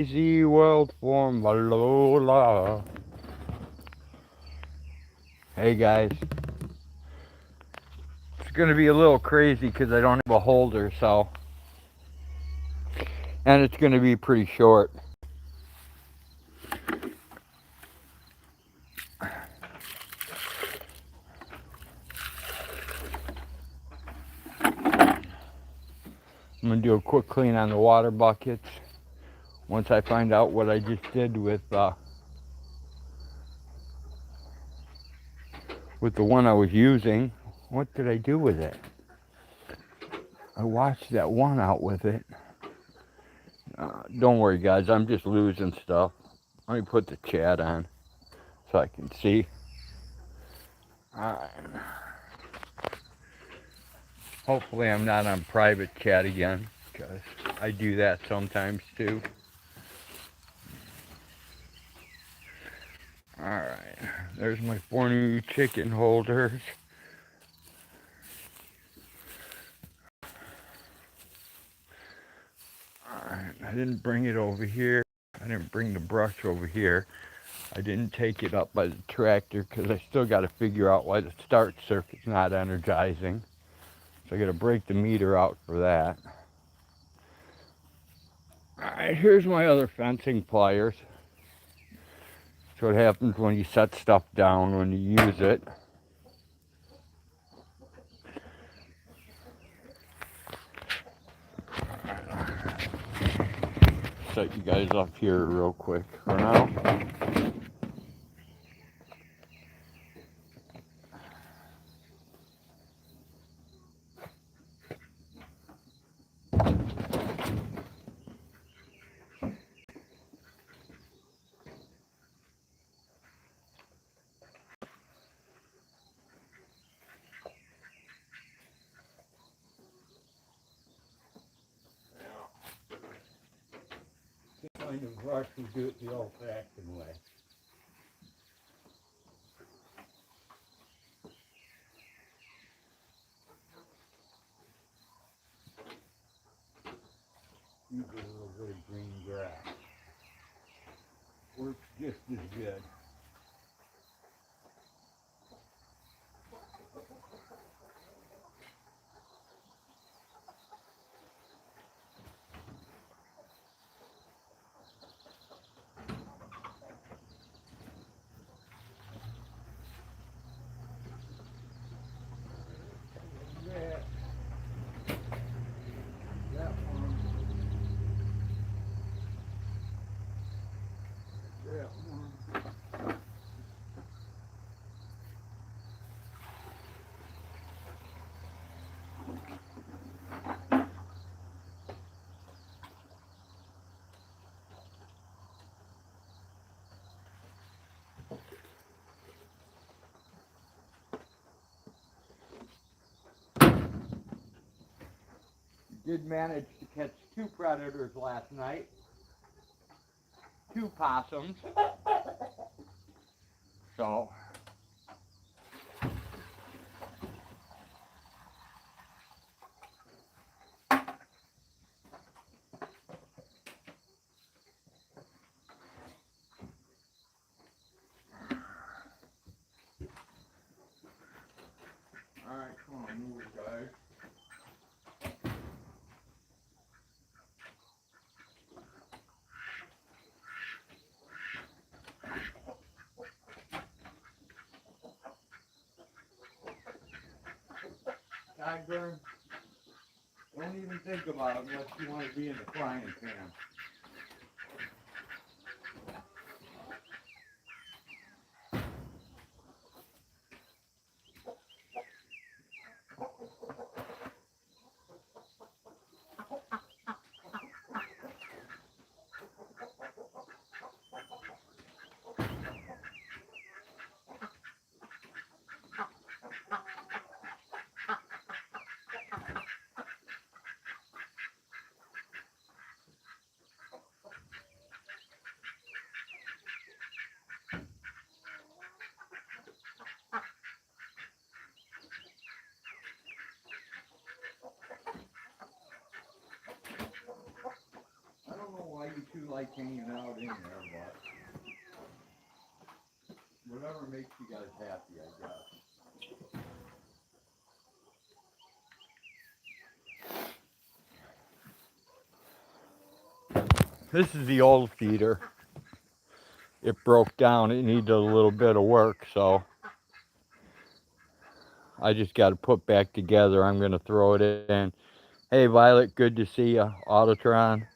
Crazy world for Lola. Hey guys, it's gonna be a little crazy because I don't have a holder, and it's gonna be pretty short. I'm gonna do a quick clean on the water buckets once I find out what I just did with the one I was using. What did I do with it? I washed that one out with it. Don't worry, guys. I'm just losing stuff. Let me put the chat on so I can see. Alright. Hopefully I'm not on private chat again, because I do that sometimes too. Alright, there's my 4 new chicken holders. Alright, I didn't bring it over here. I didn't bring the brush over here. I didn't take it up by the tractor because I still got to figure out why the start circuit's not energizing. So I got to break the meter out for that. Alright, here's my other fencing pliers. That's what happens when you set stuff down when you use it. Set you guys up here real quick for now. Kind of brush, we do it the old-fashioned way. Use a little bit of green grass. Works just as good. Did manage to catch 2 predators last night. 2 possums. So alright, come on, move it, guys. Tiger, don't even think about it unless you want to be in the frying pan. like hanging out in there, but whatever makes you guys happy, I guess. This is the old feeder. It broke down. It needed a little bit of work, so I just got to put back together. I'm going to throw it in. Hey, Violet, good to see you. Autotron.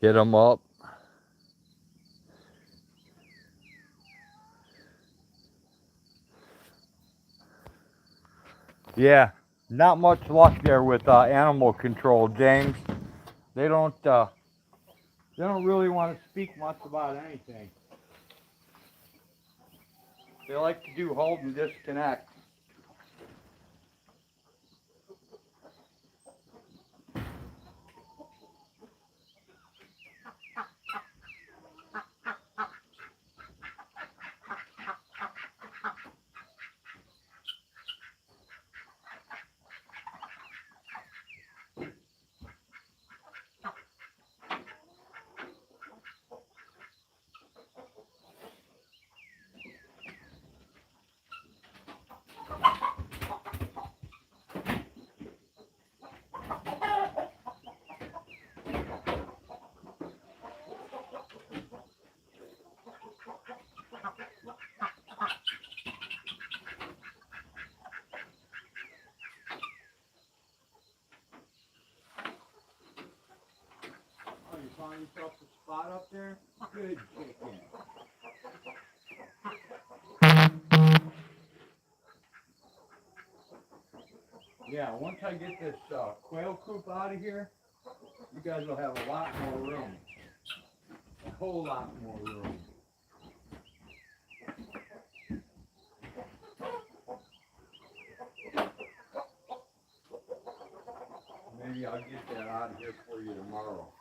Hit them up. Yeah, not much luck there with animal control, James. They don't really want to speak much about anything. They like to do hold and disconnect. Oh, you found yourself a spot up there? Good chicken. Yeah, once I get this quail coop out of here, you guys will have a lot more room. A whole lot more room. Maybe I'll get that out of here for you tomorrow.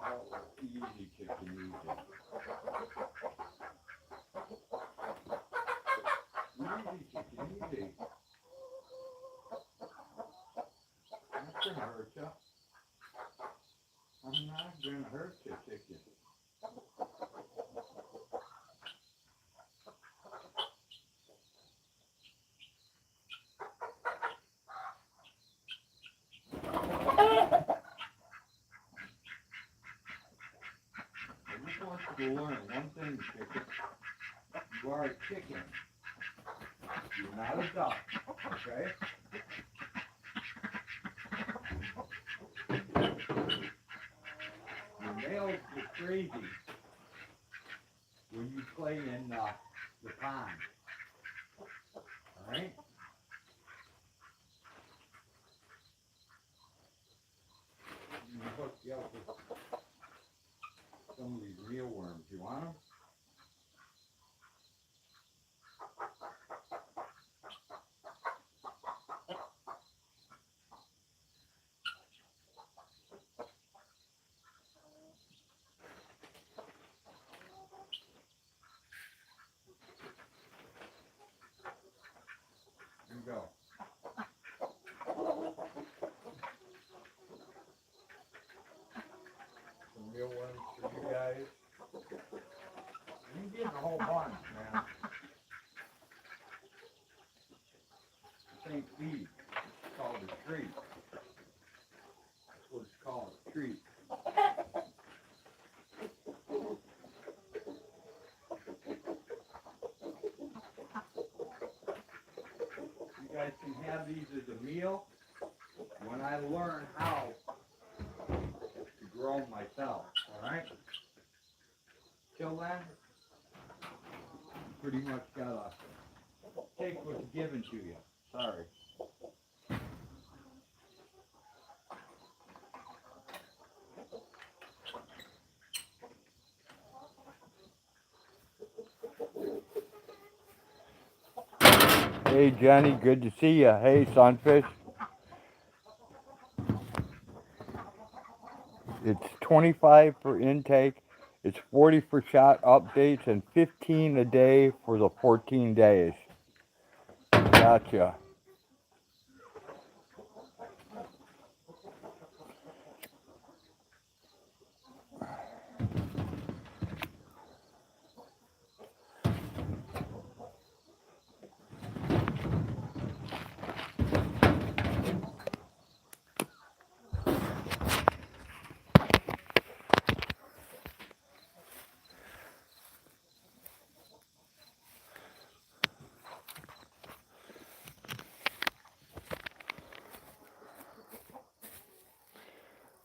Oh, easy chicken, easy. Easy chicken, easy. I'm not gonna hurt you. I'm not gonna hurt you, chicken. I just want you to learn one thing, chicken. You are a chicken. You're not a duck, okay? Your males get crazy when you play in the pond. Alright? I'm going to hook you up with some of these mealworms. You want them? Here you go. Some mealworms for you guys. You're getting a whole bunch, man. This ain't feed. It's called a treat. That's what it's called, a treat. You guys can have these as a meal when I learn how to grow them myself, alright? Till then, you pretty much gotta take what's given to you. Sorry. Hey Jenny, good to see you. Hey Sunfish. It's 25 for intake. It's 40 for shot updates and 15 a day for the 14 days. Gotcha.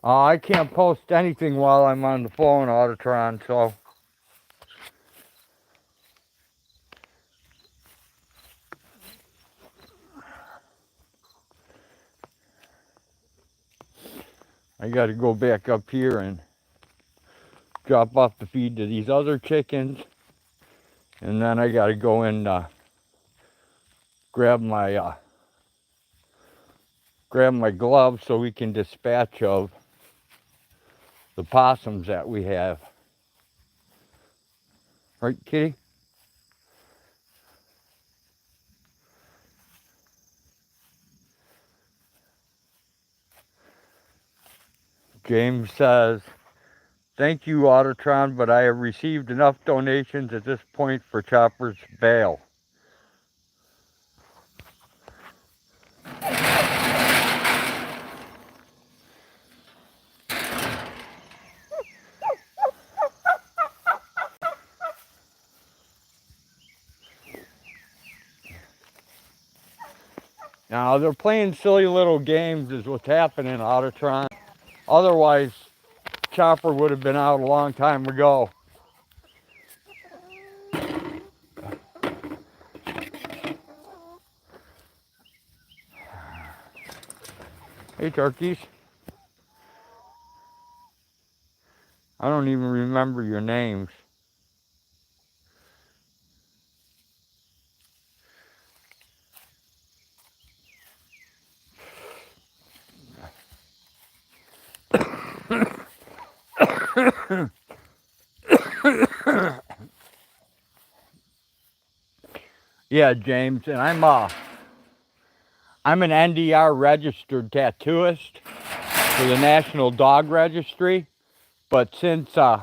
I can't post anything while I'm on the phone, Autotron, so. I gotta go back up here and drop off the feed to these other chickens. And then I gotta go and grab my gloves so we can dispatch of the possums that we have. Right, kitty? James says, thank you, Autotron, but I have received enough donations at this point for Chopper's bail. Now, they're playing silly little games is what's happening, Autotron. Otherwise, Chopper would have been out a long time ago. Hey, turkeys. I don't even remember your names. Yeah, James, and I'm an NDR registered tattooist for the National Dog Registry, but since the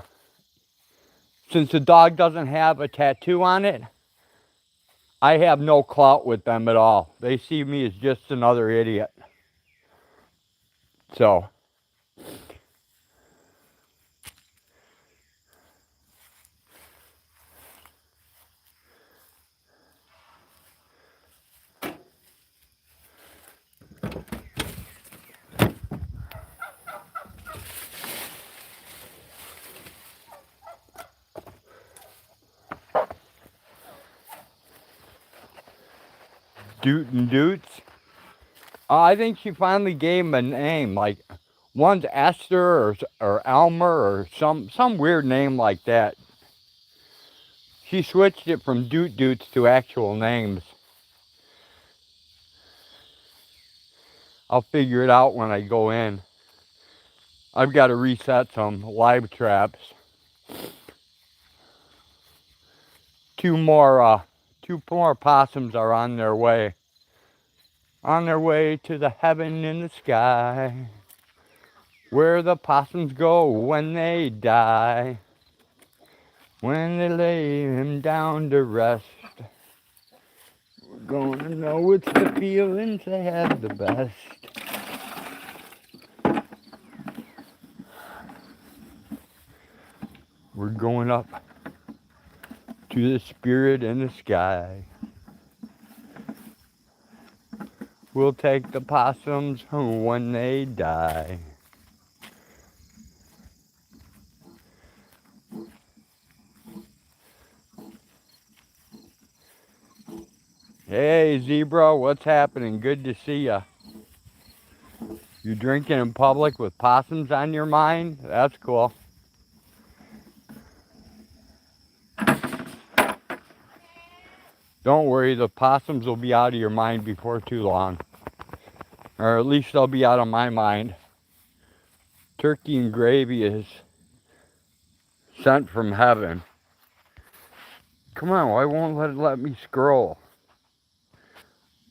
dog doesn't have a tattoo on it, I have no clout with them at all. They see me as just another idiot. So, Doot and Doots. I think she finally gave him a name, like one's Esther or Elmer or some weird name like that. She switched it from Doot Doots to actual names. I'll figure it out when I go in. I've got to reset some live traps. Two more possums are on their way. On their way to the heaven in the sky, where the possums go when they die. When they lay him down to rest, we're gonna know it's the feelings they have the best. We're going up to the spirit in the sky. We'll take the possums when they die. Hey, Zebra, what's happening? Good to see ya. You drinking in public with possums on your mind? That's cool. Don't worry, the possums will be out of your mind before too long. Or at least they'll be out of my mind. Turkey and gravy is sent from heaven. Come on, why won't it let me scroll?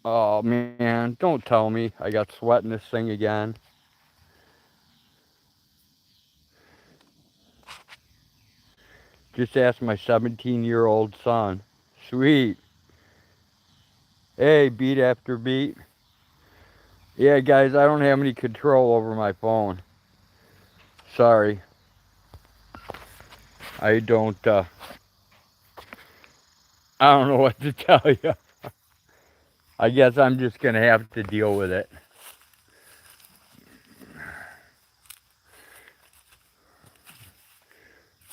Oh man, don't tell me I got sweat in this thing again. Just ask my 17-year-old son. Sweet. Hey, beat after beat. Yeah, guys, I don't have any control over my phone. Sorry. I don't know what to tell you. I guess I'm just going to have to deal with it.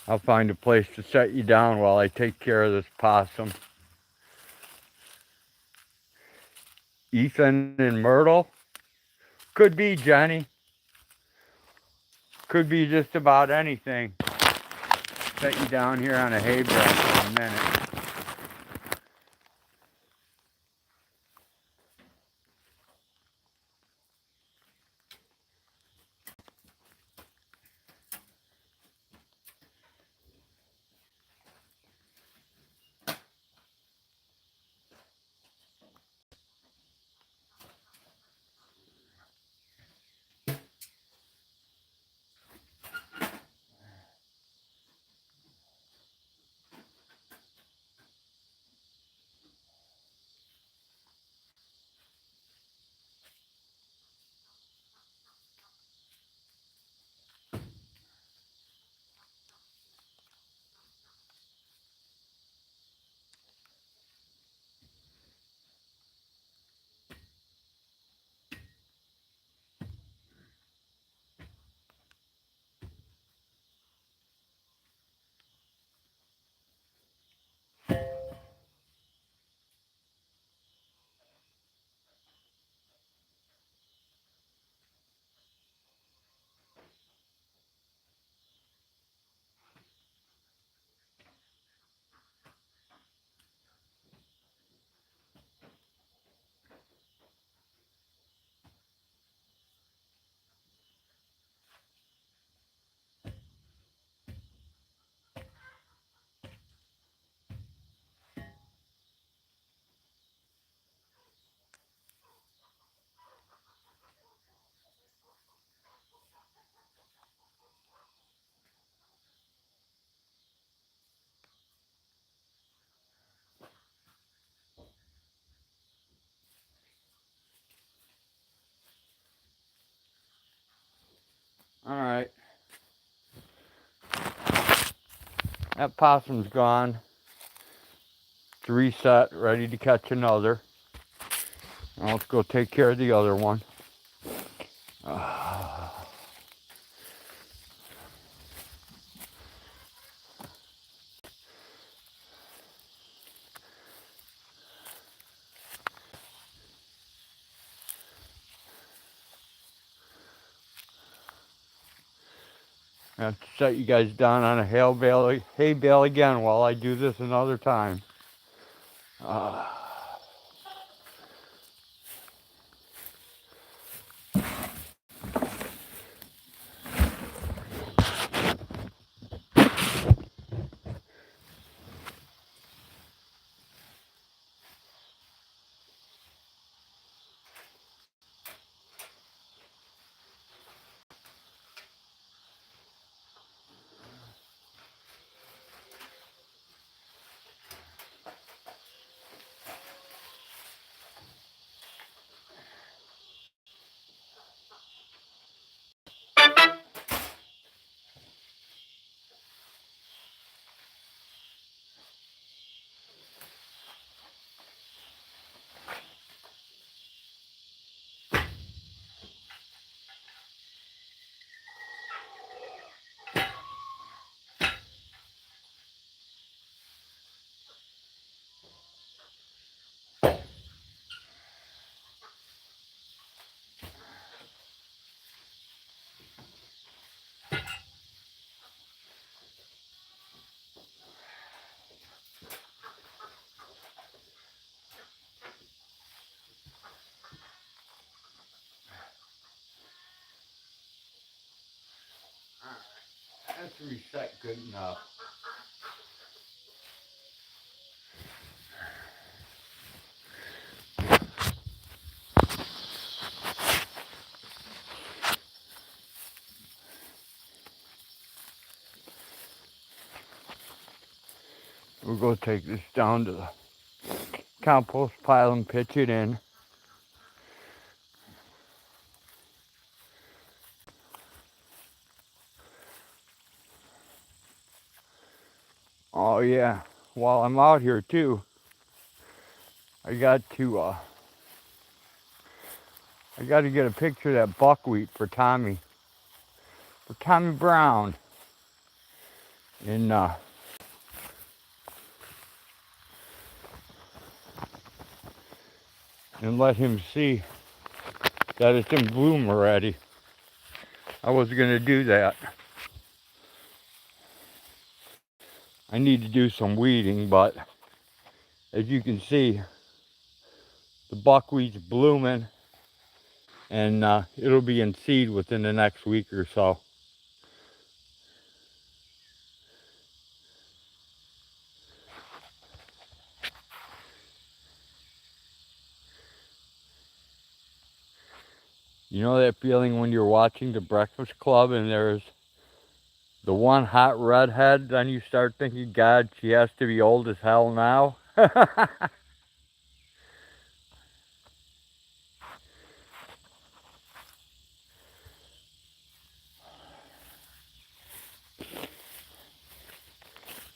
I'll find a place to set you down while I take care of this possum. Ethan and Myrtle? Could be, Jenny. Could be just about anything. Set you down here on a hay bale for a minute. Alright. That possum's gone. It's reset, ready to catch another. Now let's go take care of the other one. I have to set you guys down on a hay bale again while I do this another time. That's reset good enough. We'll go take this down to the compost pile and pitch it in. Oh yeah, while I'm out here too, I got to get a picture of that buckwheat for Tommy Brown, and let him see that it's in bloom already. I was gonna do that. I need to do some weeding, but as you can see, the buckwheat's blooming, and it'll be in seed within the next week or so. You know that feeling when you're watching The Breakfast Club and there's the one hot redhead, then you start thinking, God, she has to be old as hell now? And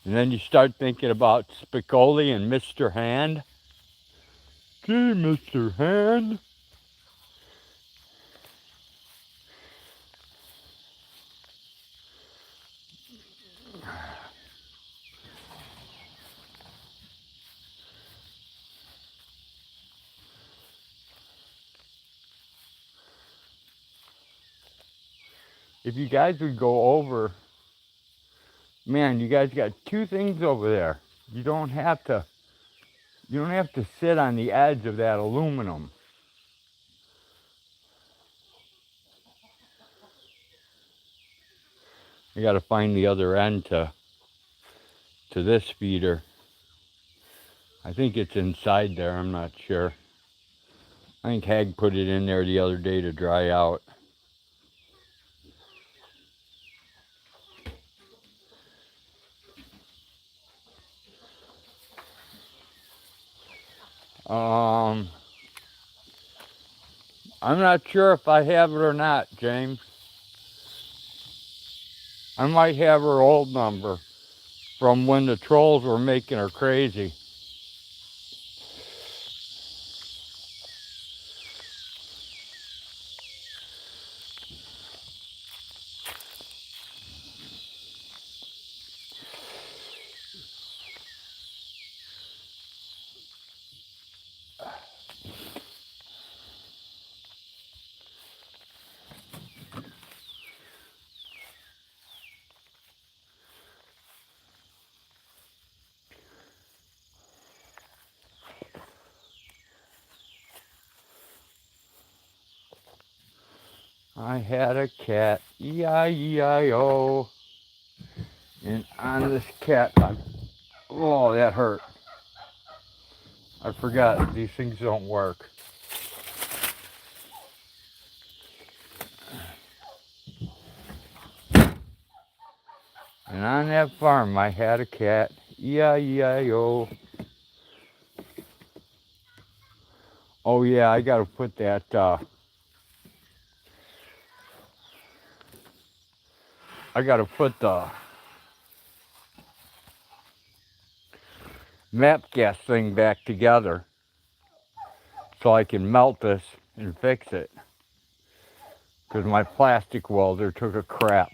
then you start thinking about Spicoli and Mr. Hand. Gee, Mr. Hand. If you guys would go over, man, you guys got two things over there. You don't have to sit on the edge of that aluminum. I gotta find the other end to this feeder. I think it's inside there, I'm not sure. I think Hag put it in there the other day to dry out. I'm not sure if I have it or not, James. I might have her old number from when the trolls were making her crazy. I had a cat, E-I-E-I-O, and on this cat, oh, that hurt. I forgot, these things don't work. And on that farm, I had a cat, E-I-E-I-O. Oh yeah, I gotta put that, I gotta put the map gas thing back together so I can melt this and fix it. Because my plastic welder took a crap.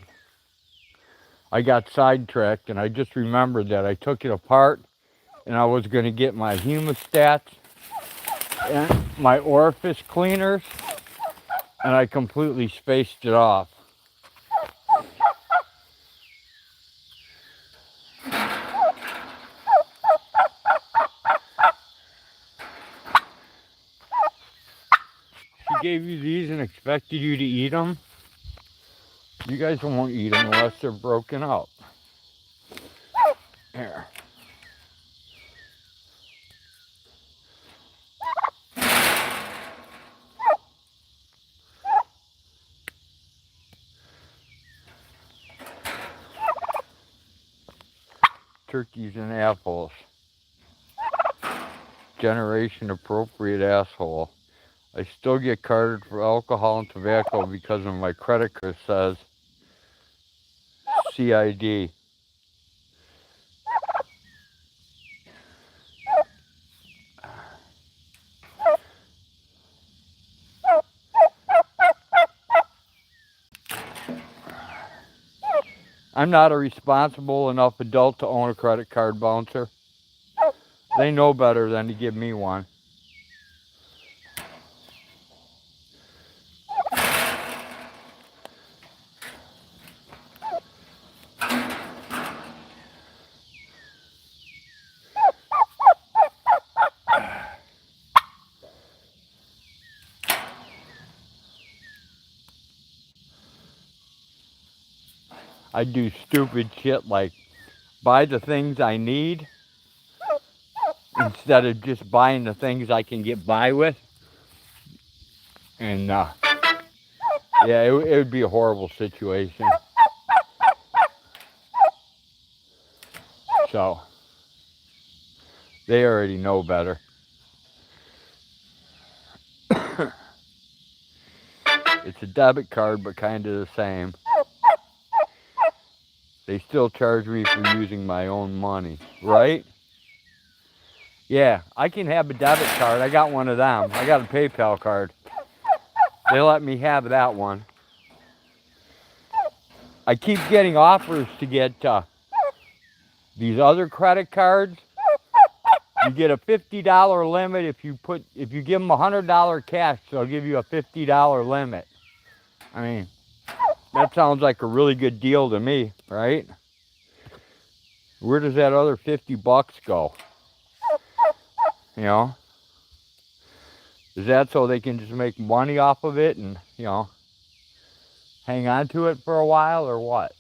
I got sidetracked and I just remembered that I took it apart and I was going to get my hemostats and my orifice cleaners, and I completely spaced it off. She gave you these and expected you to eat them. You guys won't eat them unless they're broken up. Here. turkeys and apples. Generation appropriate asshole. I still get carded for alcohol and tobacco because of my credit card says CID. I'm not a responsible enough adult to own a credit card, bouncer. They know better than to give me one. I do stupid shit like buy the things I need instead of just buying the things I can get by with. And yeah, it would be a horrible situation. So they already know better. It's a debit card, but kind of the same. They still charge me for using my own money, right? Yeah, I can have a debit card. I got one of them. I got a PayPal card. They let me have that one. I keep getting offers to get these other credit cards. You get a $50 limit if you give them $100 cash, they'll give you a $50 limit. I mean, that sounds like a really good deal to me, right? Where does that other 50 bucks go? You know? Is that so they can just make money off of it and, you know, hang on to it for a while or what?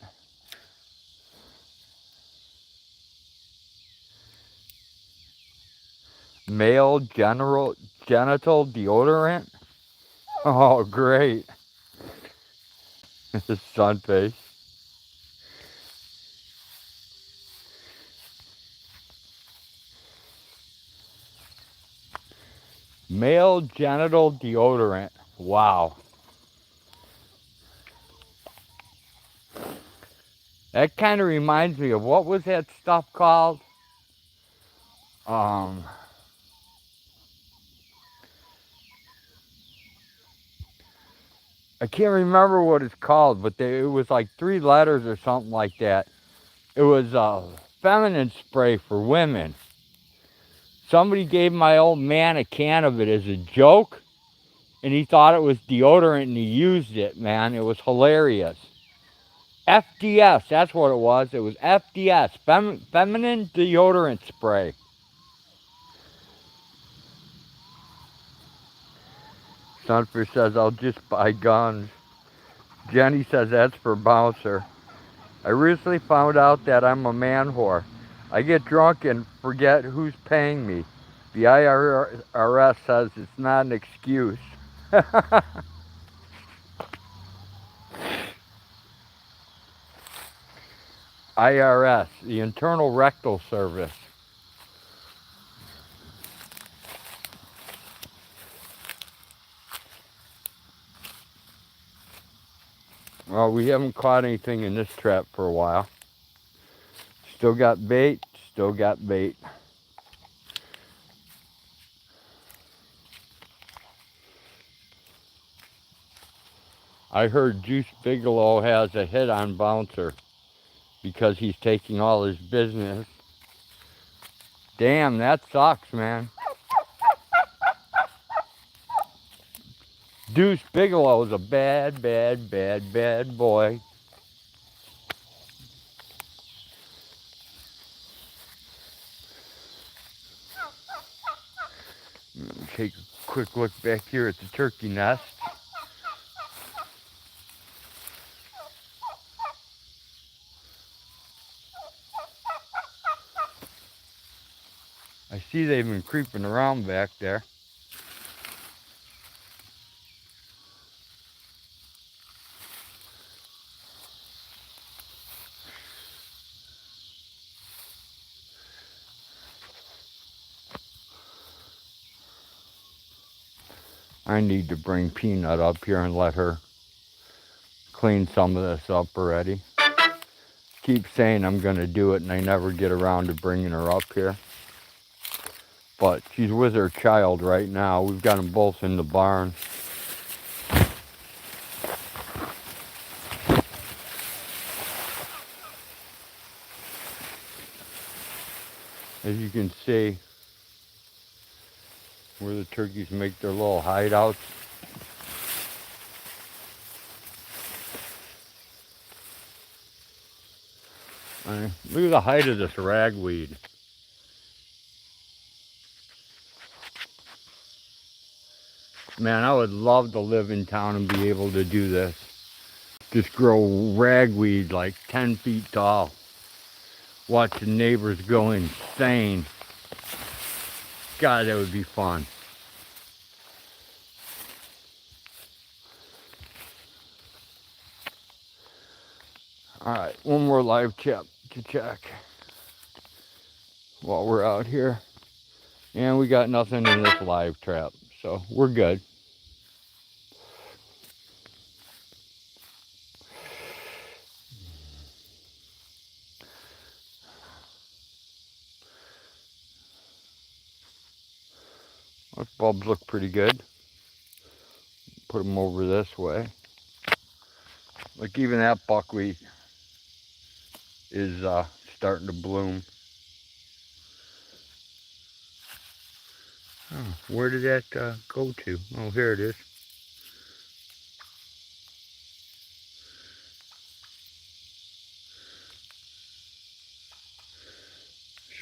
Male genital deodorant? Oh, great. Sun face. Male genital deodorant. Wow. That kind of reminds me of, what was that stuff called? I can't remember what it's called, but it was like 3 letters or something like that. It was a feminine spray for women. Somebody gave my old man a can of it as a joke, and he thought it was deodorant and he used it, man. It was hilarious. FDS, that's what it was. It was FDS, feminine deodorant spray. Sunfish says, I'll just buy guns. Jenny says, that's for bouncer. I recently found out that I'm a man whore. I get drunk and forget who's paying me. The IRS says it's not an excuse. IRS, the Internal Rectal Service. Well, we haven't caught anything in this trap for a while. Still got bait, still got bait. I heard Juice Bigelow has a hit on Bouncer because he's taking all his business. Damn, that sucks, man. Deuce Bigelow is a bad, bad, bad, bad boy. Take a quick look back here at the turkey nest. I see they've been creeping around back there. I need to bring Peanut up here and let her clean some of this up already. Keep saying I'm going to do it and I never get around to bringing her up here. But she's with her child right now. We've got them both in the barn. As you can see, where the turkeys make their little hideouts. Look at the height of this ragweed. Man, I would love to live in town and be able to do this. Just grow ragweed like 10 feet tall. Watch the neighbors go insane. God, that would be fun. Alright, one more live chip to check while we're out here. And we got nothing in this live trap, so we're good. Those bulbs look pretty good. Put them over this way. Like even that buckwheat is starting to bloom. Oh, where did that go to? Oh, here it is.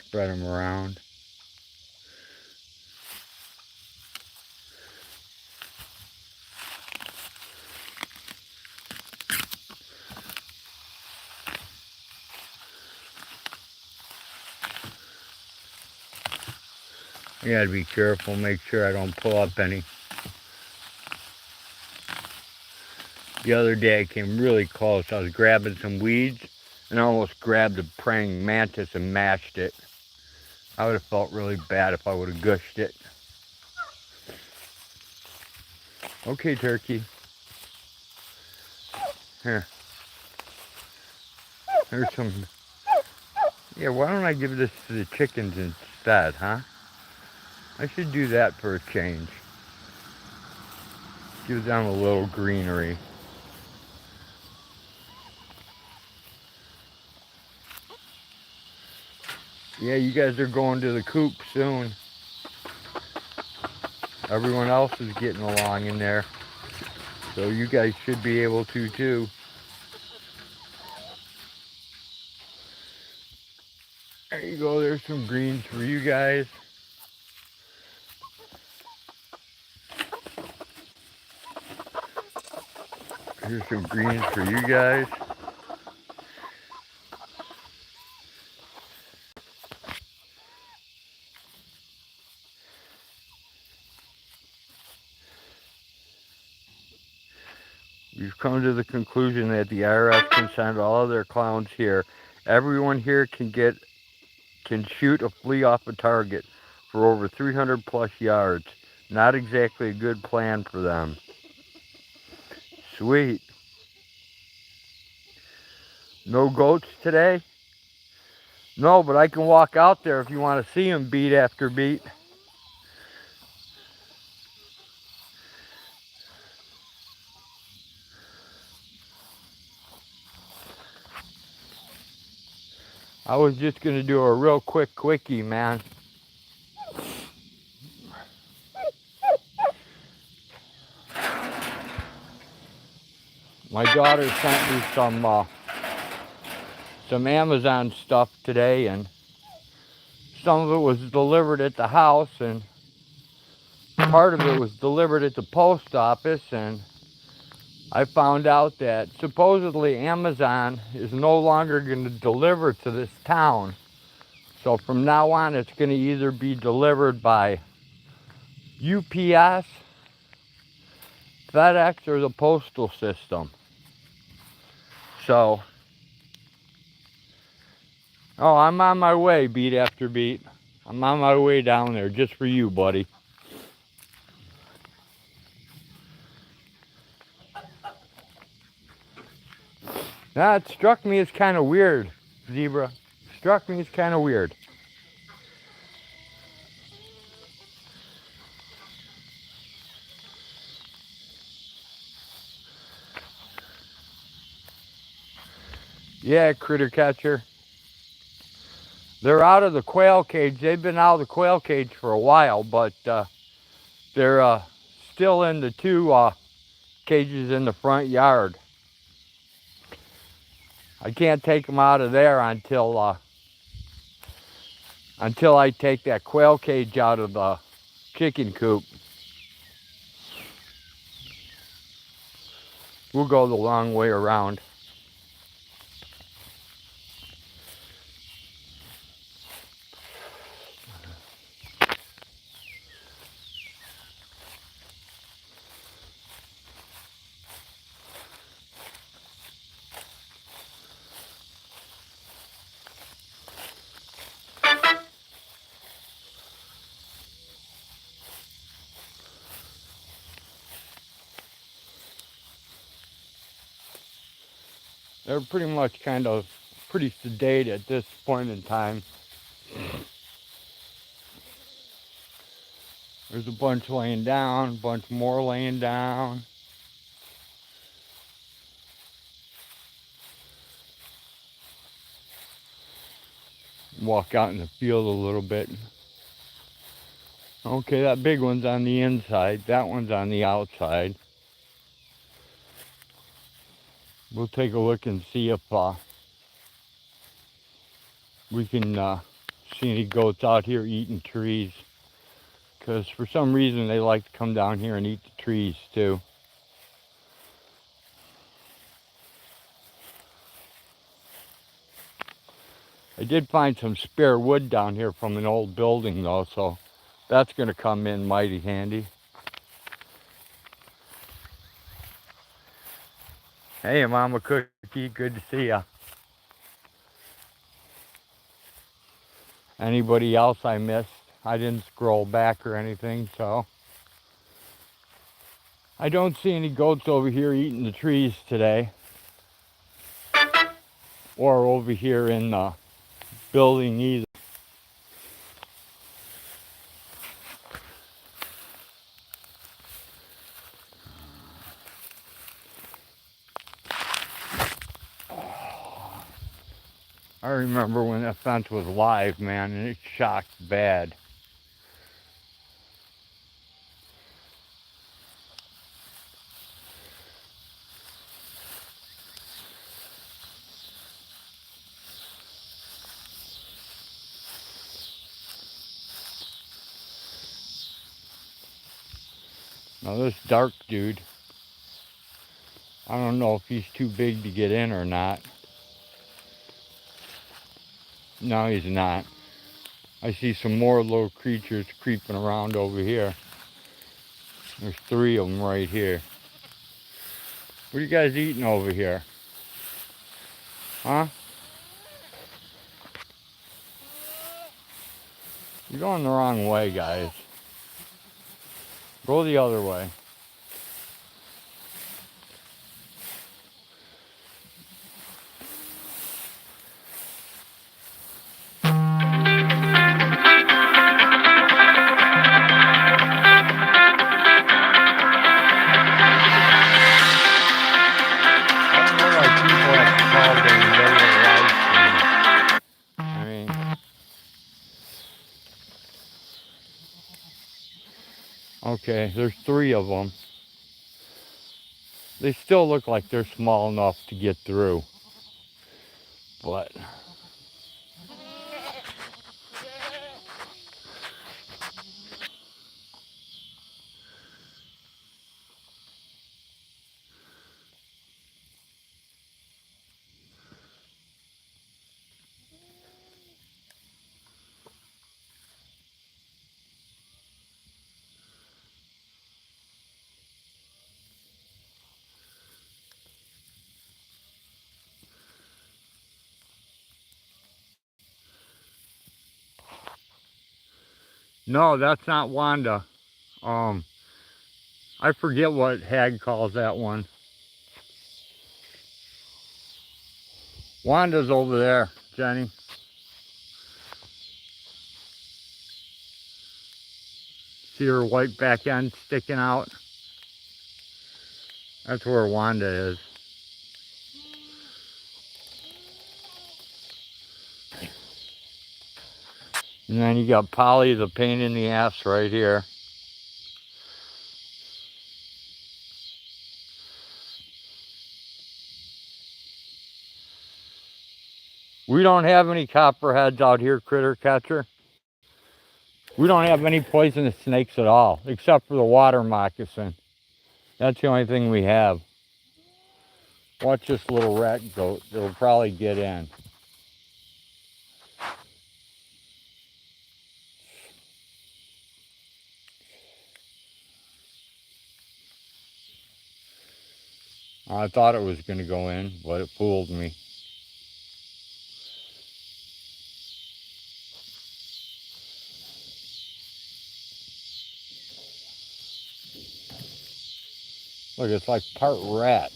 Spread them around. I gotta be careful, make sure I don't pull up any. The other day I came really close. I was grabbing some weeds and I almost grabbed a praying mantis and mashed it. I would have felt really bad if I would have gushed it. Okay, turkey. Here. Here's some. Yeah, why don't I give this to the chickens instead, huh? I should do that for a change. Give them a little greenery. Yeah, you guys are going to the coop soon. Everyone else is getting along in there. So you guys should be able to too. There you go, there's some greens for you guys. Here's some greens for you guys. We've come to the conclusion that the IRS can send all of their clowns here. Everyone here can shoot a flea off a target for over 300 plus yards. Not exactly a good plan for them. Sweet. No goats today? No, but I can walk out there if you want to see them beat after beat. I was just going to do a real quick quickie, man. My daughter sent me some Amazon stuff today, and some of it was delivered at the house, and part of it was delivered at the post office, and I found out that supposedly Amazon is no longer going to deliver to this town. So from now on, it's going to either be delivered by UPS, FedEx, or the postal system. So, oh, I'm on my way, beat after beat. I'm on my way down there just for you, buddy. That struck me as kind of weird, Zebra. Struck me as kind of weird. Yeah, critter catcher. They're out of the quail cage. They've been out of the quail cage for a while, but they're still in the two cages in the front yard. I can't take them out of there until I take that quail cage out of the chicken coop. We'll go the long way around. They're pretty much kind of pretty sedate at this point in time. There's a bunch laying down, a bunch more laying down. Walk out in the field a little bit. Okay, that big one's on the inside. That one's on the outside. We'll take a look and see if we can see any goats out here eating trees. Because for some reason they like to come down here and eat the trees too. I did find some spare wood down here from an old building though, so that's going to come in mighty handy. Hey, Mama Cookie, good to see ya. Anybody else I missed? I didn't scroll back or anything, so. I don't see any goats over here eating the trees today. Or over here in the building either. I remember when that fence was live, man, and it shocked bad. Now this dark dude, I don't know if he's too big to get in or not. No, he's not. I see some more little creatures creeping around over here. There's 3 of them right here. What are you guys eating over here? Huh? You're going the wrong way, guys. Go the other way. Okay, there's 3 of them. They still look like they're small enough to get through. But no, that's not Wanda. I forget what Hag calls that one. Wanda's over there, Jenny. See her white back end sticking out? That's where Wanda is. And then you got Polly, the pain in the ass right here. We don't have any copperheads out here, critter catcher. We don't have any poisonous snakes at all, except for the water moccasin. That's the only thing we have. Watch this little rat goat. It'll probably get in. I thought it was going to go in, but it fooled me. Look, it's like part rat.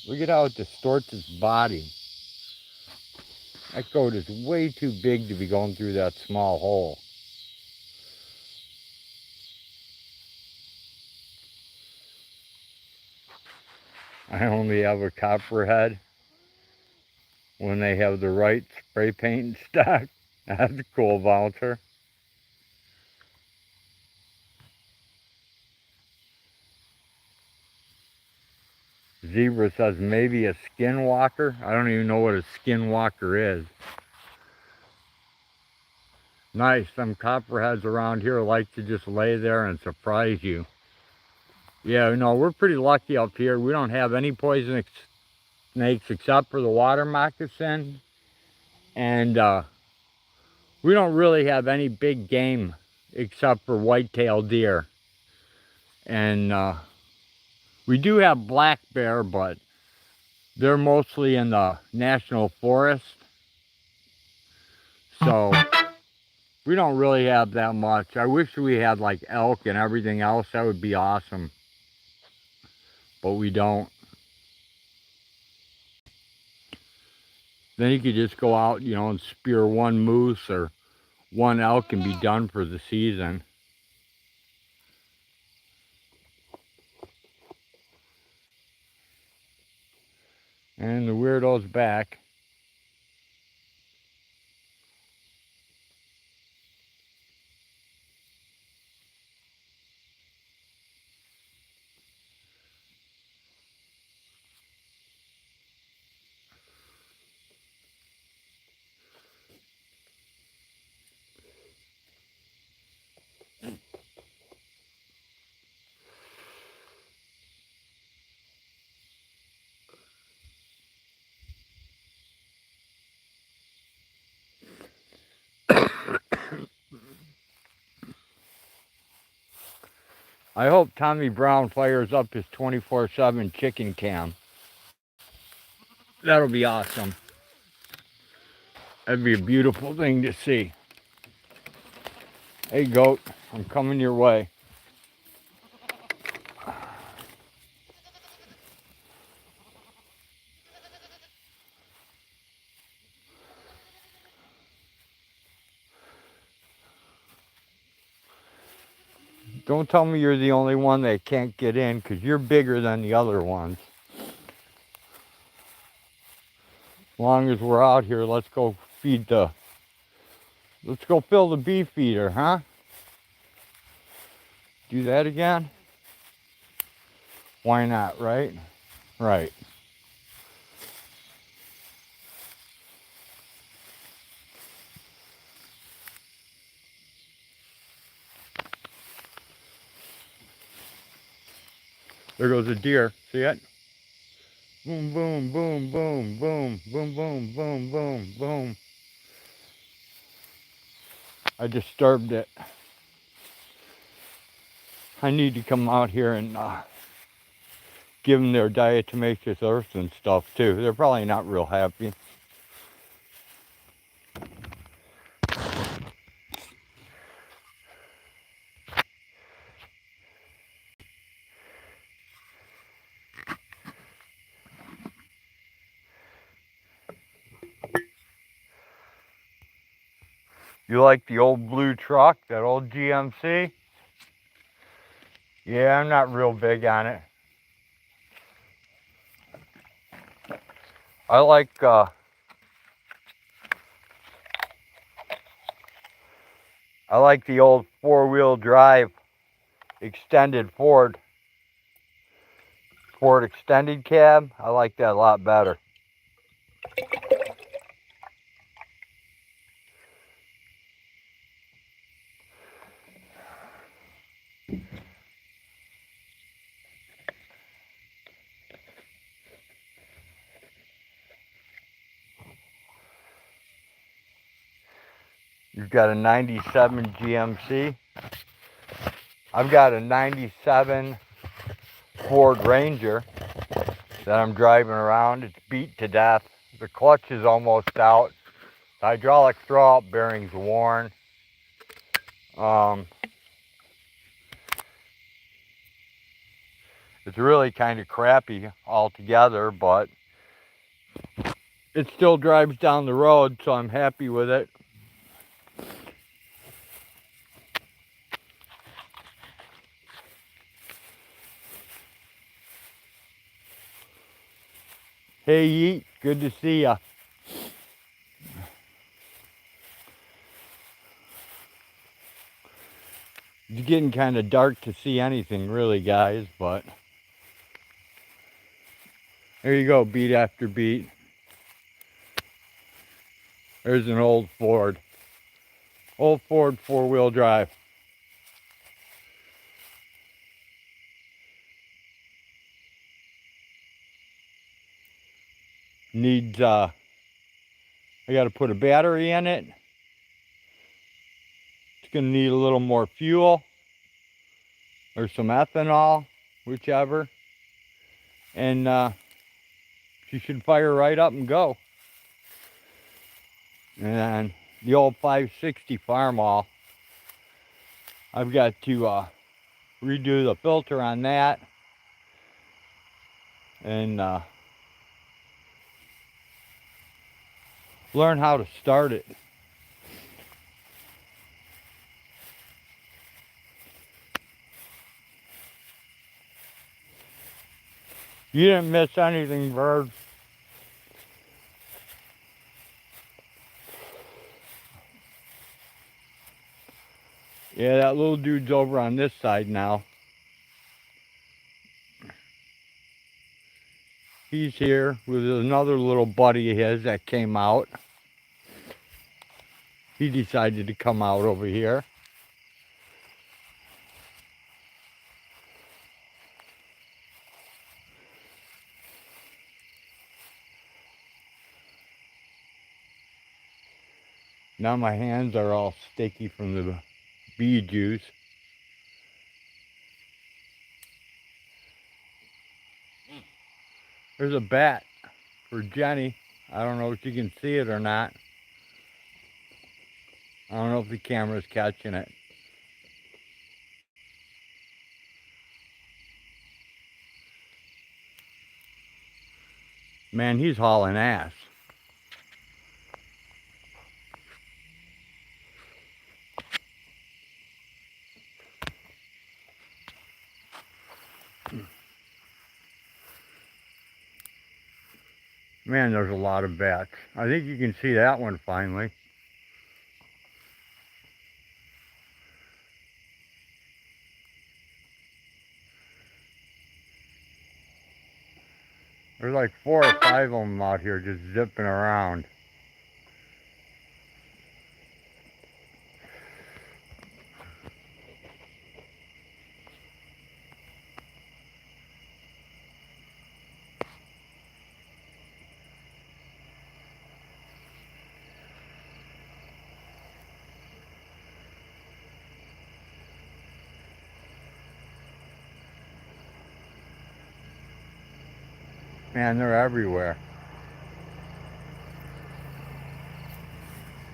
Look at how it distorts its body. That goat is way too big to be going through that small hole. I only have a copperhead when they have the right spray paint in stock. That's a cool voucher. Zebra says maybe a skinwalker. I don't even know what a skinwalker is. Nice. Some copperheads around here like to just lay there and surprise you. Yeah, no, we're pretty lucky up here. We don't have any poisonous snakes except for the water moccasin. And we don't really have any big game except for white-tailed deer. And we do have black bear, but they're mostly in the national forest. So we don't really have that much. I wish we had like elk and everything else. That would be awesome. But we don't. Then you could just go out, you know, and spear one moose or one elk and be done for the season. And the weirdo's back. I hope Tommy Brown fires up his 24/7 chicken cam. That'll be awesome. That'd be a beautiful thing to see. Hey goat, I'm coming your way. Don't tell me you're the only one that can't get in, because you're bigger than the other ones. As long as we're out here, let's go let's go fill the beef feeder, huh? Do that again? Why not, right? Right. There goes a deer. See it? Boom, boom, boom, boom, boom, boom, boom, boom, boom, boom. I disturbed it. I need to come out here and give them their diatomaceous earth and stuff too. They're probably not real happy. You like the old blue truck, that old GMC? Yeah, I'm not real big on it. I like the old four-wheel drive extended Ford extended cab. I like that a lot better. You've got a 97 GMC. I've got a 97 Ford Ranger that I'm driving around. It's beat to death. The clutch is almost out. The hydraulic throw-out bearing's worn. It's really kind of crappy altogether, but it still drives down the road, so I'm happy with it. Hey, Yeet, good to see ya. It's getting kind of dark to see anything, really, guys, but there you go, beat after beat. There's an old Ford. Old Ford four-wheel drive. Needs, I gotta put a battery in it. It's gonna need a little more fuel or some ethanol, whichever. And she should fire right up and go. And the old 560 Farmall, I've got to redo the filter on that and learn how to start it. You didn't miss anything, Bird. Yeah, that little dude's over on this side now. He's here with another little buddy of his that came out. He decided to come out over here. Now my hands are all sticky from the bee juice. There's a bat for Jenny. I don't know if you can see it or not. I don't know if the camera's catching it. Man, he's hauling ass. Man, there's a lot of bats. I think you can see that one finally. There's like 4 or 5 of them out here just zipping around. Man, they're everywhere.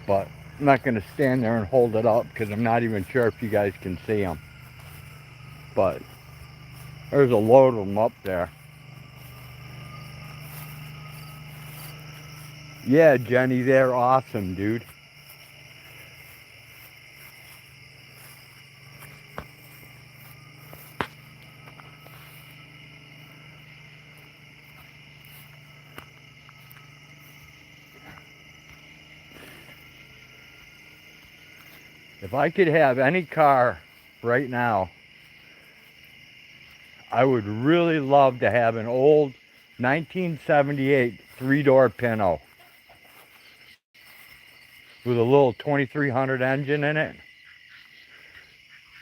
But I'm not going to stand there and hold it up because I'm not even sure if you guys can see them. But there's a load of them up there. Yeah, Jenny, they're awesome, dude. If I could have any car right now, I would really love to have an old 1978 three-door Pinto with a little 2300 engine in it.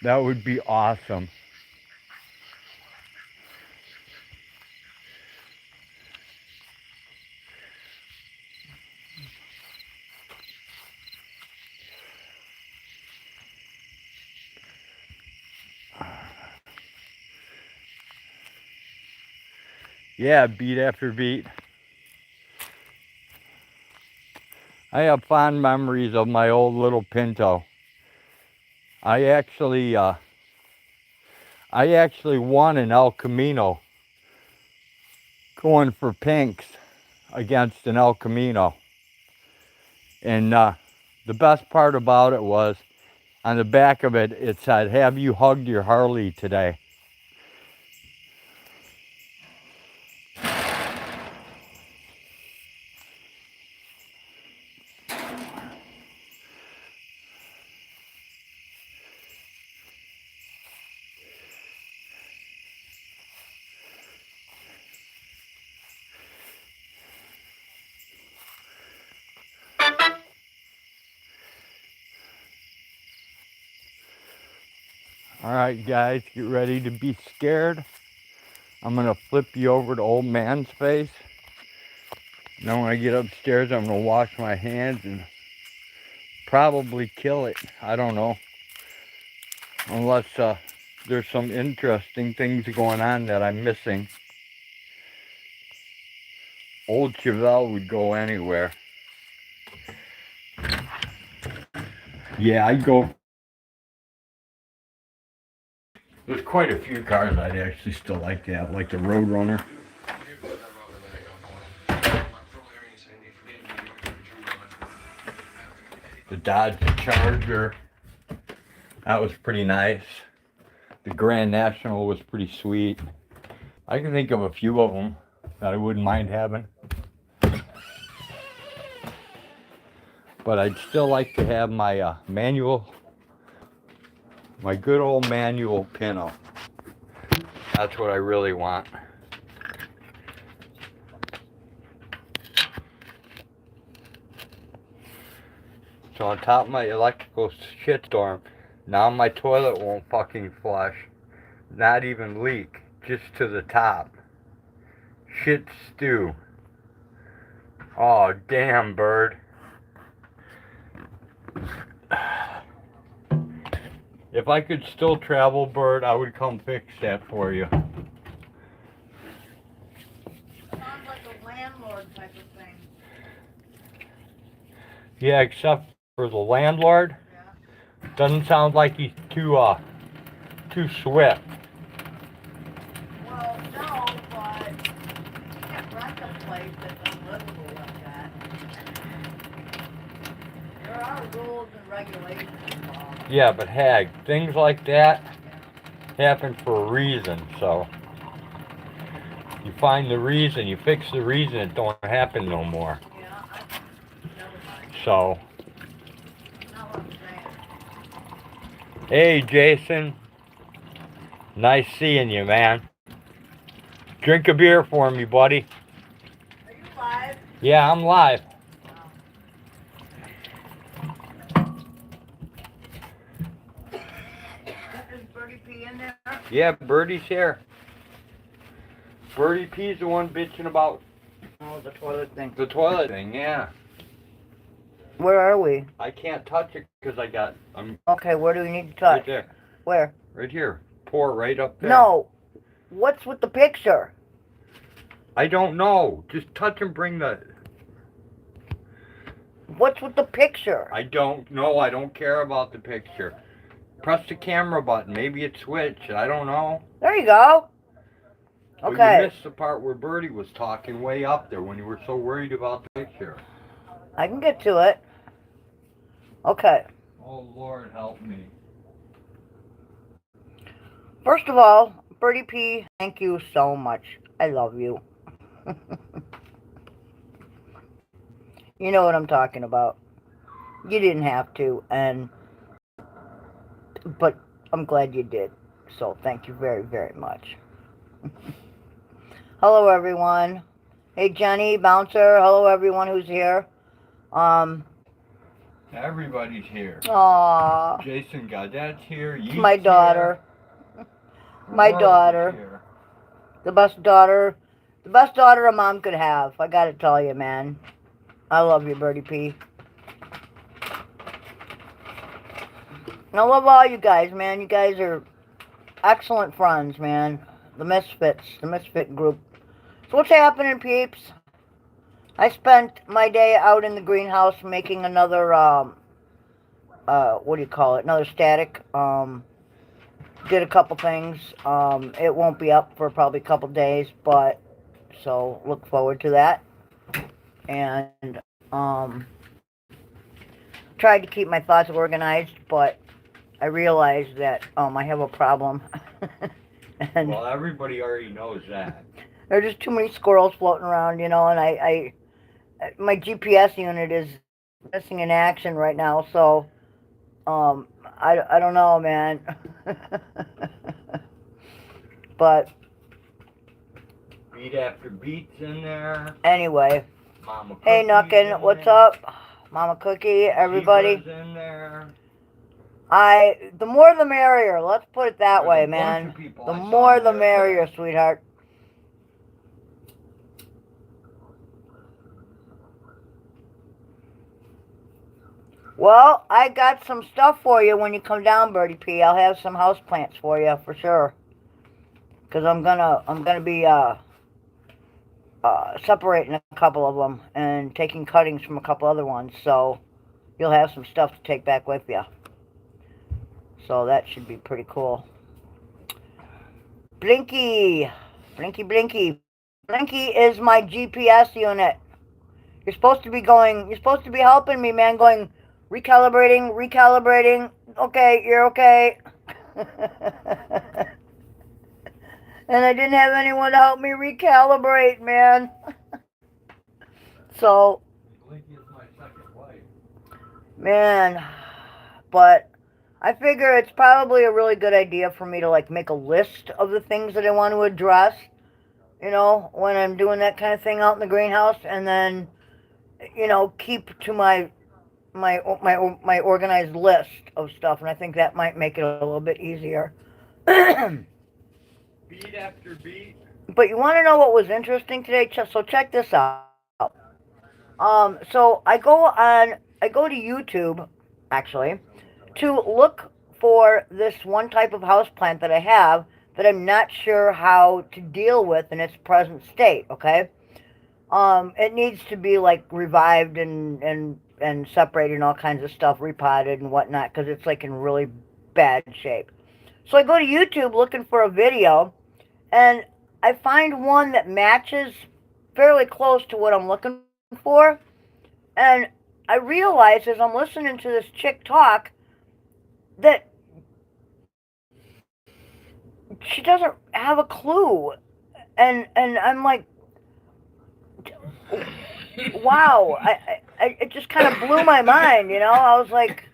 That would be awesome. Yeah, beat after beat. I have fond memories of my old little Pinto. I actually won an El Camino going for pinks against an El Camino. And the best part about it was, on the back of it, it said, "Have you hugged your Harley today?" Alright guys, get ready to be scared. I'm going to flip you over to old man's face. Now when I get upstairs, I'm going to wash my hands and probably kill it. I don't know. Unless there's some interesting things going on that I'm missing. Old Chevelle would go anywhere. Yeah, I'd go. There's quite a few cars I'd actually still like to have, like the Roadrunner. The Dodge Charger. That was pretty nice. The Grand National was pretty sweet. I can think of a few of them that I wouldn't mind having. But I'd still like to have my manual, my good old manual Pinto. That's what I really want. So on top of my electrical shitstorm, now my toilet won't fucking flush. Not even leak, just to the top. Shit stew. Oh, damn, bird. If I could still travel, bird, I would come fix that for you. Sounds like a landlord type of thing. Yeah, except for the landlord. Yeah. Doesn't sound like he's too swift. Well, no, but you can't rent a place that's unlivable like that. There are rules and regulations involved. Yeah, but Hag, things like that happen for a reason, so you find the reason, you fix the reason, it don't happen no more. Yeah, never mind. So, Not what I'm saying. hey Jason, nice seeing you, man. Drink a beer for me, buddy. Are you live? Yeah, I'm live. Is Birdie P in there? Yeah, Birdie's here. Birdie P's the one bitching about Oh, the toilet thing. the toilet thing, yeah. Where are we? I can't touch it because I'm Okay, where do we need to right touch? there. Where? Right here. Pour right up there. No. What's with the picture? I don't know. Just touch and bring the... What's with the picture? I don't know. I don't care about the picture. Press the camera button. Maybe it switched. I don't know. There you go. But Okay. you missed the part where Birdie was talking way up there when you were so worried about the picture. I can get to it. Okay. Oh, Lord, help me. First of all, Birdie P, thank you so much. I love you. You know what I'm talking about. You didn't have to, and but I'm glad you did. So thank you very, very much. Hello, everyone. Hey, Jenny, Bouncer. Hello, everyone who's here. Everybody's here. Aw. Jason Gaudette's here. It's my daughter. Here. My daughter. Here. The best daughter a mom could have. I gotta tell you, man. I love you, Birdie P. And I love all you guys, man. You guys are excellent friends, man. The Misfits, the Misfit group. So what's happening, peeps? I spent my day out in the greenhouse making another, what do you call it? Another static. Did a couple things. It won't be up for probably a couple days, but so look forward to that. And tried to keep my thoughts organized, but I realized that I have a problem. And well, everybody already knows that. There are just too many squirrels floating around, you know, and my GPS unit is missing in action right now, so I don't know, man. But beat after beats in there. Anyway. Mama Hey, Nuckin, what's up? Mama Cookie, everybody. In there. The more the merrier. Let's put it that way, man. The more the merrier, sweetheart. Well, I got some stuff for you when you come down, Birdie P. I'll have some houseplants for you for sure. Cause I'm gonna be separating a couple of them and taking cuttings from a couple other ones. So you'll have some stuff to take back with you. So that should be pretty cool. Blinky, Blinky, Blinky. Blinky is my GPS unit. You're supposed to be helping me, man, going recalibrating. Okay, you're okay. And I didn't have anyone to help me recalibrate, man. So, Blinky is my second wife. Man, but I figure it's probably a really good idea for me to like make a list of the things that I want to address, you know, when I'm doing that kind of thing out in the greenhouse, and then, you know, keep to my organized list of stuff, and I think that might make it a little bit easier. Beat after beat. But you want to know what was interesting today? So check this out. So I go to YouTube, actually, to look for this one type of houseplant that I have that I'm not sure how to deal with in its present state, okay? It needs to be like revived and separated and all kinds of stuff, repotted and whatnot, because it's like in really bad shape. So I go to YouTube looking for a video, and I find one that matches fairly close to what I'm looking for. And I realize as I'm listening to this chick talk that she doesn't have a clue. And I'm like, wow, it just kind of blew my mind, you know? I was like,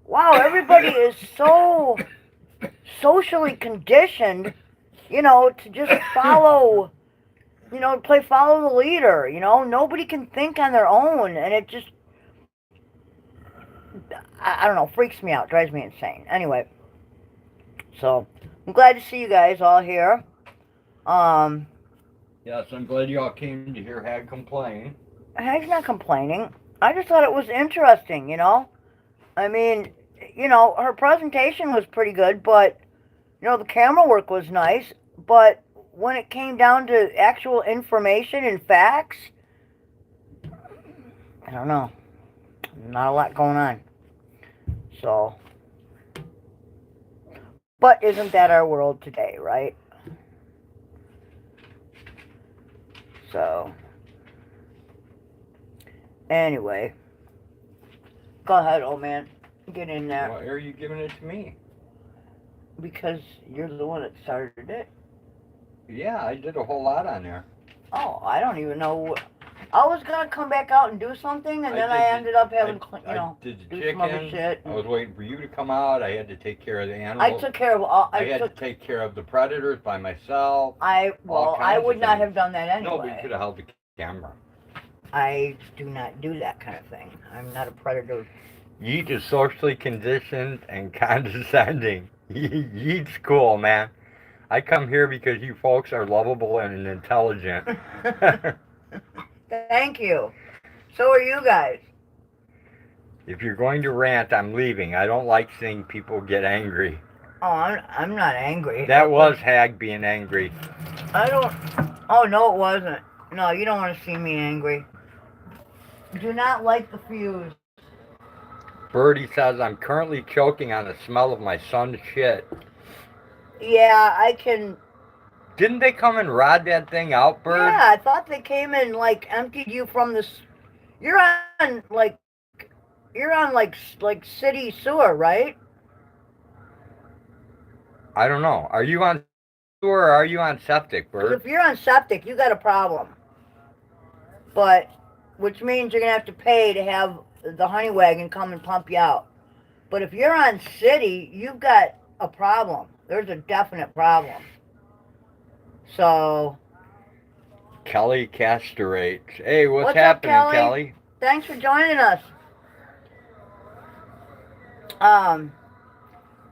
wow, everybody is so socially conditioned, you know, to just follow, you know, follow the leader, you know? Nobody can think on their own, and it just, I don't know, freaks me out, drives me insane. Anyway, so I'm glad to see you guys all here. Yes, I'm glad you all came to hear Hag complain. Hag's not complaining. I just thought it was interesting, you know? I mean, you know, her presentation was pretty good, but, you know, the camera work was nice, but when it came down to actual information and facts, I don't know. Not a lot going on. So, but isn't that our world today, right? So, anyway, go ahead, old man. Get in there. Why are you giving it to me? Because you're the one that started it. Yeah, I did a whole lot on there. Oh, I don't even know. I was gonna come back out and do something, and then I ended up having, I did the do some other chicken. shit. I was waiting for you to come out. I had to take care of the I animals. took care of all. I had to take care of the predators by myself. I would not have done that anyway. No, but you could have held the camera. I do not do that kind of thing. I'm not a predator. Yeet is socially conditioned and condescending. Yeet's cool, man. I come here because you folks are lovable and intelligent. Thank you. So are you guys. If you're going to rant, I'm leaving. I don't like seeing people get angry. Oh, I'm not angry. That was Hag being angry. I don't. Oh, no, it wasn't. No, you don't want to see me angry. Do not like the fuse. Birdie says, I'm currently choking on the smell of my son's shit. Yeah, I can. Didn't they come and rod that thing out, Bird? Yeah, I thought they came and, like, emptied you from the... You're on, like, city sewer, right? I don't know. Are you on sewer or are you on septic, Bird? If you're on septic, you got a problem. But, which means you're going to have to pay to have the honey wagon come and pump you out. But if you're on city, you've got a problem. There's a definite problem. So... Kelly castrates. Hey, what's happening, up, Kelly? Thanks for joining us.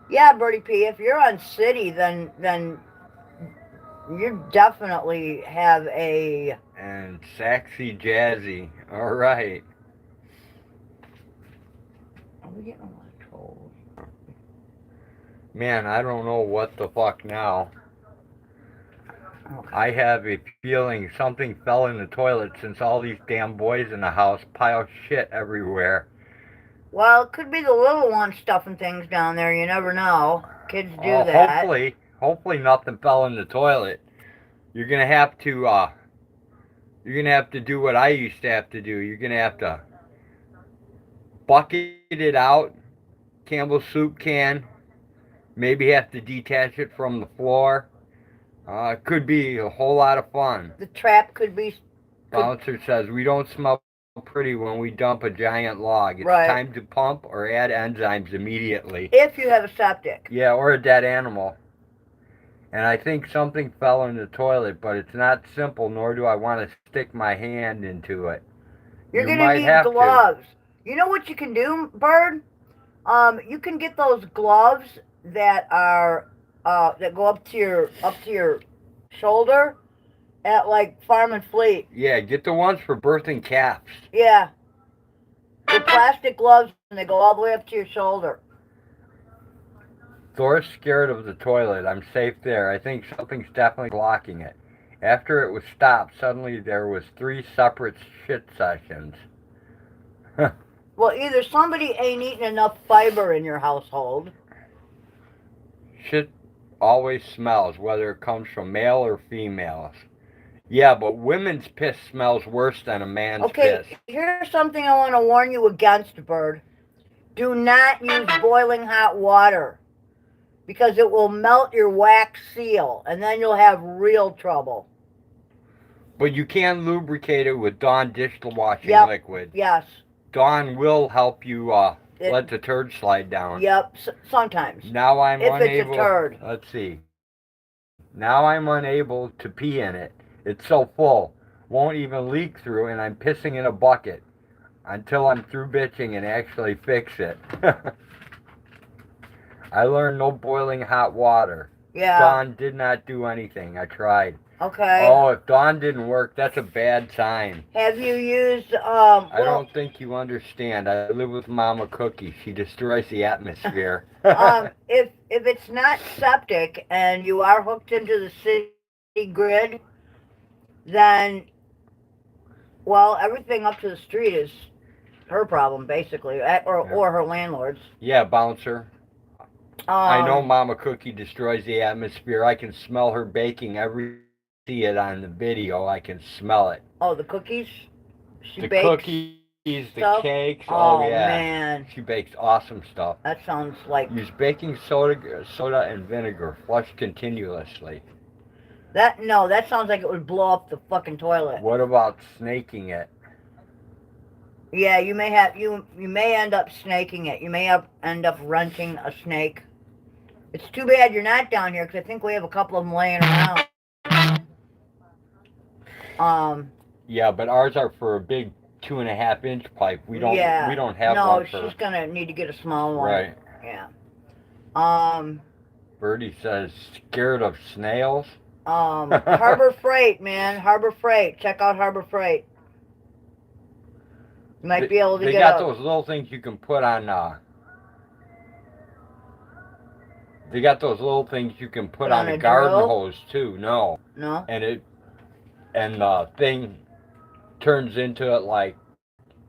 Yeah, Birdie P, if you're on city, then you definitely have a... And Saxy Jazzy. All right. Are we getting a lot of trolls? Man, I don't know what the fuck now. Okay. I have a feeling something fell in the toilet since all these damn boys in the house pile shit everywhere. Well, it could be the little ones stuffing things down there. You never know. Kids do that. Hopefully nothing fell in the toilet. You're gonna have to do what I used to have to do. You're gonna have to bucket it out, Campbell's soup can, maybe have to detach it from the floor. It could be a whole lot of fun. The trap could be... Bouncer says, we don't smell pretty when we dump a giant log. It's right. Time to pump or add enzymes immediately. If you have a septic. Yeah, or a dead animal. And I think something fell in the toilet, but it's not simple, nor do I want to stick my hand into it. You're going to need gloves. You know what you can do, Bird? You can get those gloves that are that go up to your shoulder at like Farm and Fleet. Yeah, get the ones for birthing calves. Yeah. They're plastic gloves and they go all the way up to your shoulder. Thor's scared of the toilet. I'm safe there. I think something's definitely blocking it. After it was stopped, suddenly there was 3 separate shit sessions. Well, either somebody ain't eating enough fiber in your household. Shit always smells, whether it comes from male or females. Yeah, but women's piss smells worse than a man's piss. Okay, here's something I want to warn you against, Bird. Do not use boiling hot water, because it will melt your wax seal, and then you'll have real trouble. But you can lubricate it with Dawn dishwashing liquid. Yes. Dawn will help you let the turd slide down. Yep, sometimes. Now I'm unable... If it's a turd. Let's see. Now I'm unable to pee in it. It's so full. Won't even leak through, and I'm pissing in a bucket until I'm through bitching and actually fix it. I learned no boiling hot water. Yeah. Dawn did not do anything. I tried. Okay. Oh, if Dawn didn't work, that's a bad sign. Have you used, I don't think you understand. I live with Mama Cookie. She destroys the atmosphere. If it's not septic and you are hooked into the city grid, then, well, everything up to the street is her problem, basically, or her landlord's. Yeah, Bouncer. I know Mama Cookie destroys the atmosphere. I can smell her baking every see it on the video. I can smell it. Oh, the cookies? She the bakes cookies, stuff? The cakes. Oh, yeah. Man. She bakes awesome stuff. That sounds like... Use baking soda and vinegar. Flush continuously. No, that sounds like it would blow up the fucking toilet. What about snaking it? Yeah, you may end up snaking it. You may end up renting a snake. It's too bad you're not down here because I think we have a couple of them laying around. Yeah, but ours are for a big 2.5-inch pipe. We don't have one for. No, she's gonna need to get a small one. Right. Yeah. Birdie says scared of snails. Harbor Freight, man. Harbor Freight. Check out Harbor Freight. You might be able to They get got those little things you can put on. They got those little things you can put on a garden hose too. No. No. And the thing turns into it like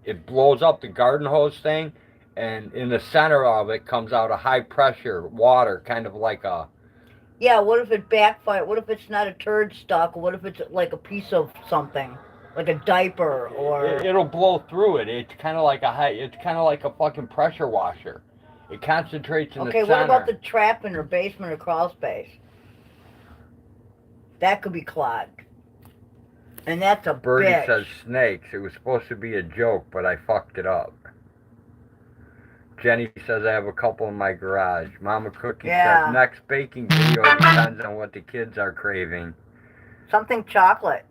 it blows up the garden hose thing, and in the center of it comes out a high pressure water, kind of like a. Yeah. What if it backfires? What if it's not a turd stock? What if it's like a piece of something? Like a diaper or... It'll blow through it. It's kind of like a fucking pressure washer. It concentrates in the center. Okay, what about the trap in her basement or crawl space? That could be clogged. And that's a Birdie bitch. says snakes. It was supposed to be a joke, but I fucked it up. Jenny says I have a couple in my garage. Mama Cookie says next baking video depends on what the kids are craving. Something chocolate.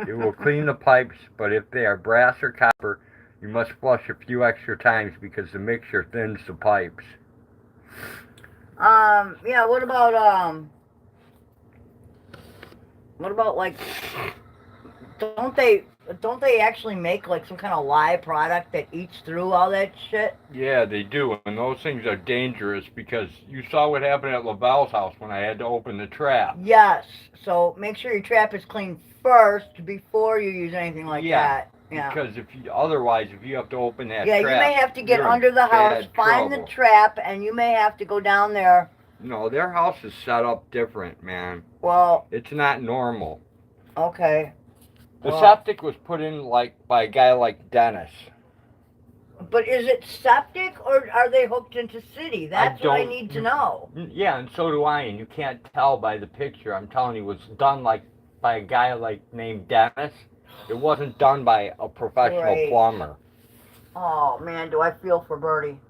It will clean the pipes, but if they are brass or copper, you must flush a few extra times because the mixture thins the pipes. Yeah, what about like, don't they actually make like some kind of lye product that eats through all that shit? Yeah, they do, and those things are dangerous because you saw what happened at LaBelle's house when I had to open the trap. Yes, so make sure your trap is clean first before you use anything like that. Yeah. Because if you have to open that trap, you may have to get under the house, find the trap, and you may have to go down there. No, their house is set up different, man. Well, it's not normal. Okay. The septic was put in like by a guy like Dennis. But is it septic or are they hooked into city? That's what I need to know. Yeah, and so do I, and you can't tell by the picture. I'm telling you, it was done like by a guy like named Dennis. It wasn't done by a professional plumber. Oh man, do I feel for Birdie.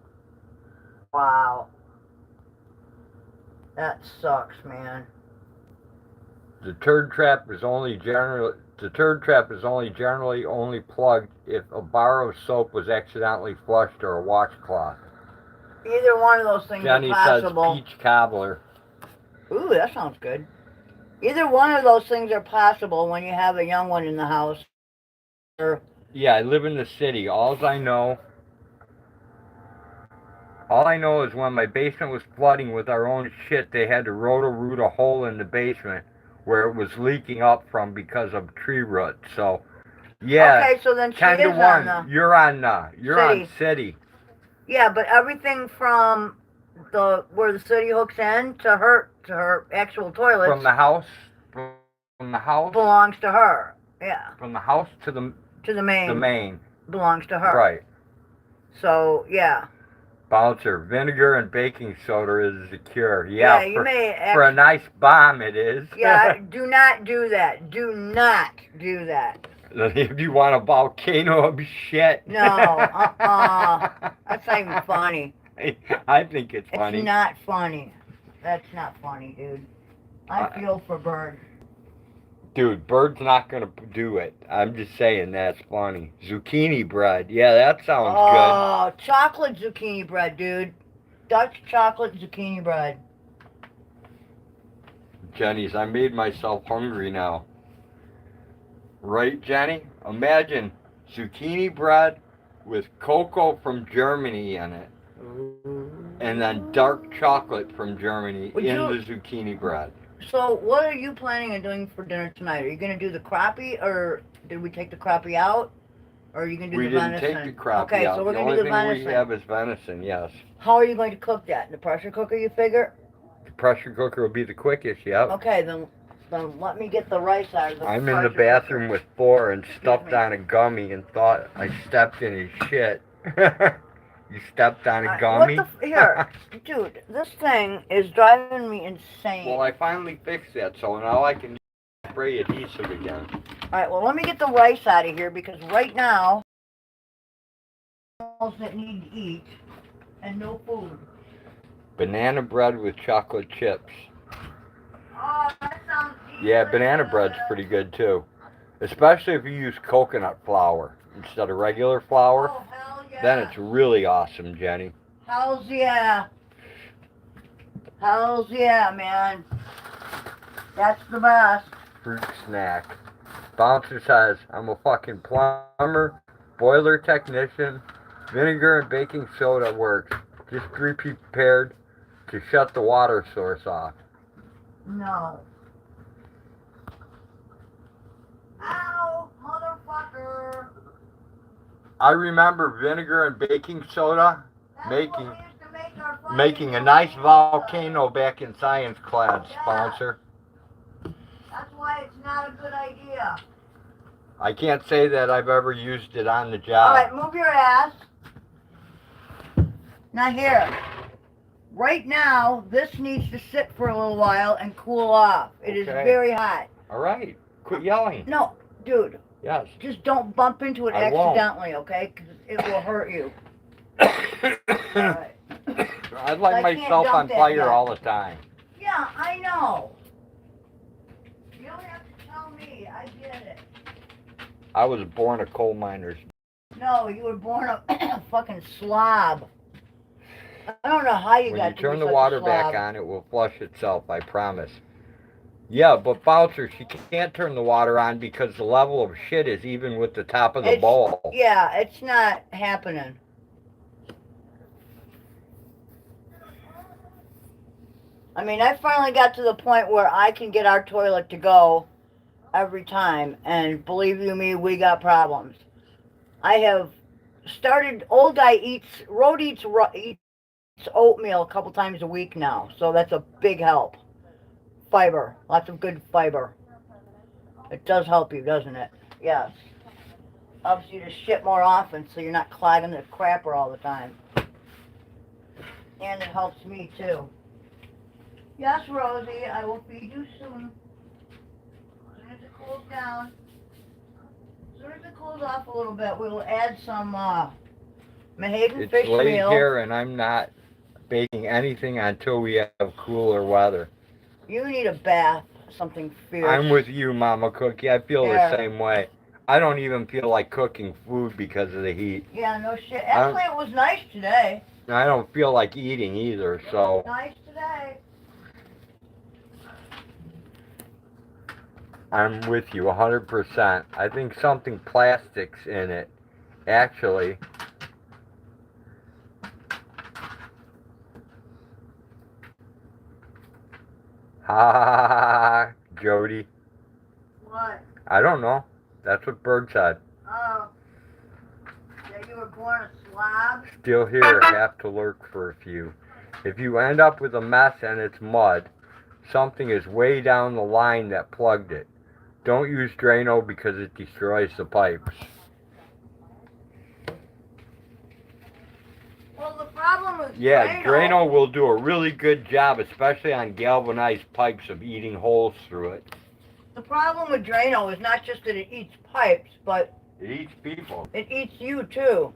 Wow. That sucks, man. The turd trap is only generally only plugged if a bar of soap was accidentally flushed or a washcloth. Either one of those things Jenny is possible. says peach cobbler. Ooh, that sounds good. Either one of those things are possible when you have a young one in the house. Yeah, I live in the city. All I know is when my basement was flooding with our own shit, they had to roto-root a hole in the basement where it was leaking up from because of tree roots. So, yeah. Okay, so then she 10 to is 1. on the You're on city. Yeah, but everything from where the city hooks in to her actual toilet from the house belongs to her. Yeah. From the house to the main. The main belongs to her. Right. So yeah. Bouncer, vinegar and baking soda is the cure. Yeah, you may for a nice bomb it is. Yeah, do not do that. Do not do that. If you want a volcano of shit. No, that's not even funny. I think it's funny. It's not funny. That's not funny, dude. I feel for Bird. Dude, Bird's not going to do it. I'm just saying that's funny. Zucchini bread. Yeah, that sounds good. Oh, chocolate zucchini bread, dude. Dutch chocolate zucchini bread. Jenny's, I made myself hungry now. Right, Jenny? Imagine zucchini bread with cocoa from Germany in it. And then dark chocolate from Germany the zucchini bread. So, what are you planning on doing for dinner tonight? Are you going to do the crappie, or did we take the crappie out? Or are you going to do the venison? We didn't take the crappie out. Okay, so we're going to do the venison. The only thing we have is venison, yes. How are you going to cook that? In the pressure cooker, you figure? The pressure cooker will be the quickest, yep. Okay, then let me get the rice out of the I'm in the bathroom with Thor and stuffed on a gummy and thought I stepped in his shit. You stepped on a gummy? Here, dude, this thing is driving me insane. Well, I finally fixed that, so now I can spray adhesive again. Alright, well, let me get the rice out of here because right now, animals that need to eat and no food. Banana bread with chocolate chips. Oh, that sounds Yeah, delicious. banana bread's pretty good too. Especially if you use coconut flour instead of regular flour. Oh, hell yeah. Then it's really awesome, Jenny. Hells yeah. Hells yeah, man. That's the best. Fruit snack. Bouncer says, I'm a fucking plumber, boiler technician, vinegar and baking soda works. Just be prepared to shut the water source off. No. Ow, motherfucker. I remember vinegar and baking soda That's making what we used to make our fucking making a nice volcano back in science class, Yeah. Bouncer. That's why it's not a good idea. I can't say that I've ever used it on the job. Alright, move your ass. Now here. Right now, this needs to sit for a little while and cool off. It is Okay. very hot. All right, quit yelling. No, dude, Yes. just don't bump into it I won't. accidentally, okay? Because it will hurt you. Alright. I'd light I can't myself dump on that fire yet. all the time. Yeah, I know. You don't have to tell me. I get it. I was born a coal miner's. No, you were born a fucking slob. I don't know how you When got you to turn be the such a water slob. back on, it will flush itself, I promise. Yeah, but Bouncer, she can't turn the water on because the level of shit is even with the top of the It's- bowl. Yeah, it's not happening. I mean, I finally got to the point where I can get our toilet to go every time, and believe you me, we got problems. I have started, old guy eats oatmeal a couple times a week now, so that's a big help. Fiber, lots of good fiber. It does help you, doesn't it? Yes. Helps you to shit more often so you're not clogging the crapper all the time. And it helps me too. Yes, Rosie, I will feed you soon. As soon as it cools down. As soon as it cools off a little bit, we will add some Mahaden It's fish late meal. here and I'm not baking anything until we have cooler weather. You need a bath, something fierce. I'm with you, Mama Cookie. I feel Yeah. the same way. I don't even feel like cooking food because of the heat. Yeah, no shit. Actually, it was nice today. I don't feel like eating either, so Nice today. I'm with you 100%. I think something plastics in it, actually. Ha, Jody. What? I don't know. That's what Bird said. Oh. Yeah, you were born a slob? Still here, have to lurk for a few. If you end up with a mess and it's mud, something is way down the line that plugged it. Don't use Drano because it destroys the pipes. Well, the problem with Yeah, Drano will do a really good job, especially on galvanized pipes, of eating holes through it. The problem with Drano is not just that it eats pipes, but It eats people. it eats you too.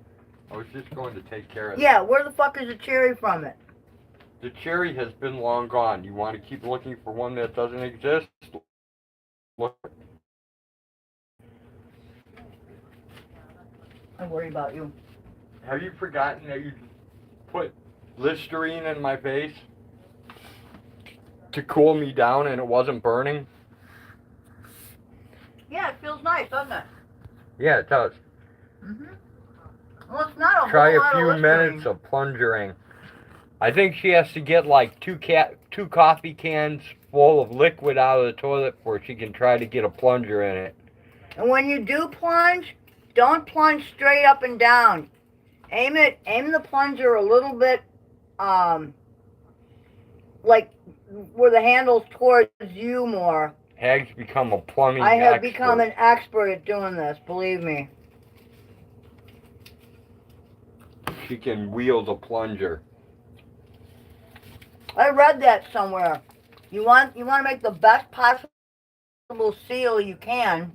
I was just going to take care of it. Yeah, where the fuck is the cherry from it? The cherry has been long gone. You want to keep looking for one that doesn't exist? Look. I worry about you. Have you forgotten that you put Listerine in my face to cool me down and it wasn't burning? Yeah, it feels nice, doesn't it? Yeah, it does. Mm-hmm. Well, it's not a Try whole a lot few of Listerine. minutes of plungering. I think she has to get like two coffee cans full of liquid out of the toilet before she can try to get a plunger in it. And when you do plunge, don't plunge straight up and down. Aim the plunger a little bit, like where the handle's towards you more. Hag's become a plumbing I have expert. become an expert at doing this, believe me. She can wield a plunger. I read that somewhere. You want to make the best possible possible seal you can.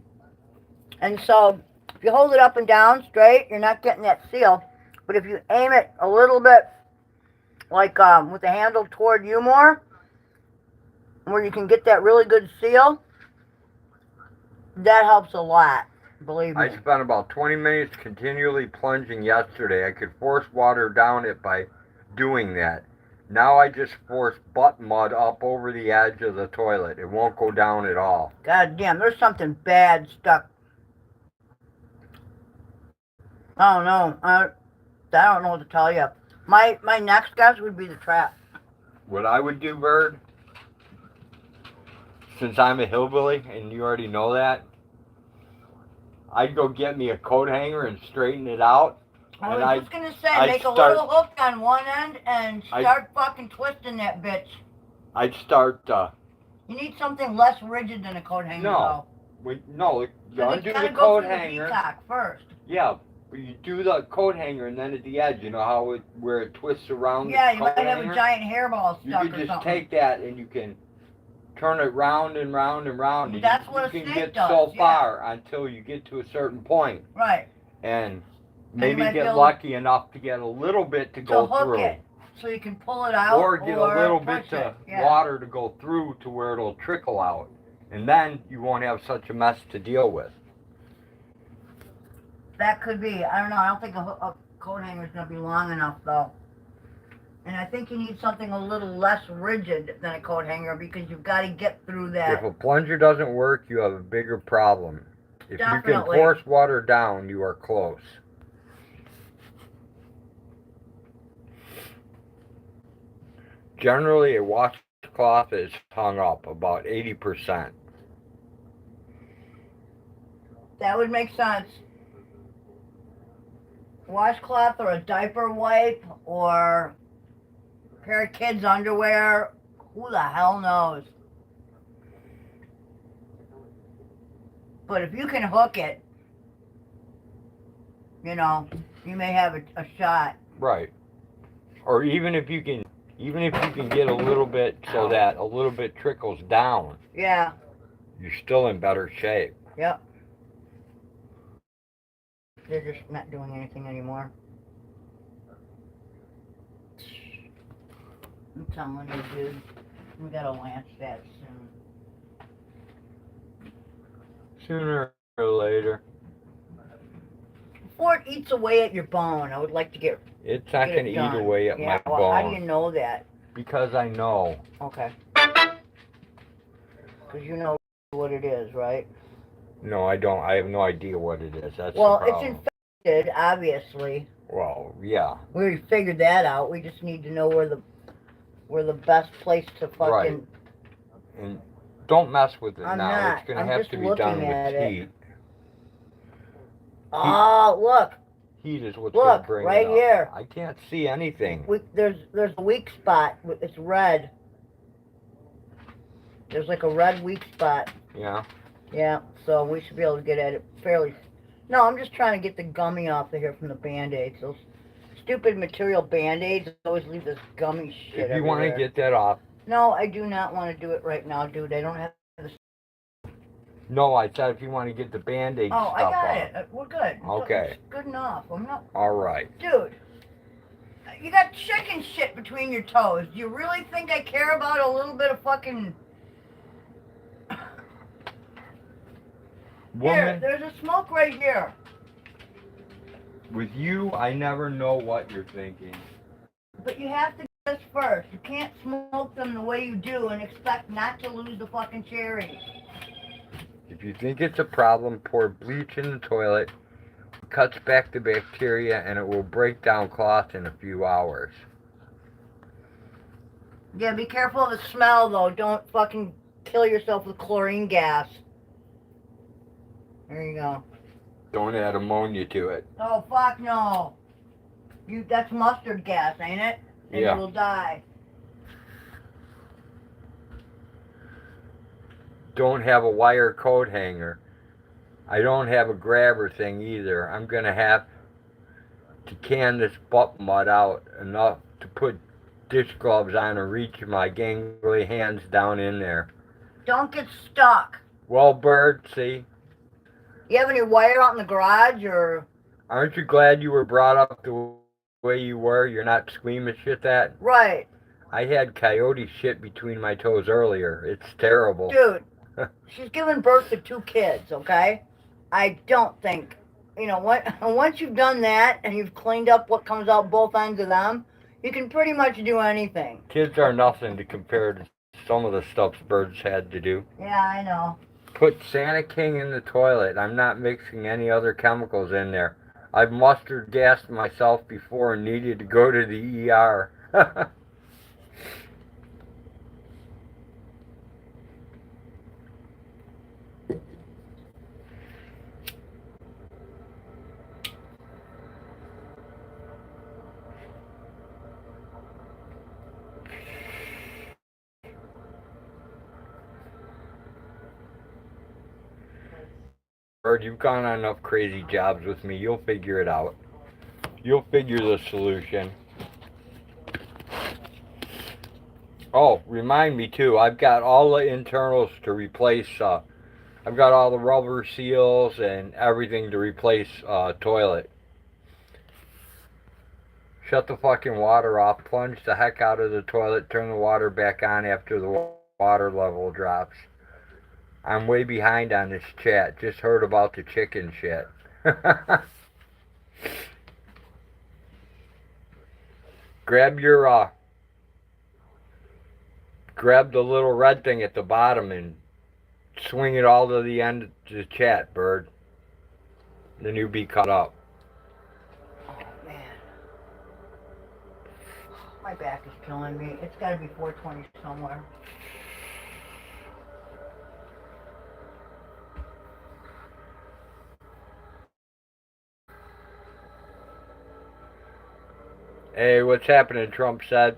And so, if you hold it up and down straight, you're not getting that seal. But if you aim it a little bit, like with the handle toward you more, where you can get that really good seal, that helps a lot. Believe me. I spent about 20 minutes continually plunging yesterday. I could force water down it by doing that. Now I just force butt mud up over the edge of the toilet. It won't go down at all. God damn, there's something bad stuck. I don't know. I don't know what to tell you. My next guess would be the trap. What I would do, Bird, since I'm a hillbilly and you already know that, I'd go get me a coat hanger and straighten it out. I was just gonna say, make a little hook on one end and start fucking twisting that bitch. I'd start. You need something less rigid than a coat hanger, though. No, you undo the coat hanger. First. Yeah, but you do the coat hanger and then at the edge, you know how where it twists around. Yeah, the you coat might have hanger? a giant hairball stuck or something. You can just take that and you can turn it round and round and round. And that's what a snake does. You can get so far until you get to a certain point. Right. And maybe get lucky enough to get a little bit to go through. It, so you can pull it out. Or get a little bit of water to go through to where it'll trickle out. And then you won't have such a mess to deal with. That could be. I don't know. I don't think a coat hanger is going to be long enough, though. And I think you need something a little less rigid than a coat hanger because you've got to get through that. If a plunger doesn't work, you have a bigger problem. If you can force water down, you are close. Generally, a washcloth is hung up about 80%. That would make sense. Washcloth or a diaper wipe or a pair of kids' underwear. Who the hell knows? But if you can hook it, you know, you may have a shot. Right. Or even if you can get a little bit so that a little bit trickles down. Yeah. You're still in better shape. Yep. They're just not doing anything anymore. I'm telling you, dude. We gotta lance that soon. Sooner or later. Before it eats away at your bone, I would like to get It's not going to eat away at my bone. How do you know that? Because I know. Okay. Because you know what it is, right? No, I don't. I have no idea what it is. That's well, the problem. It's infected, obviously. Well, yeah. We already figured that out. We just need to know where the best place to fucking... Right. And don't mess with it I'm now. not. It's going to have to be done with heat. Oh, look. Heat is what's going to bring it up. Right here. I can't see anything. There's a weak spot. It's red. There's like a red weak spot. Yeah. Yeah, so we should be able to get at it fairly... No, I'm just trying to get the gummy off of here from the Band-Aids. Those stupid material Band-Aids always leave this gummy shit If you want to everywhere. get that off. No, I do not want to do it right now, dude. I don't have the... No, I said if you want to get the Band-Aid stuff off. Oh, I got it. We're good. Okay. It's good enough. I'm not... All right. Dude, you got chicken shit between your toes. Do you really think I care about a little bit of fucking... Woman, here, there's a smoke right here. With you, I never know what you're thinking. But you have to do this first. You can't smoke them the way you do and expect not to lose the fucking cherries. If you think it's a problem, pour bleach in the toilet. It cuts back the bacteria and it will break down cloth in a few hours. Yeah, be careful of the smell though. Don't fucking kill yourself with chlorine gas. There you go. Don't add ammonia to it. Oh, fuck no. That's mustard gas, ain't it? And yeah. You will die. Don't have a wire coat hanger. I don't have a grabber thing either. I'm going to have to can this butt mud out enough to put dish gloves on and reach my gangly hands down in there. Don't get stuck. Well, Bird, see, You have any wire out in the garage, or? aren't you glad you were brought up the way you were? You're not squeamish at that? Right. I had coyote shit between my toes earlier. It's terrible. Dude, she's given birth to 2 kids, okay? I don't think, you know, what, once you've done that and you've cleaned up what comes out both ends of them, you can pretty much do anything. Kids are nothing to compare to some of the stuff Birds had to do. Yeah, I know. Put Santa King in the toilet. I'm not mixing any other chemicals in there. I've mustard gassed myself before and needed to go to the ER. Bird, you've gone on enough crazy jobs with me. You'll figure it out. You'll figure the solution. Oh, remind me too, I've got all the internals to replace, I've got all the rubber seals and everything to replace toilet. Shut the fucking water off, plunge the heck out of the toilet, turn the water back on after the water level drops. I'm way behind on this chat. Just heard about the chicken shit. Grab your, grab the little red thing at the bottom and swing it all to the end of the chat, Bird. Then you'll be caught up. Oh, man. My back is killing me. It's got to be 4:20 somewhere. Hey, what's happening? Trump said.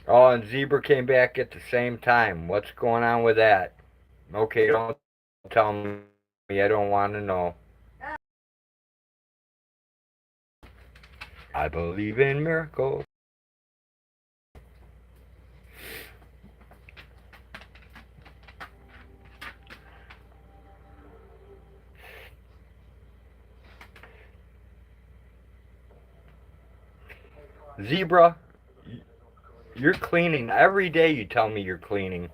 Oh, and Zebra came back at the same time. What's going on with that? Okay, don't tell me. I don't want to know. I believe in miracles. Zebra, you're cleaning. Every day you tell me you're cleaning.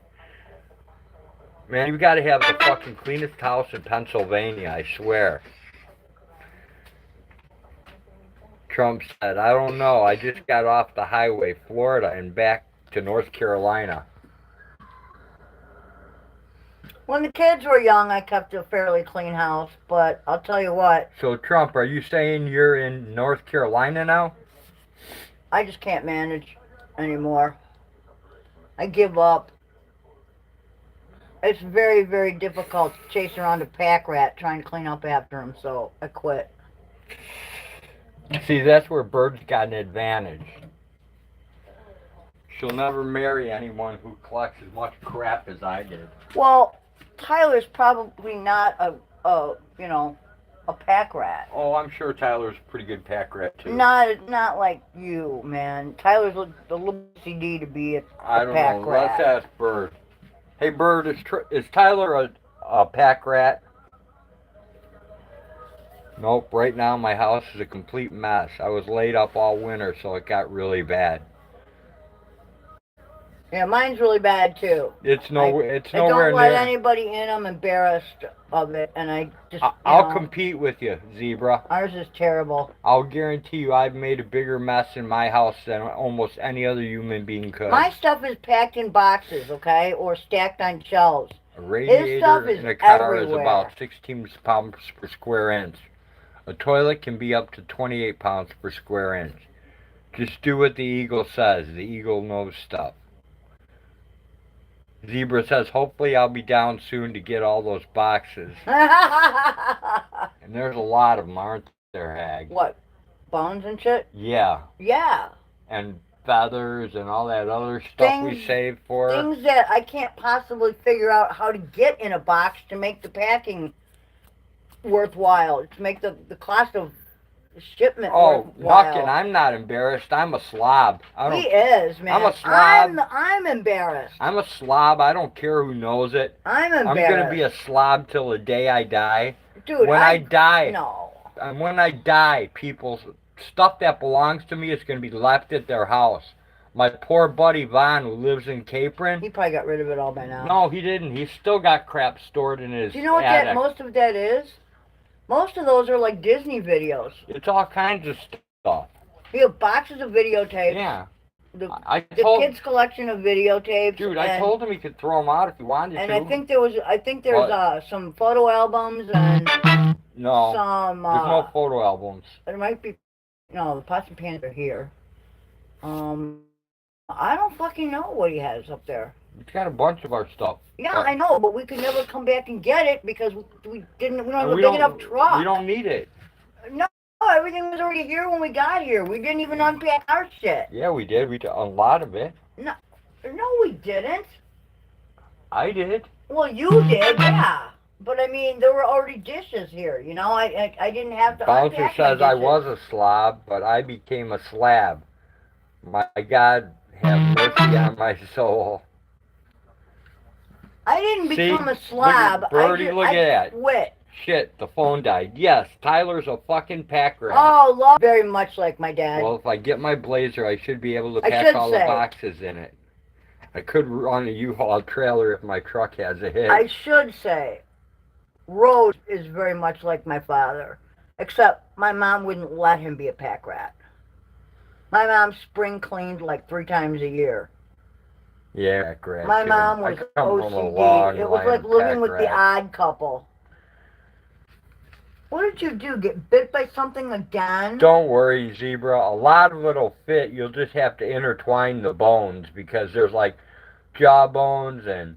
Man, you gotta have the fucking cleanest house in Pennsylvania, I swear. Trump said, I don't know. I just got off the highway, Florida, and back to North Carolina. When the kids were young, I kept a fairly clean house, but I'll tell you what, So, Trump, are you saying you're in North Carolina now? I just can't manage anymore. I give up. It's very, very difficult chasing around a pack rat trying to clean up after him, so I quit. See, that's where Bird's got an advantage. She'll never marry anyone who collects as much crap as I did. Well, Tyler's probably not a pack rat. Oh, I'm sure Tyler's a pretty good pack rat, too. Not like you, man. Tyler's a little CD to be a I don't pack know. rat. Let's ask Bird. Hey, Bird, is Tyler a pack rat? Nope. Right now, my house is a complete mess. I was laid up all winter, so it got really bad. Yeah, mine's really bad too. It's I nowhere don't let near. anybody in. I'm embarrassed of it, and I just. I'll compete with you, Zebra. Ours is terrible. I'll guarantee you I've made a bigger mess in my house than almost any other human being could. My stuff is packed in boxes, okay, or stacked on shelves. A radiator in a car is about 16 pounds per square inch. A toilet can be up to 28 pounds per square inch. Just do what the eagle says. The eagle knows stuff. Zebra says, hopefully I'll be down soon to get all those boxes. And there's a lot of them, aren't there, Hag? What? Bones and shit? Yeah. Yeah. And feathers and all that other stuff we saved for her. Things that I can't possibly figure out how to get in a box to make the packing worthwhile. To make the cost of shipment Oh, worthwhile. fucking, I'm not embarrassed. I'm a slob. He is, man. I'm a slob. I'm embarrassed. I'm a slob. I don't care who knows it. I'm I'm embarrassed. gonna be a slob till the day I die. Dude, when I die, no. and when I die, people's stuff that belongs to me is gonna be left at their house. My poor buddy Vaughn, who lives in Capron. He probably got rid of it all by now. No, he didn't. He's still got crap stored in his. Do you know what attic. most of that is? Most of those are like Disney videos. It's all kinds of stuff. We have boxes of videotapes. Yeah. The told, kids' collection of videotapes. Dude, I told him he could throw them out if he wanted to. And I think there's some photo albums and no, some. There's no photo albums. There might be. No, the pots and pans are here. I don't fucking know what he has up there. He's got a bunch of our stuff. Yeah, I know, but we could never come back and get it because we don't have a big enough truck. We don't need it. No, everything was already here when we got here. We didn't even unpack our shit. Yeah, we did. We did a lot of it. No, we didn't. I did. Well, you did, yeah. But I mean, there were already dishes here. You know, I didn't have to. Bouncer says I was a slob, but I became a slab. My God, have mercy on my soul. I didn't become a slab. I quit. Shit, the phone died. Yes, Tyler's a fucking pack rat. Oh, very much like my dad. Well, if I get my Blazer, I should be able to pack all the boxes in it. I could run a U-Haul trailer if my truck has a hit. I should say, Rose is very much like my father, except my mom wouldn't let him be a pack rat. My mom spring cleaned like 3 times a year. Yeah, pack rat. My mom was OCD. It was like living with the odd couple. What did you do? Get bit by something again? Don't worry, Zebra. A lot of it'll fit. You'll just have to intertwine the bones because there's like jaw bones and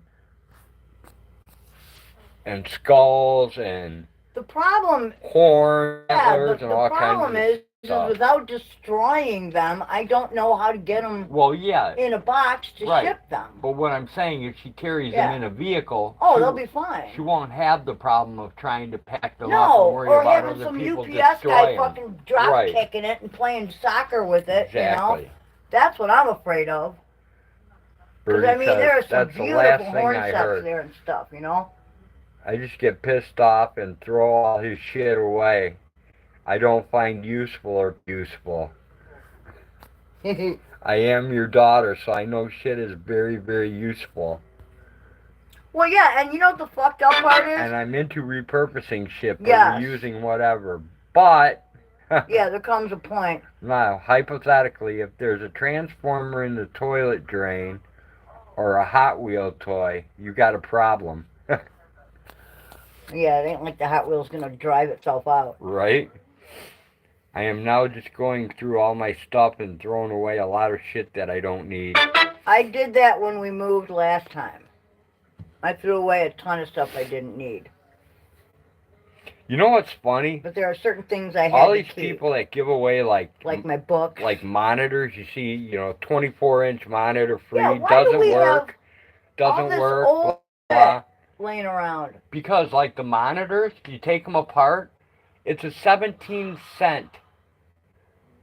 skulls and the problem horns and all kinds of stuff. The problem is without destroying them, I don't know how to get them in a box to ship them. But what I'm saying is she carries them in a vehicle. Oh, they'll be fine. She won't have the problem of trying to pack them up and worry about other people destroying them. No, or having some UPS guy fucking drop kicking it and playing soccer with it, exactly. You know? That's what I'm afraid of. Because, I mean, there are some beautiful horn sets there and stuff, you know? I just get pissed off and throw all his shit away. I don't find useful or useful. I am your daughter, so I know shit is very, very useful. Well, yeah, and you know what the fucked up part is? And I'm into repurposing shit, but reusing whatever. But... yeah, there comes a point. Now, hypothetically, if there's a transformer in the toilet drain or a Hot Wheel toy, you got a problem. Yeah, it ain't like the Hot Wheel's gonna drive itself out. Right? I am now just going through all my stuff and throwing away a lot of shit that I don't need. I did that when we moved last time. I threw away a ton of stuff I didn't need. You know what's funny? But there are certain things I had all to these keep. People that give away like my books, like monitors. You see, you know, 24-inch monitor free, doesn't work. Doesn't work. Old blah. Laying around. Because like the monitors, you take them apart, it's a 17-cent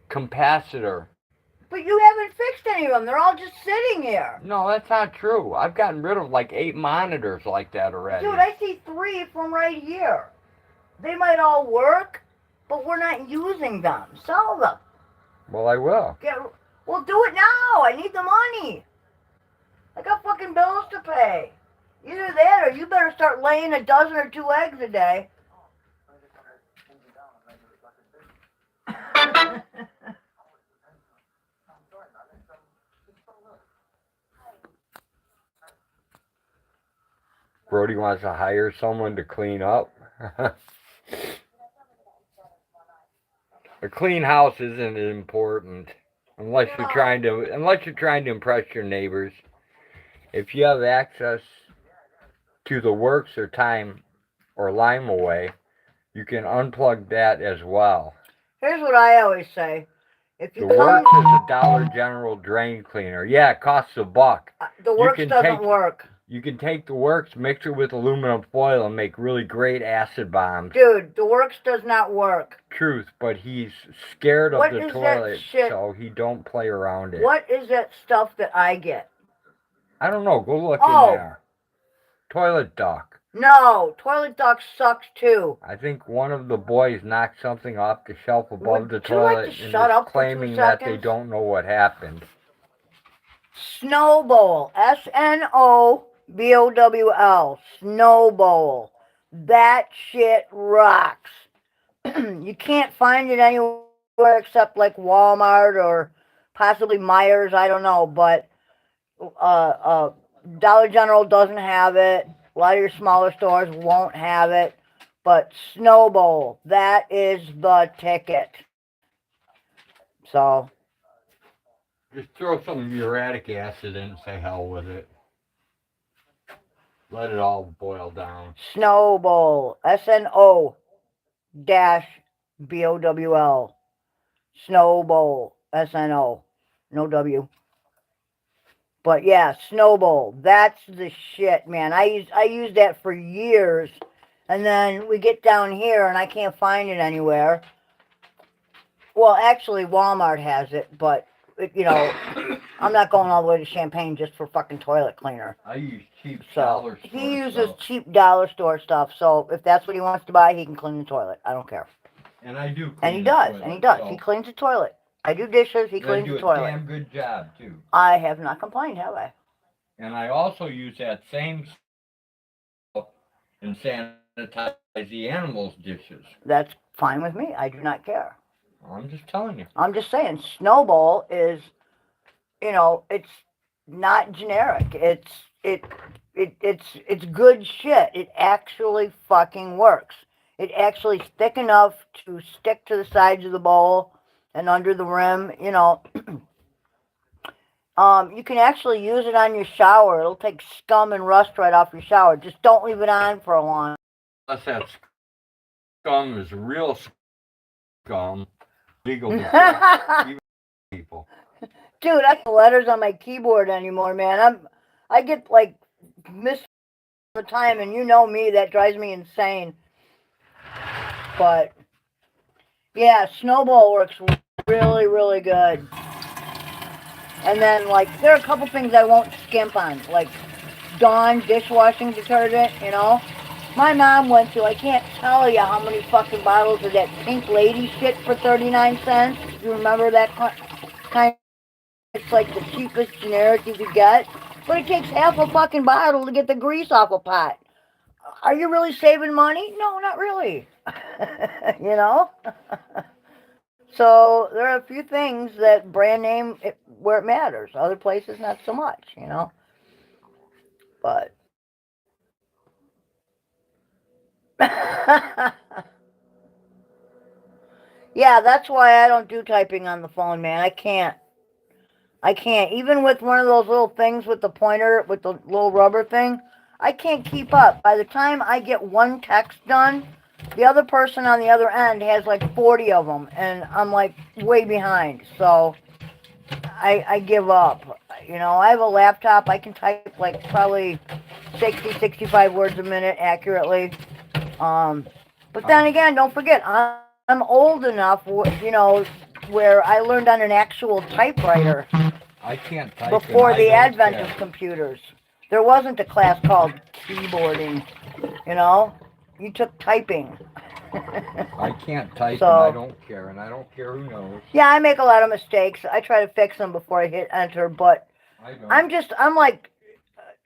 capacitor. But you haven't fixed any of them. They're all just sitting here. No, that's not true. I've gotten rid of like 8 monitors like that already. Dude, I see 3 from right here. They might all work, but we're not using them. Sell them. Well, I will. Well, do it now. I need the money. I got fucking bills to pay. Either that or you better start laying a dozen or 2 eggs a day. Brody wants to hire someone to clean up. A clean house isn't important unless you're trying to impress your neighbors. If you have access to the works or time or lime away, you can unplug that as well. Here's what I always say. If you the works is a Dollar General drain cleaner. Yeah, it costs $1. The works doesn't work. You can take the Works, mix it with aluminum foil, and make really great acid bombs. Dude, the Works does not work. Truth, but he's scared of What the is that toilet, shit? so he don't play around it. What is that stuff that I get? I don't know. Go look Oh. in there. Toilet duck. No, toilet duck sucks too. I think one of the boys knocked something off the shelf above the Would you like toilet to and shut is up for 2 claiming that they seconds? don't know what happened. Snowbowl. SNOBOWL. Snowbowl. That shit rocks. You can't find it anywhere except like Walmart or possibly Myers, I don't know, but Dollar General doesn't have it. A lot of your smaller stores won't have it. But Snowbowl, that is the ticket. So, Just throw some muriatic acid in and say hell with it. Let it all boil down. Snowbowl. SNO-BOWL. Snowbowl. SNO. No W. But yeah, Snowbowl. That's the shit, man. I used that for years. And then we get down here and I can't find it anywhere. Well, actually, Walmart has it, but, you know, I'm not going all the way to Champaign just for fucking toilet cleaner. I use cheap So, dollar store he uses stuff. cheap dollar store stuff, so if that's what he wants to buy, he can clean the toilet. I don't care. And I do clean And he the does, toilet, and he does. so He cleans the toilet. I do dishes, he I cleans do the a toilet. damn good job, too. I have not complained, have I? And I also use that same stuff and sanitize the animals' dishes. That's fine with me. I do not care. I'm just telling you. I'm just saying, Snowball is, you know, it's not generic. It's good shit. It actually fucking works. It actually is thick enough to stick to the sides of the bowl and under the rim, you know. You can actually use it on your shower. It'll take scum and rust right off your shower. Just don't leave it on for a long time. Unless that scum is real scum, legal to even people. Dude, I get letters on my keyboard anymore, man. I get like missed all the time, and you know me, that drives me insane. But yeah, Snowball works really, really good. And then like there are a couple things I won't skimp on, like Dawn dishwashing detergent, you know. My mom went to, I can't tell you how many fucking bottles of that Pink Lady shit for 39 cents. You remember that kind? It's like the cheapest generic you could get. But it takes half a fucking bottle to get the grease off a pot. Are you really saving money? No, not really. You know? So there are a few things that brand name, where it matters. Other places, not so much, you know? But... yeah, that's why I don't do typing on the phone, man. I can't. Even with one of those little things with the pointer, with the little rubber thing, I can't keep up. By the time I get one text done, the other person on the other end has like 40 of them, and I'm like way behind. So I give up. You know, I have a laptop. I can type like probably 60, 65 words a minute accurately. But then again, don't forget, I'm old enough, you know, where I learned on an actual typewriter. I can't type before the advent of computers. There wasn't a class called keyboarding, you know? You took typing. I can't type So, and I don't care, and I don't care who knows. yeah, I make a lot of mistakes. I try to fix them before I hit enter, but I don't.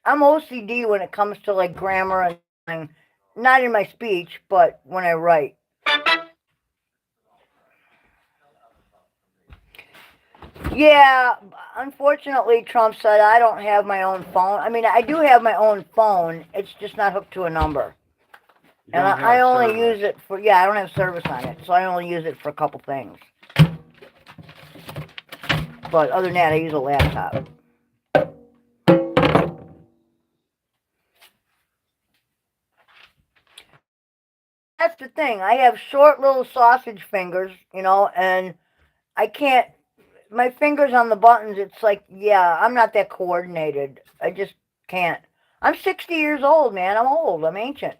I'm OCD when it comes to like grammar and not in my speech, but when I write. Yeah, unfortunately, Trump said I don't have my own phone. I mean, I do have my own phone. It's just not hooked to a number. And I only use it for, yeah, I don't have service on it, so I only use it for a couple things. But other than that, I use a laptop. That's the thing. I have short little sausage fingers, you know, and I can't, my fingers on the buttons, it's like, yeah, I'm not that coordinated. I just can't. I'm 60 years old, man. I'm old. I'm ancient.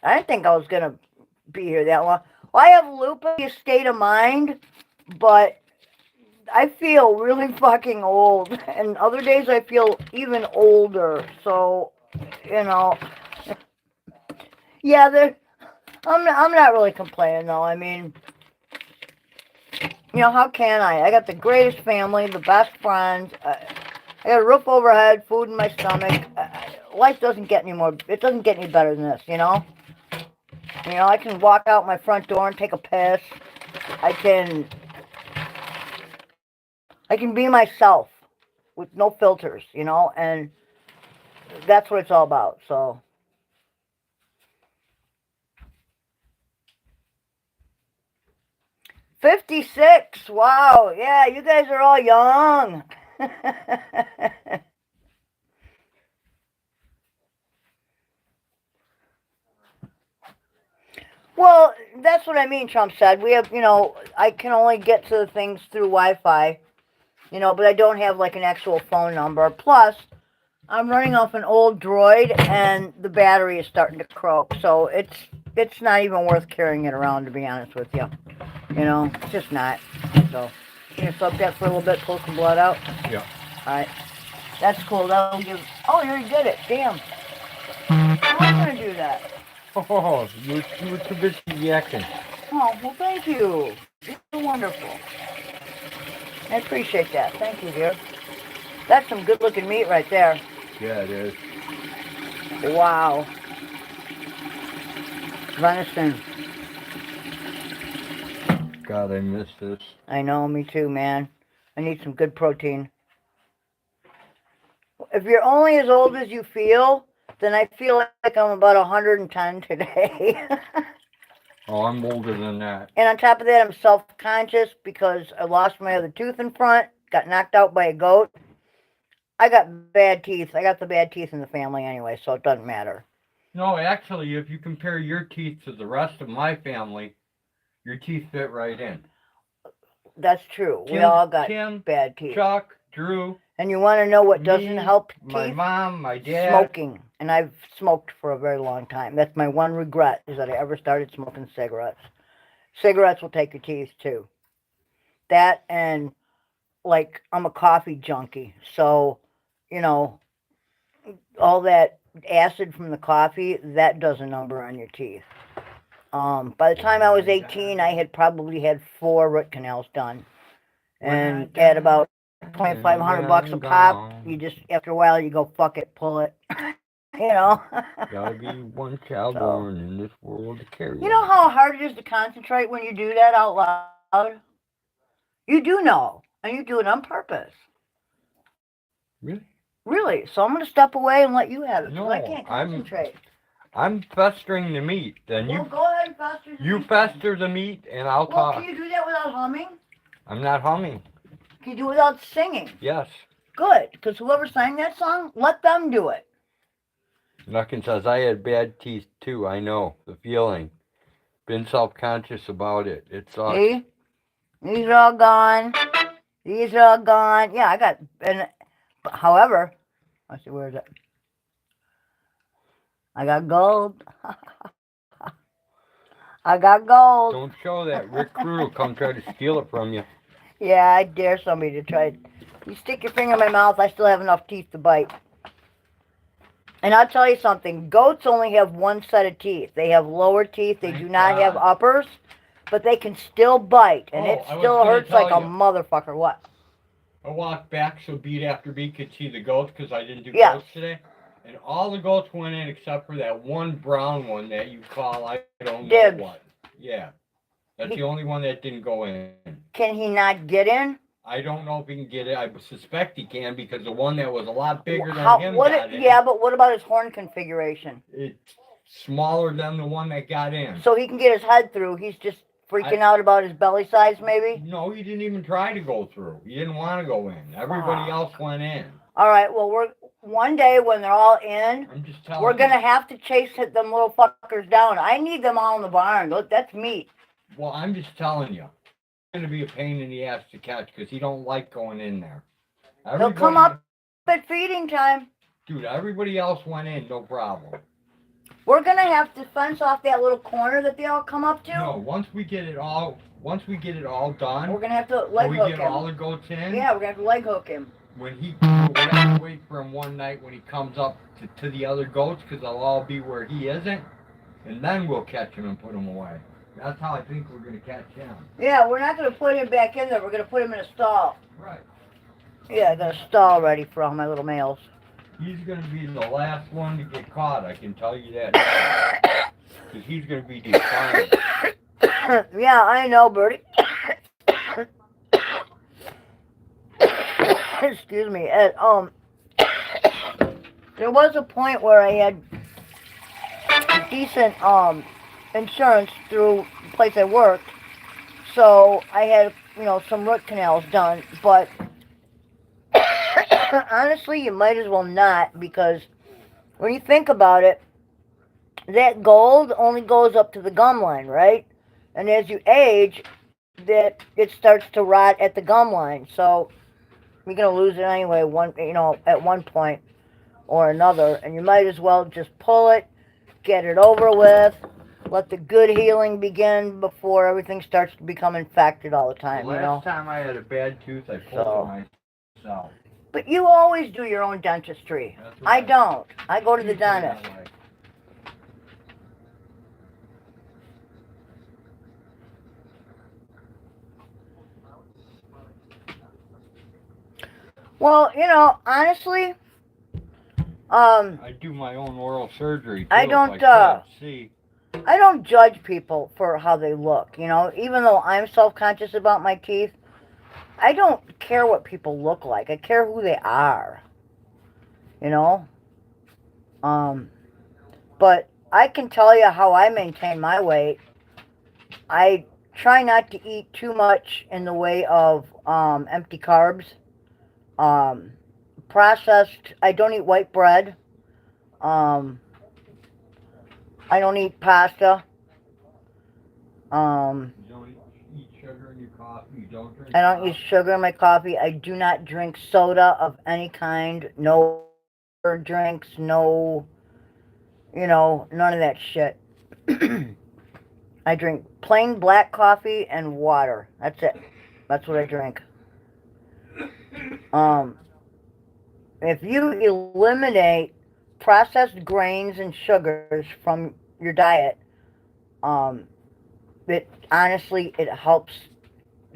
I didn't think I was going to be here that long. Well, I have lupus state of mind, but I feel really fucking old. And other days I feel even older. So, you know, yeah, I'm not really complaining, though. I mean, you know, how can I? I got the greatest family, the best friends. I got a roof overhead, food in my stomach. Life doesn't get any more, it doesn't get any better than this, you know? You know, I can walk out my front door and take a piss. I can be myself with no filters, you know? And that's what it's all about, so. '56, wow, yeah, you guys are all young. Well, that's what I mean, Trump said. We have, you know, I can only get to the things through Wi-Fi, you know, but I don't have like an actual phone number. Plus, I'm running off an old Droid and the battery is starting to croak. So it's not even worth carrying it around, to be honest with you. You know, it's just not. So, you gonna soak that for a little bit, pull some blood out? Yeah. Alright. That's cool. That'll give... Oh, you already did it. Damn. I'm gonna do that. Oh, you were too busy yakking. Oh, well, thank you. You're wonderful. I appreciate that. Thank you, dear. That's some good-looking meat right there. Yeah, it is. Wow. Venison. God, I miss this. I know, me too, man. I need some good protein. If you're only as old as you feel, then I feel like I'm about 110 today. Oh, I'm older than that. And on top of that, I'm self-conscious because I lost my other tooth in front, got knocked out by a goat. I got bad teeth. I got the bad teeth in the family anyway, so it doesn't matter. No, actually, if you compare your teeth to the rest of my family, your teeth fit right in. That's true. We all got Tim, bad teeth. Chuck, Drew. And you want to know what doesn't me, help teeth? My mom, my dad. Smoking. And I've smoked for a very long time. That's my one regret, is that I ever started smoking cigarettes. Cigarettes will take your teeth, too. That and, like, I'm a coffee junkie. So, you know, all that acid from the coffee, that does a number on your teeth. By the time I was 18, I had probably had 4 root canals done. And at about $2,500 a pop, you just, after a while, you go, fuck it, pull it. You know? Gotta be one child born in this world to carry. You know how hard it is to concentrate when you do that out loud? You do know. And you do it on purpose. Really? Really. So I'm going to step away and let you have it. No, I can't concentrate. I'm festering the meat. Then well, go ahead and fester the meat. You fester the meat, and I'll well, talk. Can you do that without humming? I'm not humming. Can you do it without singing? Yes. Good, because whoever sang that song, let them do it. Nuckin says, I had bad teeth too, I know. The feeling. Been self-conscious about it. It sucks. See? These are all gone. These are all gone. Yeah, I got... And, however... Let's see, where is it? I got gold. I got gold. Don't show that. Rick Crude will come try to steal it from you. Yeah, I dare somebody to try it. You stick your finger in my mouth, I still have enough teeth to bite. And I'll tell you something. Goats only have one set of teeth. They have lower teeth. They do not have uppers. But they can still bite. And it still hurts like a motherfucker. What? I walked back so beat after beat could see the goats because I didn't do goats today. And all the goats went in except for that one brown one that you call, I don't know what. Yeah. That's the only one that didn't go in. Can he not get in? I don't know if he can get it. I suspect he can because the one that was a lot bigger than him got in. Yeah, but what about his horn configuration? It's smaller than the one that got in. So he can get his head through. He's just freaking out about his belly size, maybe? No, he didn't even try to go through. He didn't want to go in. Everybody else went in. All right, well, one day when they're all in, I'm just telling we're going to have to chase them little fuckers down. I need them all in the barn. Look, that's meat. Well, I'm just telling you. It's going to be a pain in the ass to catch because he don't like going in there. They'll come up at feeding time. Dude, everybody else went in, no problem. We're gonna have to fence off that little corner that they all come up to. No, once we get it all done, we're gonna have to when leg we hook get him. all the goats in, Yeah, we're gonna have to leg hook him. when we have to wait for him one night when he comes up to the other goats, because they'll all be where he isn't, and then we'll catch him and put him away. That's how I think we're gonna catch him. Yeah, we're not gonna put him back in there. We're gonna put him in a stall. Right. Yeah, I got a stall ready for all my little males. He's gonna be the last one to get caught. I can tell you that. Because he's gonna be defiant. Yeah, I know, Bertie. Excuse me. There was a point where I had decent insurance through the place I worked, so I had some root canals done. But honestly, you might as well not, because when you think about it, that gold only goes up to the gum line, right? And as you age, that it starts to rot at the gum line. So you're gonna lose it anyway. At one point or another, and you might as well just pull it, get it over with, let the good healing begin before everything starts to become infected all the time. Last time I had a bad tooth, I pulled it myself. But you always do your own dentistry. I don't. I go to the dentist. Well, honestly, I do my own oral surgery too. I don't. I don't judge people for how they look. Even though I'm self-conscious about my teeth, I don't care what people look like. I care who they are. But I can tell you how I maintain my weight. I try not to eat too much in the way of empty carbs. Processed, I don't eat white bread. I don't eat pasta. You don't eat sugar in your coffee. You don't drink. I don't use sugar in my coffee. I do not drink soda of any kind. No drinks. No, none of that shit. I drink plain black coffee and water. That's it. That's what I drink. If you eliminate processed grains and sugars from your diet, it honestly, it helps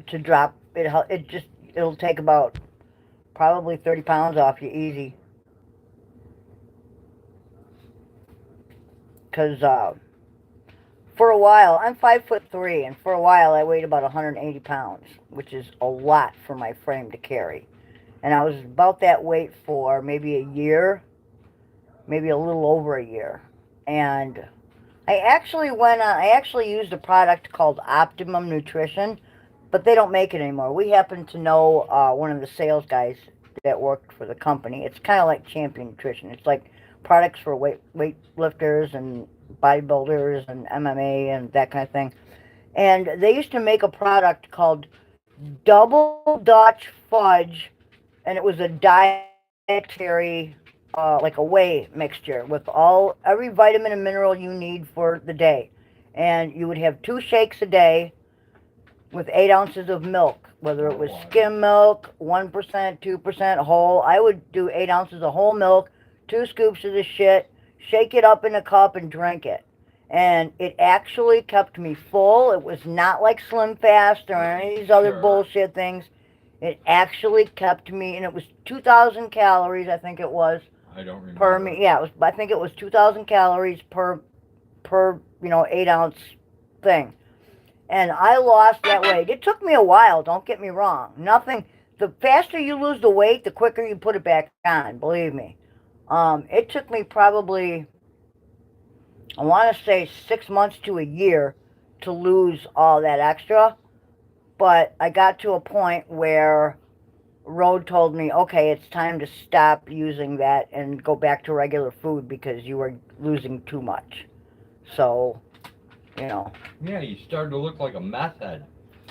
to drop. It'll take about probably 30 pounds off you easy. Because for a while, I'm 5'3", and for a while I weighed about 180 pounds, which is a lot for my frame to carry. And I was about that weight for maybe a year, maybe a little over a year. And I actually used a product called Optimum Nutrition, but they don't make it anymore. We happen to know one of the sales guys that worked for the company. It's kind of like Champion Nutrition. It's like products for weightlifters and bodybuilders and MMA and that kind of thing. And they used to make a product called Double Dutch Fudge, and it was a dietary, like a whey mixture with every vitamin and mineral you need for the day. And you would have 2 shakes a day with 8 ounces of milk, whether it was skim milk, 1%, 2% whole. I would do 8 ounces of whole milk, 2 scoops of the shit, shake it up in a cup and drink it. And it actually kept me full. It was not like Slim Fast or any of these other bullshit things. It actually kept me, and it was 2,000 calories, I think it was. I don't remember. Per me, yeah, I think it was 2,000 calories per 8 ounce thing. And I lost that weight. It took me a while, don't get me wrong. The faster you lose the weight, the quicker you put it back on, believe me. It took me probably, I want to say 6 months to a year to lose all that extra. But I got to a point where Road told me, okay, it's time to stop using that and go back to regular food because you were losing too much. So, Yeah, you started to look like a meth head.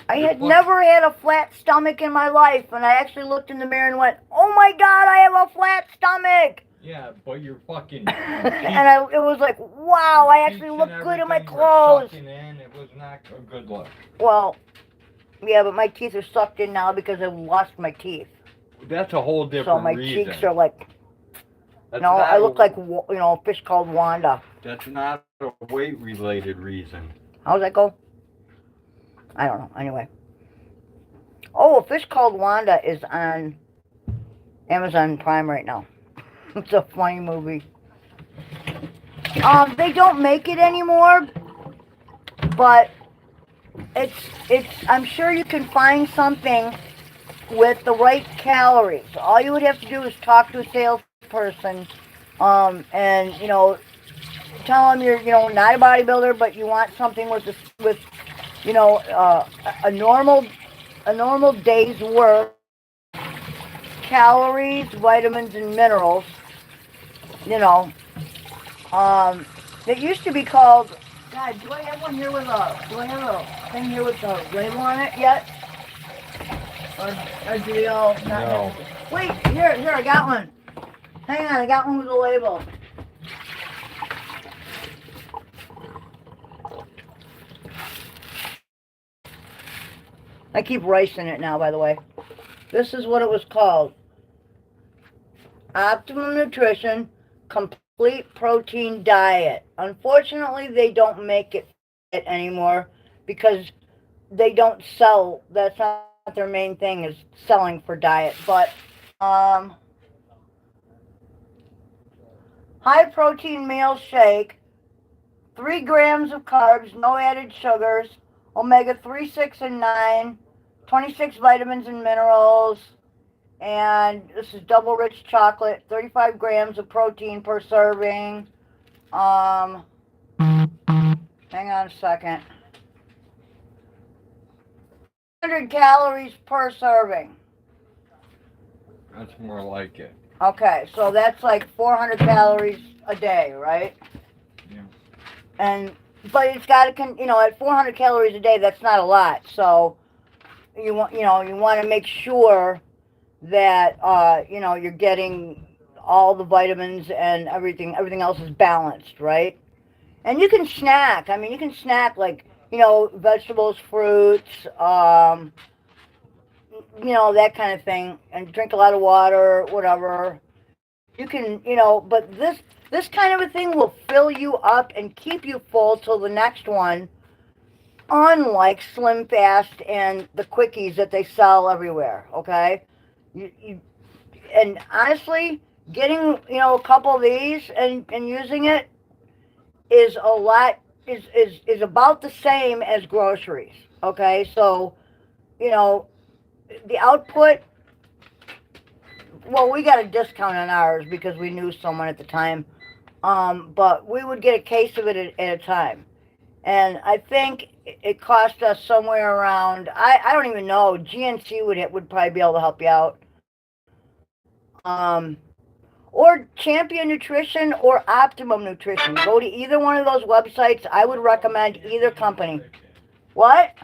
I had never had a flat stomach in my life, and I actually looked in the mirror and went, oh my God, I have a flat stomach! Yeah, but you're fucking. And it was like, wow, I actually look good in my clothes. In, it was not a good look. Well, yeah, but my teeth are sucked in now because I've lost my teeth. That's a whole different So my reason. cheeks are like, I look like, a fish called Wanda. That's not a weight-related reason. How's that go? I don't know. Anyway. Oh, A Fish Called Wanda is on Amazon Prime right now. It's a funny movie. They don't make it anymore, but it's. I'm sure you can find something with the right calories. All you would have to do is talk to a salesperson, and tell them you're not a bodybuilder, but you want something with a normal day's worth calories, vitamins, and minerals. It used to be called. God, do I have one here with a? Do I have a thing here with the label on it yet? Or do we all not No. have? Wait, here, I got one. Hang on, I got one with a label. I keep rice in it now, by the way. This is what it was called. Optimum Nutrition Complete Protein Diet. Unfortunately, they don't make it anymore because they don't sell. That's not their main thing, is selling for diet. But high protein meal shake, 3 grams of carbs, no added sugars, omega-3, 6, and 9, 26 vitamins and minerals, and this is double rich chocolate, 35 grams of protein per serving. Hang on a second. 100 calories per serving. That's more like it. Okay, so that's like 400 calories a day, right? Yeah. But it's got to, at 400 calories a day, that's not a lot. So you want to make sure that you're getting all the vitamins and everything else is balanced, right? And you can snack. I mean, you can snack like vegetables, fruits, that kind of thing, and drink a lot of water, whatever. You can, but this kind of a thing will fill you up and keep you full till the next one, unlike Slim Fast and the Quickies that they sell everywhere, okay? And honestly, getting, a couple of these and using it is a lot, is about the same as groceries, okay? So, the output, well, we got a discount on ours because we knew someone at the time, but we would get a case of it at a time. And I think it cost us somewhere around, I don't even know, GNC would probably be able to help you out. Or Champion Nutrition or Optimum Nutrition. Go to either one of those websites. I would recommend either company. What?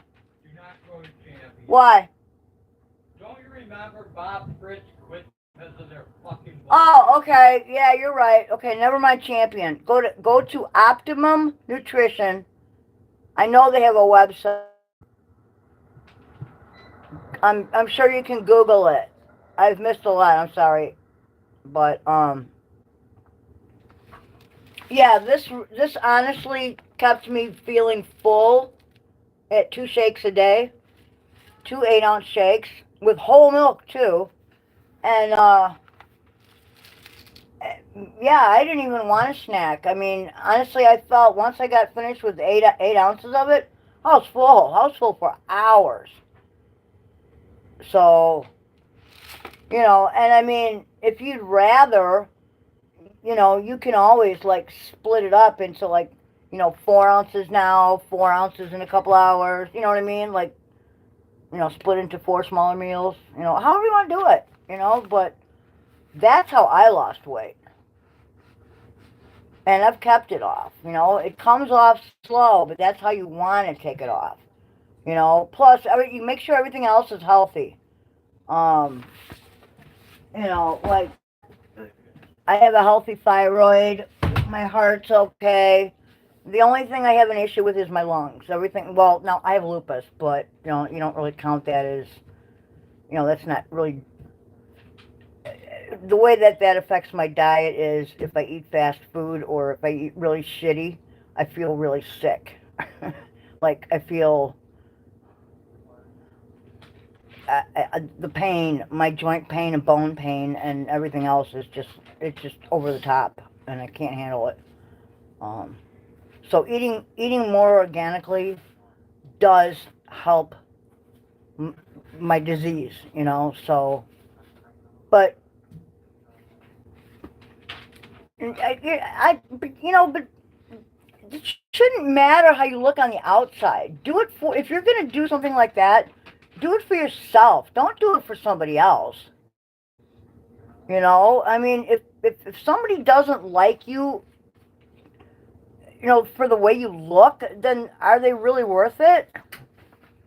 Do not go to Champion. Why? Don't you remember Bob Fritz quit because of their fucking... Oh, okay. Yeah, you're right. Okay, never mind Champion. Go to Optimum Nutrition. I know they have a website. I'm sure you can Google it. I've missed a lot. I'm sorry. But yeah, this honestly kept me feeling full at 2 shakes a day, 2 8-ounce shakes with whole milk too, and yeah, I didn't even want a snack. I mean, honestly, I felt once I got finished with 8 ounces of it, I was full. I was full for hours. So, and I mean, if you'd rather, you can always like split it up into like, 4 ounces now, 4 ounces in a couple hours. You know what I mean? Like, split into 4 smaller meals. However you want to do it. But that's how I lost weight. And I've kept it off. It comes off slow, but that's how you want to take it off. Plus, you make sure everything else is healthy. Like I have a healthy thyroid. My heart's okay. The only thing I have an issue with is my lungs. Everything, well, now I have lupus, but, you know, you don't really count that as, you know, that's not really, the way that that affects my diet is if I eat fast food or if I eat really shitty, I feel really sick. Like, I feel the pain, my joint pain and bone pain and everything else is just, it's just over the top, and I can't handle it. So eating more organically does help my disease, you know. So, but you know, but it shouldn't matter how you look on the outside. Do it for, if you're gonna do something like that, do it for yourself. Don't do it for somebody else. You know, I mean, if somebody doesn't like you, you know, for the way you look, then are they really worth it?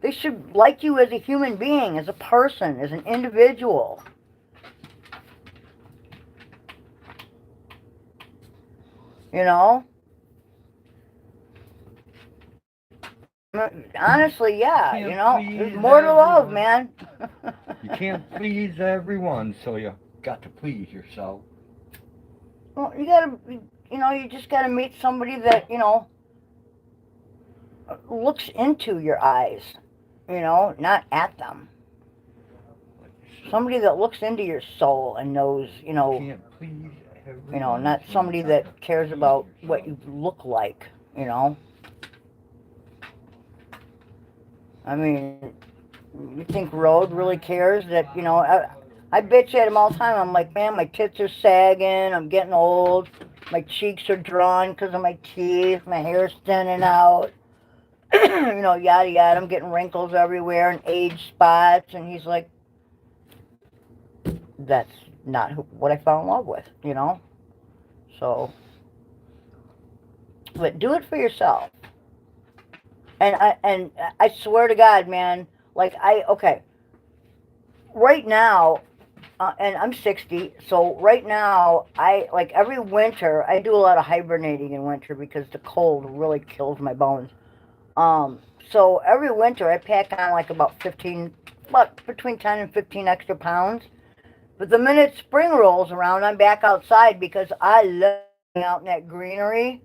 They should like you as a human being, as a person, as an individual. You know? Honestly, yeah, you know, there's more to love, man. You can't please everyone, so you got to please yourself. Well, you gotta, you know, you just gotta meet somebody that, you know, looks into your eyes, you know, not at them. Somebody that looks into your soul and knows, you know, you know, not somebody that cares about what you look like, you know. I mean, you think Road really cares that, you know, I bitch at him all the time. I'm like, man, my tits are sagging, I'm getting old, my cheeks are drawn because of my teeth, my hair's thinning out, you know, yada yada, I'm getting wrinkles everywhere and age spots, and he's like, that's not what I fell in love with, you know. So, but do it for yourself. And I swear to God, man, like okay, right now, and I'm 60, so right now, I, like, every winter, I do a lot of hibernating in winter because the cold really kills my bones. So every winter, I pack on like about between 10 and 15 extra pounds. But the minute spring rolls around, I'm back outside because I love being out in that greenery,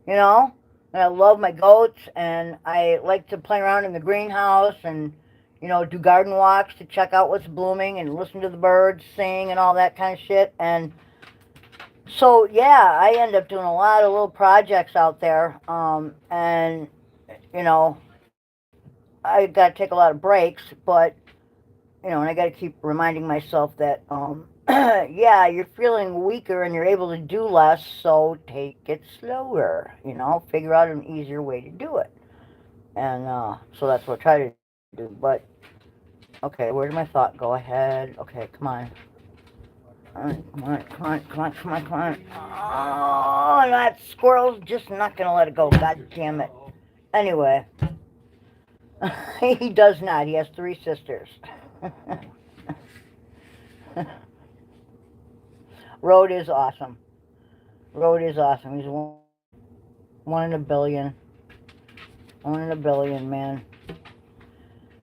you know? And I love my goats, and I like to play around in the greenhouse and, you know, do garden walks to check out what's blooming and listen to the birds sing and all that kind of shit. And so, yeah, I end up doing a lot of little projects out there. And, you know, I got to take a lot of breaks, but, you know, and I got to keep reminding myself that, yeah, you're feeling weaker and you're able to do less, so take it slower, you know, figure out an easier way to do it. And so that's what I try to do. But, okay, where did my thought go? Ahead. Okay, come on. Come on. Oh, that squirrel's just not going to let it go. God damn it. Anyway. He does not. He has 3 sisters. Road is awesome. Road is awesome. He's one in a billion. 1 in a billion, man. I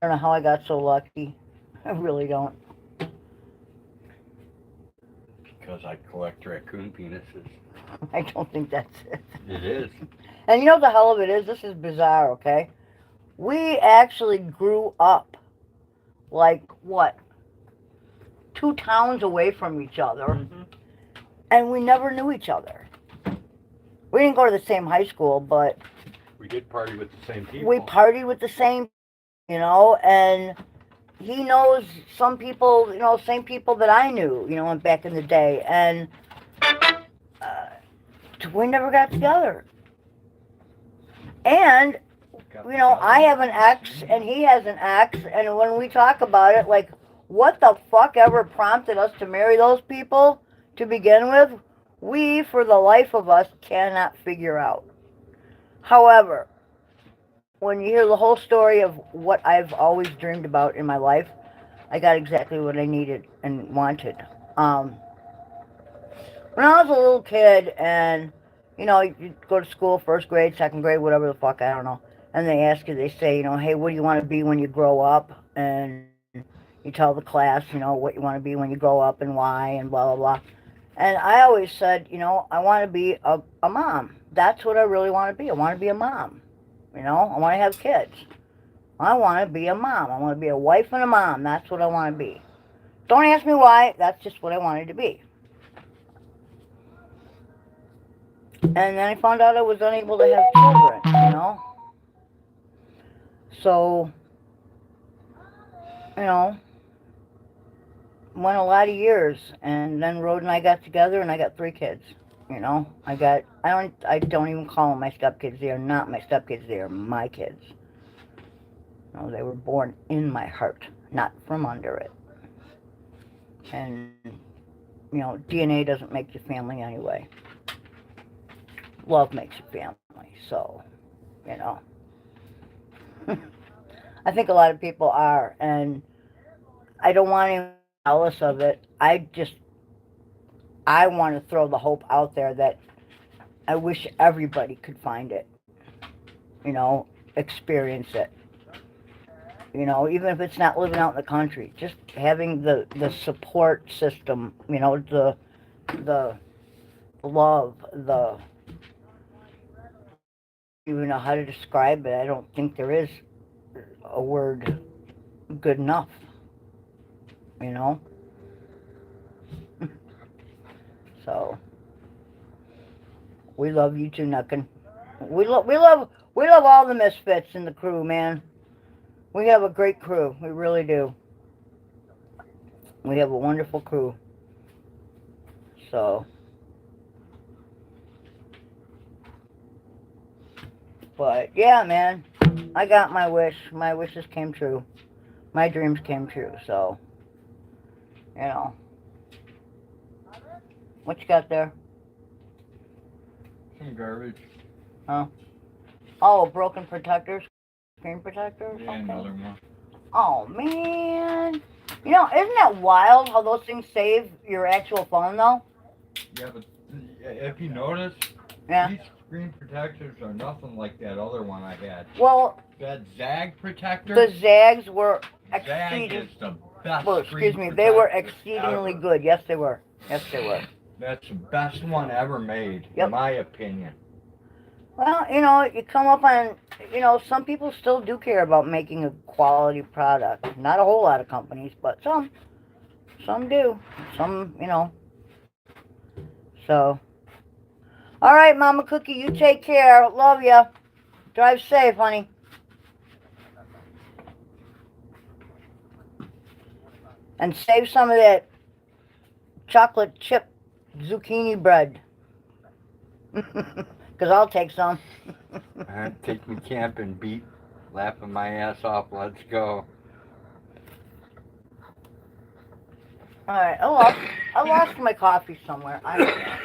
don't know how I got so lucky. I really don't. Because I collect raccoon penises. I don't think that's it. It is. And you know what the hell of it is? This is bizarre, okay? We actually grew up, like, what? 2 towns away from each other. Mm-hmm. And we never knew each other. We didn't go to the same high school, but we did party with the same people. We partied with the same, you know, and he knows some people, you know, same people that I knew, you know, back in the day. And we never got together. And, you know, I have an ex and he has an ex. And when we talk about it, like, what the fuck ever prompted us to marry those people to begin with? We, for the life of us, cannot figure out. However, when you hear the whole story of what I've always dreamed about in my life, I got exactly what I needed and wanted. When I was a little kid and, you go to school, first grade, second grade, whatever the fuck, I don't know. And they ask you, they say, hey, what do you want to be when you grow up? And you tell the class, what you want to be when you grow up and why and blah, blah, blah. And I always said, I want to be a mom. That's what I really want to be. I want to be a mom. I want to have kids. I want to be a mom. I want to be a wife and a mom. That's what I want to be. Don't ask me why. That's just what I wanted to be. And then I found out I was unable to have children. So, you know, went a lot of years, and then Rhoda and I got together, and I got 3 kids. I don't even call them my stepkids. They are not my stepkids. They are my kids. They were born in my heart, not from under it. And, DNA doesn't make you family anyway. Love makes you family, so, I think a lot of people are, and I don't want anyone jealous of it. I want to throw the hope out there that I wish everybody could find it, experience it. Even if it's not living out in the country, just having the support system, the love, even know how to describe it. I don't think there is a word good enough, So we love you too, Nuckin. We love all the misfits in the crew, man. We have a great crew. We really do. We have a wonderful crew. So, but yeah, man, I got my wish. My wishes came true. My dreams came true. So, what you got there? Some garbage. Huh? Oh, broken protectors, screen protectors. Yeah, okay. another one. Oh man, isn't that wild how those things save your actual phone though? Yeah, but if you notice, these screen protectors are nothing like that other one I had. Well, that Zag protector. The Zags were Zag is the best. Well, excuse me, they were exceedingly good. Yes, they were. Yes, they were. That's the best one ever made, in my opinion. Well, you come up on, some people still do care about making a quality product. Not a whole lot of companies, but some do. Some, So, all right, Mama Cookie, you take care. Love ya. Drive safe, honey. And save some of that chocolate chip zucchini bread. Because I'll take some. Take me camping, beat, laughing my ass off. Let's go. Alright, I lost my coffee somewhere. I don't know.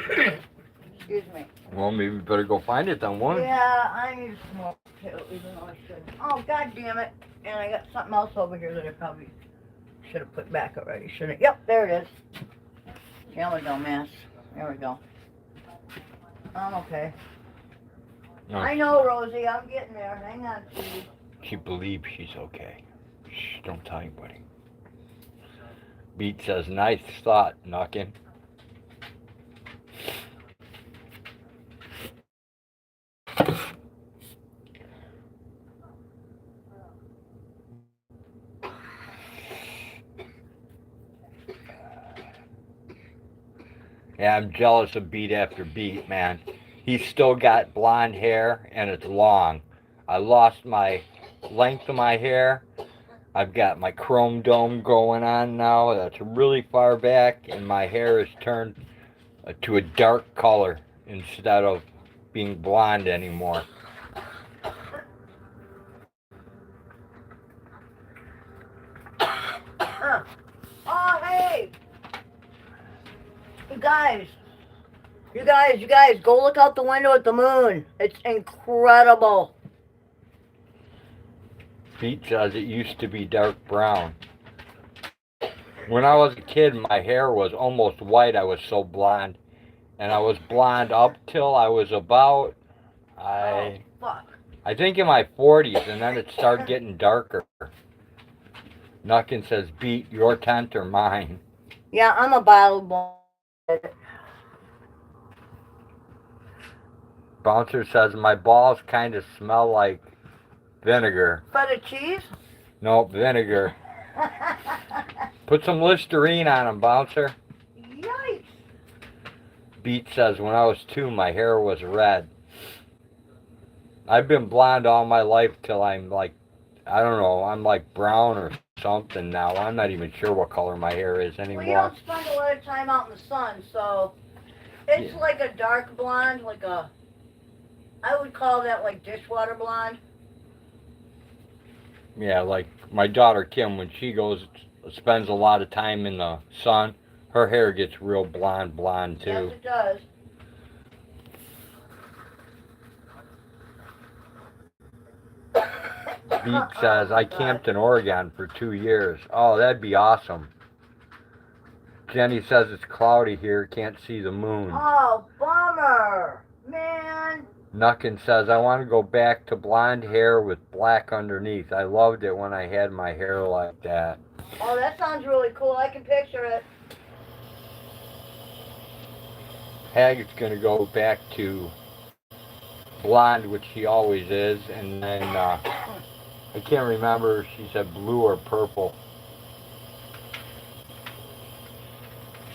Excuse me. Well, maybe we better go find it then, one. Yeah, I need to smoke too, even though I shouldn't. Oh, god damn it. And I got something else over here that I probably should have put back already, shouldn't I? Yep, there it is. There we go, Mass. There we go. I'm okay. No. I know, Rosie. I'm getting there. Hang on, please. She believes she's okay. Shh, don't tell anybody. Beat says, nice thought, Knockin'. Yeah, I'm jealous of Beat after Beat, man. He's still got blonde hair, and it's long. I lost my length of my hair. I've got my chrome dome going on now. That's really far back, and my hair is turned to a dark color instead of being blonde anymore. Oh, hey! You guys, go look out the window at the moon. It's incredible. Pete says it used to be dark brown. When I was a kid, my hair was almost white. I was so blonde. And I was blonde up till I was about, Oh, fuck. I think in my 40s, and then it started getting darker. Nuckin says, beat your tent or mine. Yeah, I'm a bottled blonde. Bouncer says, my balls kind of smell like vinegar. Feta cheese? Nope, vinegar. Put some Listerine on them, Bouncer. Yikes. Beat says, when I was 2, my hair was red. I've been blonde all my life till I'm like, I don't know, I'm like brown or something now. I'm not even sure what color my hair is anymore. Well, you don't spend a lot of time out in the sun, so it's like a dark blonde, like a, I would call that like dishwater blonde. Yeah, like my daughter Kim, when she spends a lot of time in the sun, her hair gets real blonde too. Yes, it does. Beat says, I camped in Oregon for 2 years. Oh, that'd be awesome. Jenny says it's cloudy here, can't see the moon. Oh, bummer. Man. Nuckin says, I want to go back to blonde hair with black underneath. I loved it when I had my hair like that. Oh, that sounds really cool. I can picture it. Haggett's going to go back to blonde, which she always is, and then I can't remember if she said blue or purple.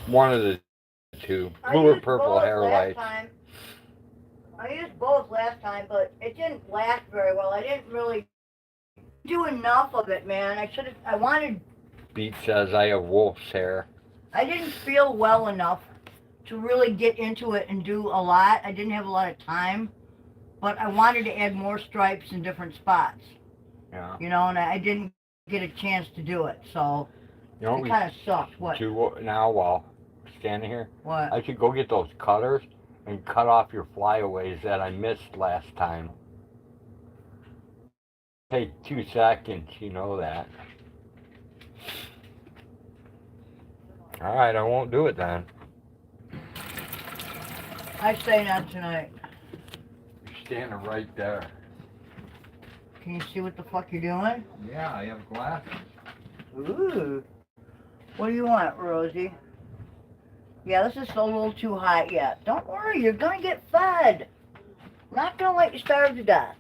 One of the two. Blue or purple hair lights. I used both last time, but it didn't last very well. I didn't really do enough of it, man. I wanted... Beat says, I have wolf's hair. I didn't feel well enough to really get into it and do a lot. I didn't have a lot of time, but I wanted to add more stripes in different spots. Yeah. You know, and I didn't get a chance to do it, so you know it kind of sucked. What? Now while standing here, what? I should go get those cutters and cut off your flyaways that I missed last time. Take 2 seconds, you know that. Alright, I won't do it then. I say not tonight. You're standing right there. Can you see what the fuck you're doing? Yeah, I have glasses. Ooh. What do you want, Rosie? Yeah, this is a little too hot yet. Don't worry, you're gonna get fed. I'm not gonna let you starve to death.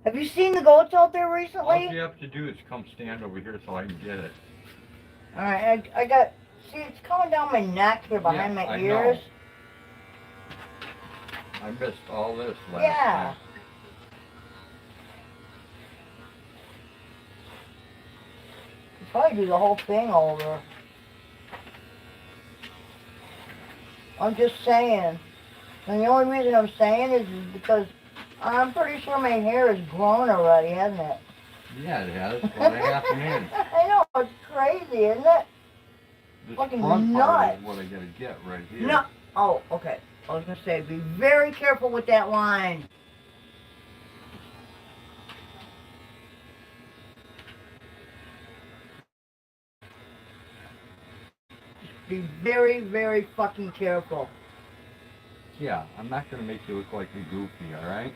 Have you seen the goats out there recently? All you have to do is come stand over here so I can get it. Alright, I got... See, it's coming down my neck here behind my ears. I missed all this last Yeah. time. You probably do the whole thing over. I'm just saying. And the only reason I'm saying is because I'm pretty sure my hair has grown already, hasn't it? Yeah, it has. About a half an inch. I know, it's crazy, isn't it? This Fucking front part nuts. is what I gotta get right here. No. Oh, okay. I was gonna say, be very careful with that line. Be very, very fucking careful. Yeah, I'm not gonna make you look like a goofy, alright?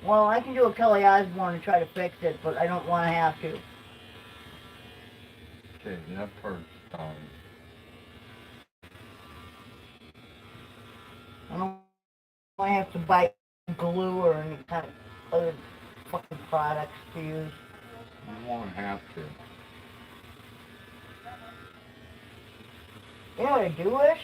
Well, I can do a Kelly Osbourne and try to fix it, but I don't want to have to. Okay, that part's done. I don't want to have to buy glue or any kind of other fucking products to use. You won't have to. You know what I do wish?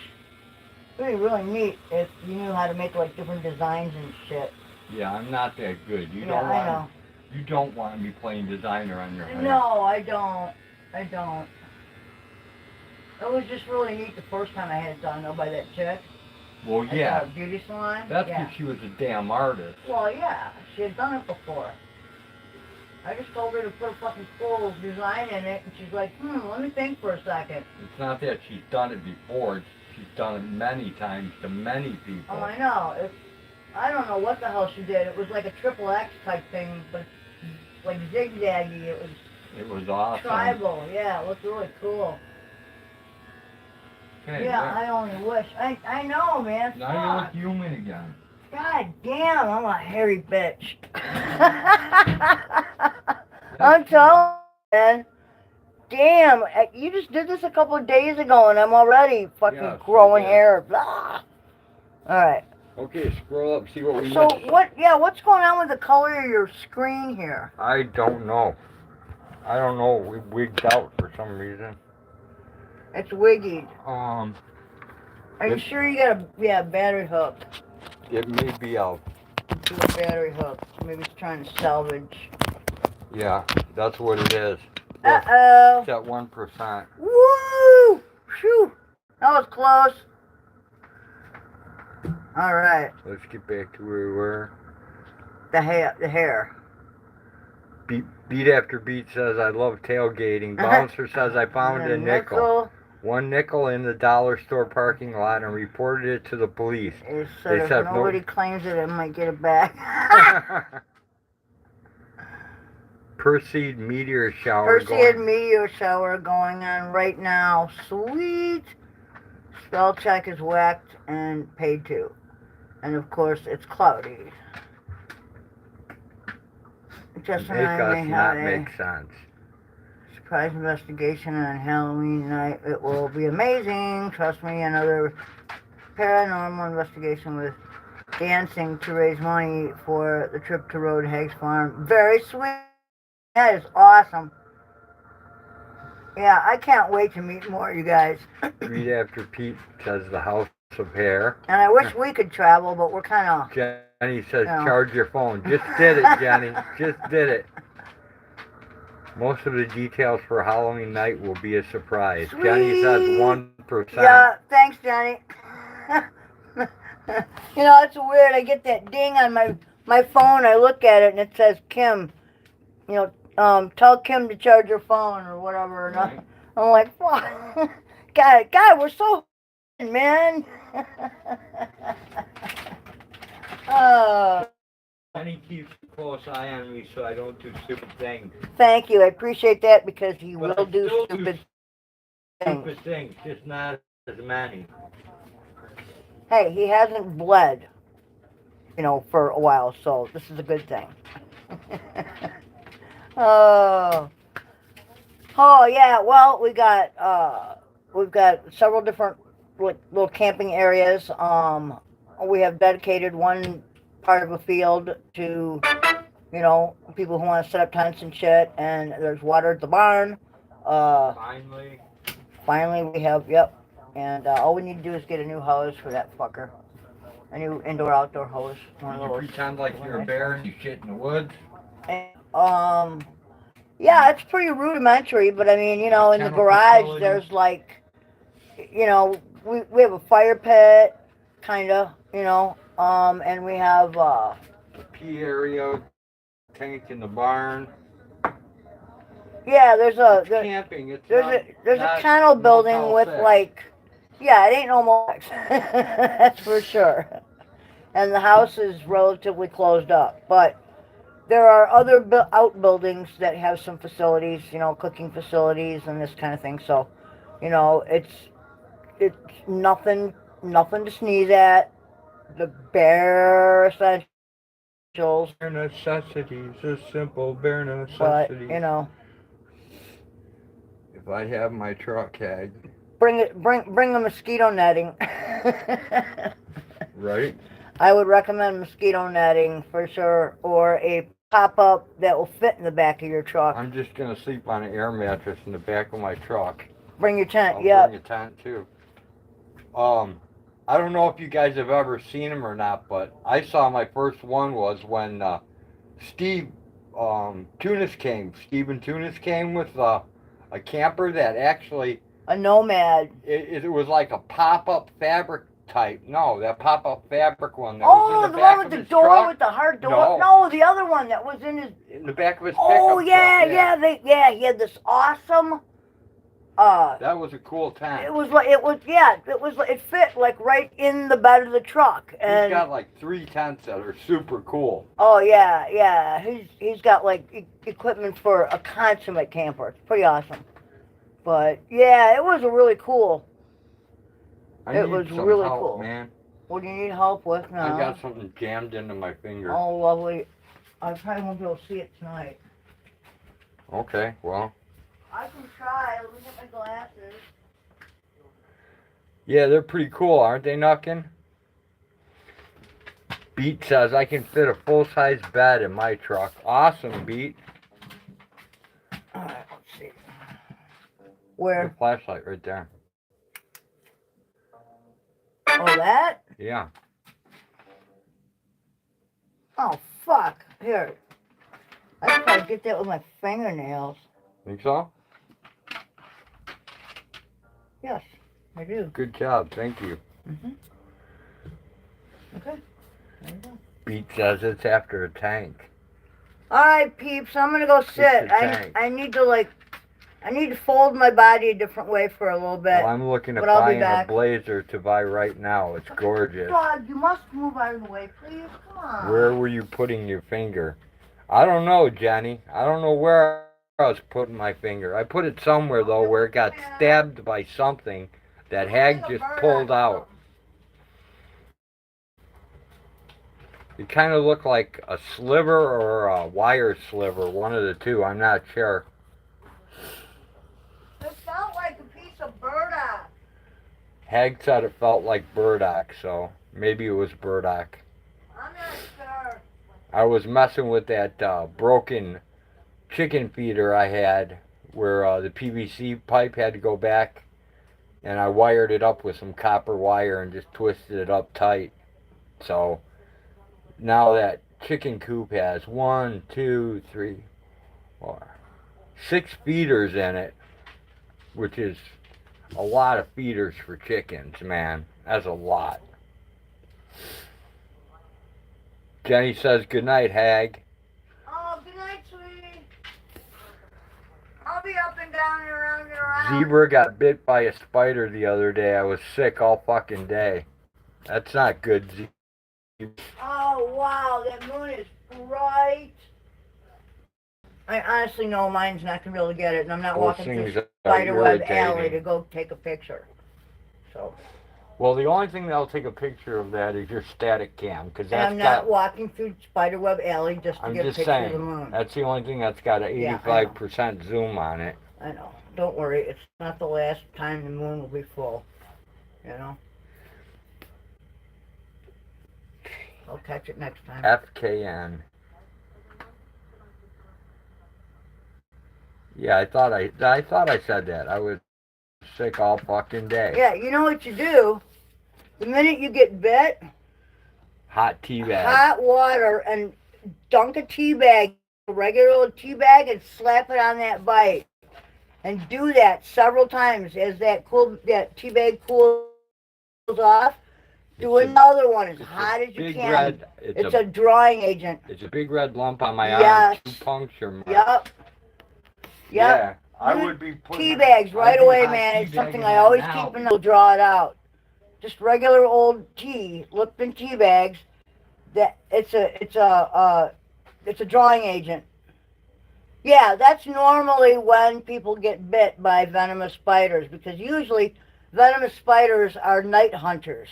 It would be really neat if you knew how to make like different designs and shit. Yeah, I'm not that good. You don't want me playing designer on your hair. No, I don't. I don't. It was just really neat the first time I had it done though by that chick. Well, yeah. At the beauty salon. That's because she was a damn artist. Well, yeah. She had done it before. I just told her to put a fucking full design in it, and she's like, let me think for a second. It's not that she's done it before. She's done it many times to many people. Oh, I know. I don't know what the hell she did. It was like a triple X type thing, but like zigzaggy. It was awesome. Tribal. Yeah, it looked really cool. okay. Yeah, I only wish. I know, man. Now you look human again. God damn, I'm a hairy bitch. I'm telling you, man. Damn, you just did this a couple of days ago and I'm already fucking growing hair. Blah. Alright. Okay, scroll up, see what we So missed. what's going on with the color of your screen here? I don't know. I don't know. We wigged out for some reason. It's wiggied. Um, Are you sure you got a battery hook? it may be out. Do a battery hook. Maybe it's trying to salvage. Yeah, that's what it is. Uh-oh. It's at 1%. Woo! Phew! That was close. Alright. Let's get back to where we were. The hair. Beat after beat says, I love tailgating. Bouncer says, I found a nickel. 1 nickel in the dollar store parking lot and reported it to the police. So if nobody claims it, I might get it back. Perseid meteor shower going on right now. Sweet. Spell check is whacked and paid to. And of course, it's cloudy. Just make us not make sense. Surprise investigation on Halloween night. It will be amazing. Trust me, another paranormal investigation with dancing to raise money for the trip to Road Hags Farm. Very sweet. That is awesome. Yeah, I can't wait to meet more of you guys. Read after Pete says the house of hair. And I wish we could travel, but we're kind of... Jenny says charge your phone. Just did it, Jenny. Just did it. Most of the details for Halloween night will be a surprise. Sweet. Jenny says 1%. Yeah, thanks, Jenny. You know, it's weird. I get that ding on my phone. I look at it and it says Kim. You know, tell Kim to charge her phone or whatever. Right. I'm like, fuck. God, we're so man. Jenny keeps a close eye on me so I don't do stupid things. Thank you. I appreciate that because he will do stupid things. Stupid things, just not as many. Hey, he hasn't bled, you know, for a while, so this is a good thing. Oh yeah. Well, we've got several different little camping areas. We have dedicated one part of a field to, you know, people who want to set up tents and shit. And there's water at the barn. Finally, we have And all we need to do is get a new hose for that fucker. A new indoor-outdoor hose. One of those. You pretend like you're a bear and you shit in the woods? And, yeah, it's pretty rudimentary, but I mean, you know, in the garage, there's like, you know, we have a fire pit, kind of, you know, and we have, the pee area, tank in the barn. Yeah, there's camping. There's a kennel building with like, yeah, it ain't no more. That's for sure. And the house is relatively closed up, but there are other outbuildings that have some facilities, you know, cooking facilities and this kind of thing. So, you know, it's nothing to sneeze at. The bare essentials. Bare necessities, a simple bare necessities. But, you know. If I have my truck tag. Bring the mosquito netting. Right? I would recommend mosquito netting for sure, or a pop-up that will fit in the back of your truck. I'm just going to sleep on an air mattress in the back of my truck. Bring your tent, Bring a tent, too. I don't know if you guys have ever seen them or not, but I saw my first one was when Steve Tunis came. Stephen Tunis came with a camper that actually... A Nomad. It was like a pop-up fabric type. No, that pop-up fabric one. That was in the one with the door truck. with the hard door. No, the other one that was in the back of his pickup truck. He had this awesome. That was a cool tent. It fit like right in the bed of the truck. And he's got like 3 tents that are super cool. Oh yeah. He's got like equipment for a consummate camper. It's pretty awesome. But yeah, it was a really cool. I It need was some really help, cool. man. What do you need help with now? I got something jammed into my finger. Oh, lovely. I probably won't be able to see it tonight. Okay, well. I can try. Let me get my glasses. Yeah, they're pretty cool, aren't they, Nuckin? Beat says I can fit a full-size bed in my truck. Awesome, Beat. Alright, let's see. The Where? flashlight right there. Oh, that? Yeah. Oh, fuck. Here. I can probably get that with my fingernails. Think so? Yes, I do. Good job, thank you. Mm-hmm. Okay. There you go. Beat says it's after a tank. Alright, peeps, I'm gonna go sit. I need to fold my body a different way for a little bit. Well, I'm looking at but I'll be buying a back. blazer to buy right now. It's gorgeous. Dog, you must move out of the way, please. Come on. Where were you putting your finger? I don't know, Jenny. I don't know where I was putting my finger. I put it somewhere, though, where it got stabbed by something that Hag just pulled out. It kind of looked like a sliver or a wire sliver, one of the two. I'm not sure. It felt like a piece of burdock. Hag said it felt like burdock, so maybe it was burdock. I'm not sure. I was messing with that broken chicken feeder I had where the PVC pipe had to go back, and I wired it up with some copper wire and just twisted it up tight. So now that chicken coop has 1, 2, 3, 4, 6 feeders in it, which is a lot of feeders for chickens, man. That's a lot. Jenny says, good night, Hag. Oh, good night, sweetie. I'll be up and down and around and around. Zebra got bit by a spider the other day. I was sick all fucking day. That's not good, Zebra. Oh, wow, that moon is bright. I honestly know mine's not going to be able to get it, and I'm not Those walking things through are Spiderweb irritating. Alley to go take a picture. So. Well, the only thing that'll take a picture of that is your static cam, because And that's I'm got. not walking through Spiderweb Alley just to I'm get a just picture of the saying, moon. that's the only thing that's got an Yeah, I know. 85% zoom on it. I know. Don't worry. It's not the last time the moon will be full. You know? I'll catch it next time. FKN. Yeah, I thought I said that. I was sick all fucking day. Yeah, you know what you do? The minute you get bit, Hot tea bag. hot water and dunk a tea bag, a regular old tea bag, and slap it on that bite. And do that several times as that tea bag cools off. Do another one as hot as you can. It's a drying agent. It's a big red lump on my Yes. arm. 2 puncture marks. Yep. Yeah, I would be putting tea bags right away, hot man. tea It's something bagging I that always now. keep and will draw it out. Just regular old tea, Lipton tea bags. It's a drawing agent. Yeah, that's normally when people get bit by venomous spiders, because usually venomous spiders are night hunters.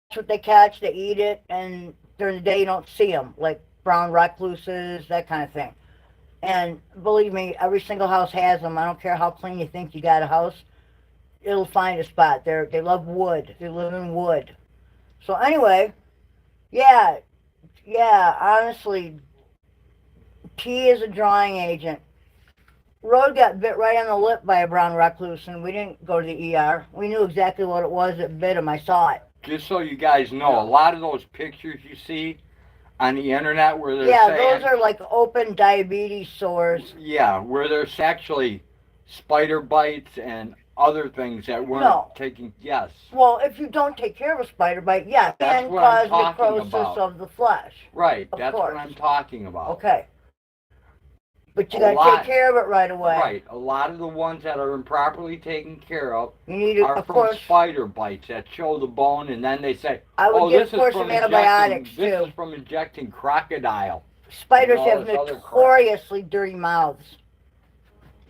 That's what they catch, they eat it, and during the day you don't see them, like brown recluses, that kind of thing. And believe me, every single house has them. I don't care how clean you think you got a house. It'll find a spot. They love wood. They live in wood. So anyway, yeah, honestly, tea is a drying agent. Rode got bit right on the lip by a brown recluse, and we didn't go to the ER. We knew exactly what it was that bit him. I saw it. Just so you guys know, a lot of those pictures you see on the internet where they're saying, those are like open diabetes sores. Yeah, where there's actually spider bites and other things that weren't taking. Yes. Well, if you don't take care of a spider bite, it can cause necrosis of the flesh. Right, that's what I'm talking about. Okay. But you gotta take care of it right away. Right, a lot of the ones that are improperly taken care of you need to, are from spider bites that show the bone, and then they say, I would give a course of antibiotics too. This is from injecting crocodile. Spiders have notoriously dirty mouths.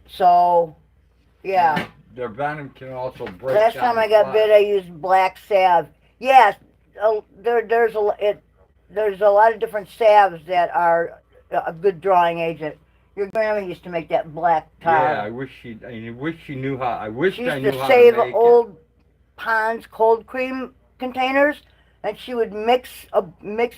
So, yeah. their venom can also break Last down time I the got flesh. bit, I used black salve. Yes, there's a lot of different salves that are a good drawing agent. Your grandma used to make that black tar. Yeah, I wish she knew how. I wished She I used knew to how to save make old Pond's cold cream containers, and she would mix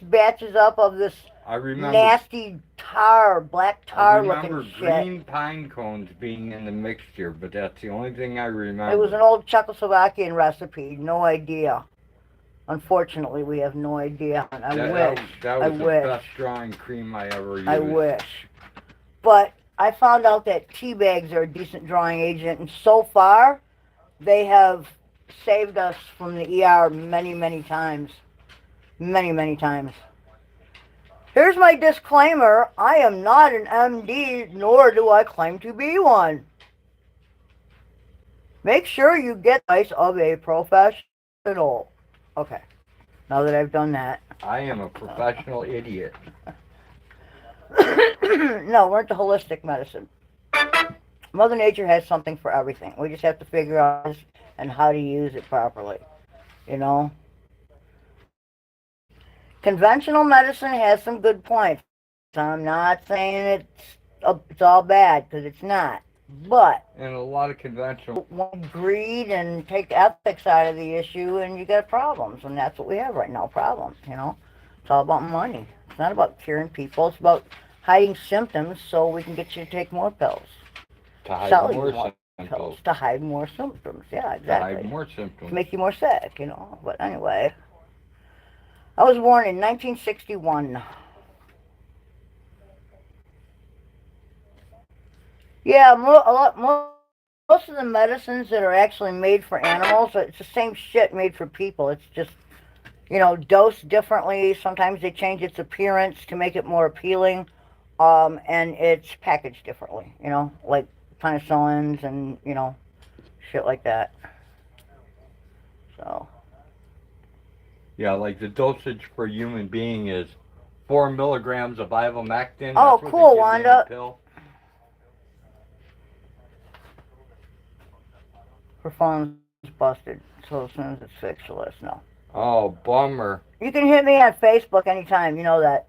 batches up of this it. I remember. nasty tar, black I tar remember looking shit. green pine cones being in the mixture, but that's the only thing I remember. It was an old Czechoslovakian recipe. No idea. Unfortunately, we have no idea. And I wish. That I was the wish. best drawing cream I ever used. I wish. But I found out that tea bags are a decent drawing agent, and so far, they have saved us from the ER many, many times. Many, many times. Here's my disclaimer. I am not an MD, nor do I claim to be one. Make sure you get advice of a professional. Okay, now that I've done that. I am a professional idiot. No, we're into holistic medicine. Mother Nature has something for everything. We just have to figure out and how to use it properly. You know? Conventional medicine has some good points. I'm not saying it's all bad, because it's not. But And a lot of conventional. greed and take ethics out of the issue, and you got problems. And that's what we have right now, problems, you know? It's all about money. It's not about curing people. It's about hiding symptoms so we can get you to take more pills. To hide Sell you more more symptoms. pills to hide more symptoms. Yeah, exactly. To hide more symptoms. To make you more sick, you know. But anyway, I was born in 1961. Yeah, most of the medicines that are actually made for animals, it's the same shit made for people. It's just, you know, dosed differently. Sometimes they change its appearance to make it more appealing, and it's packaged differently, you know, like penicillins and, you know, shit like that. So. Yeah, like the dosage for a human being is 4 milligrams of ivermectin. Oh, That's what cool, they give you in the Wanda. pill. Her phone's busted, so as soon as it's fixed, she'll let us know. Oh, bummer. You can hit me on Facebook anytime, you know that.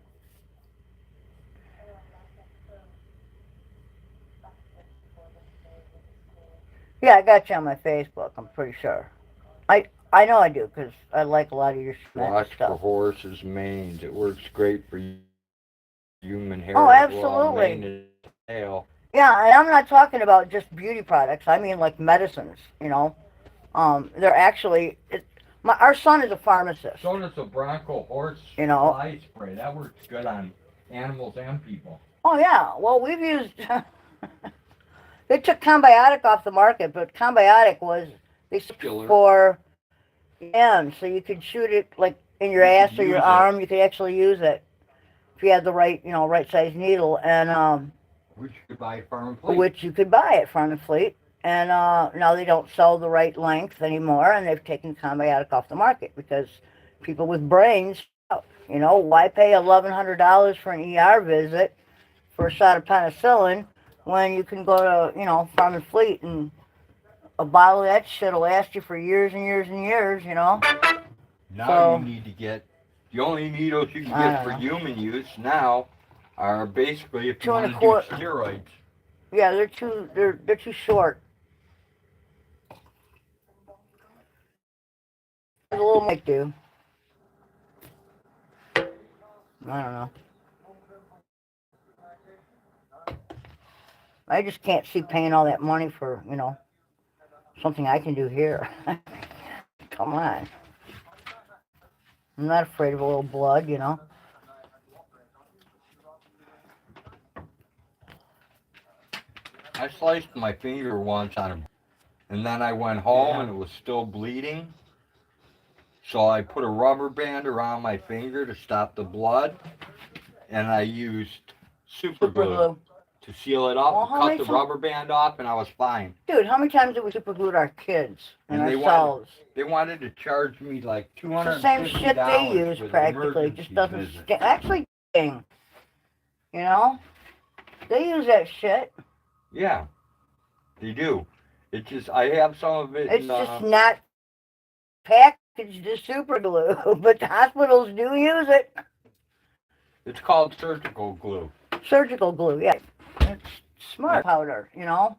Yeah, I got you on my Facebook, I'm pretty sure. I know I do, because I like a lot of your Watch stuff. for horses' manes. It works great for human hair. Oh, absolutely. Mane and tail. Yeah, and I'm not talking about just beauty products. I mean like medicines, you know. They're actually... our son is a pharmacist. So does the Bronco horse fly spray. That works good on animals and people. Oh, yeah. Well, we've used... They took Combiotic off the market, but Combiotic was... They for... Yeah, so you could shoot it like in your ass or your arm. You could actually use it if you had the right, you know, right size needle, and which you could buy at Farm and Fleet. Which you could buy at Farm and Fleet, and now they don't sell the right length anymore, and they've taken Combiotic off the market because people with brains, you know, why pay $1,100 for an ER visit for a shot of penicillin when you can go to, you know, Farm and Fleet and a bottle of that shit will last you for years and years and years, you know. Now you need to get, the only needles you can get for human use now are basically if you want to do steroids. Yeah, they're too short. There's a little might do. I don't know. I just can't see paying all that money for, you know, something I can do here. Come on. I'm not afraid of a little blood, you know. I sliced my finger once on a, and then I went home and it was still bleeding. So I put a rubber band around my finger to stop the blood, and I used super glue to seal it up, well, cut the rubber band off, and I was fine. Dude, how many times did we super glue our kids and ourselves? They wanted to charge me like $250. It's the same shit they use practically. It just doesn't stink. Actually, you know, they use that shit. Yeah, they do. It's just, I have some of it It's in, just not packaged as super glue, but the hospitals do use it. it's called surgical glue. Surgical glue, yeah. It's smart powder, you know.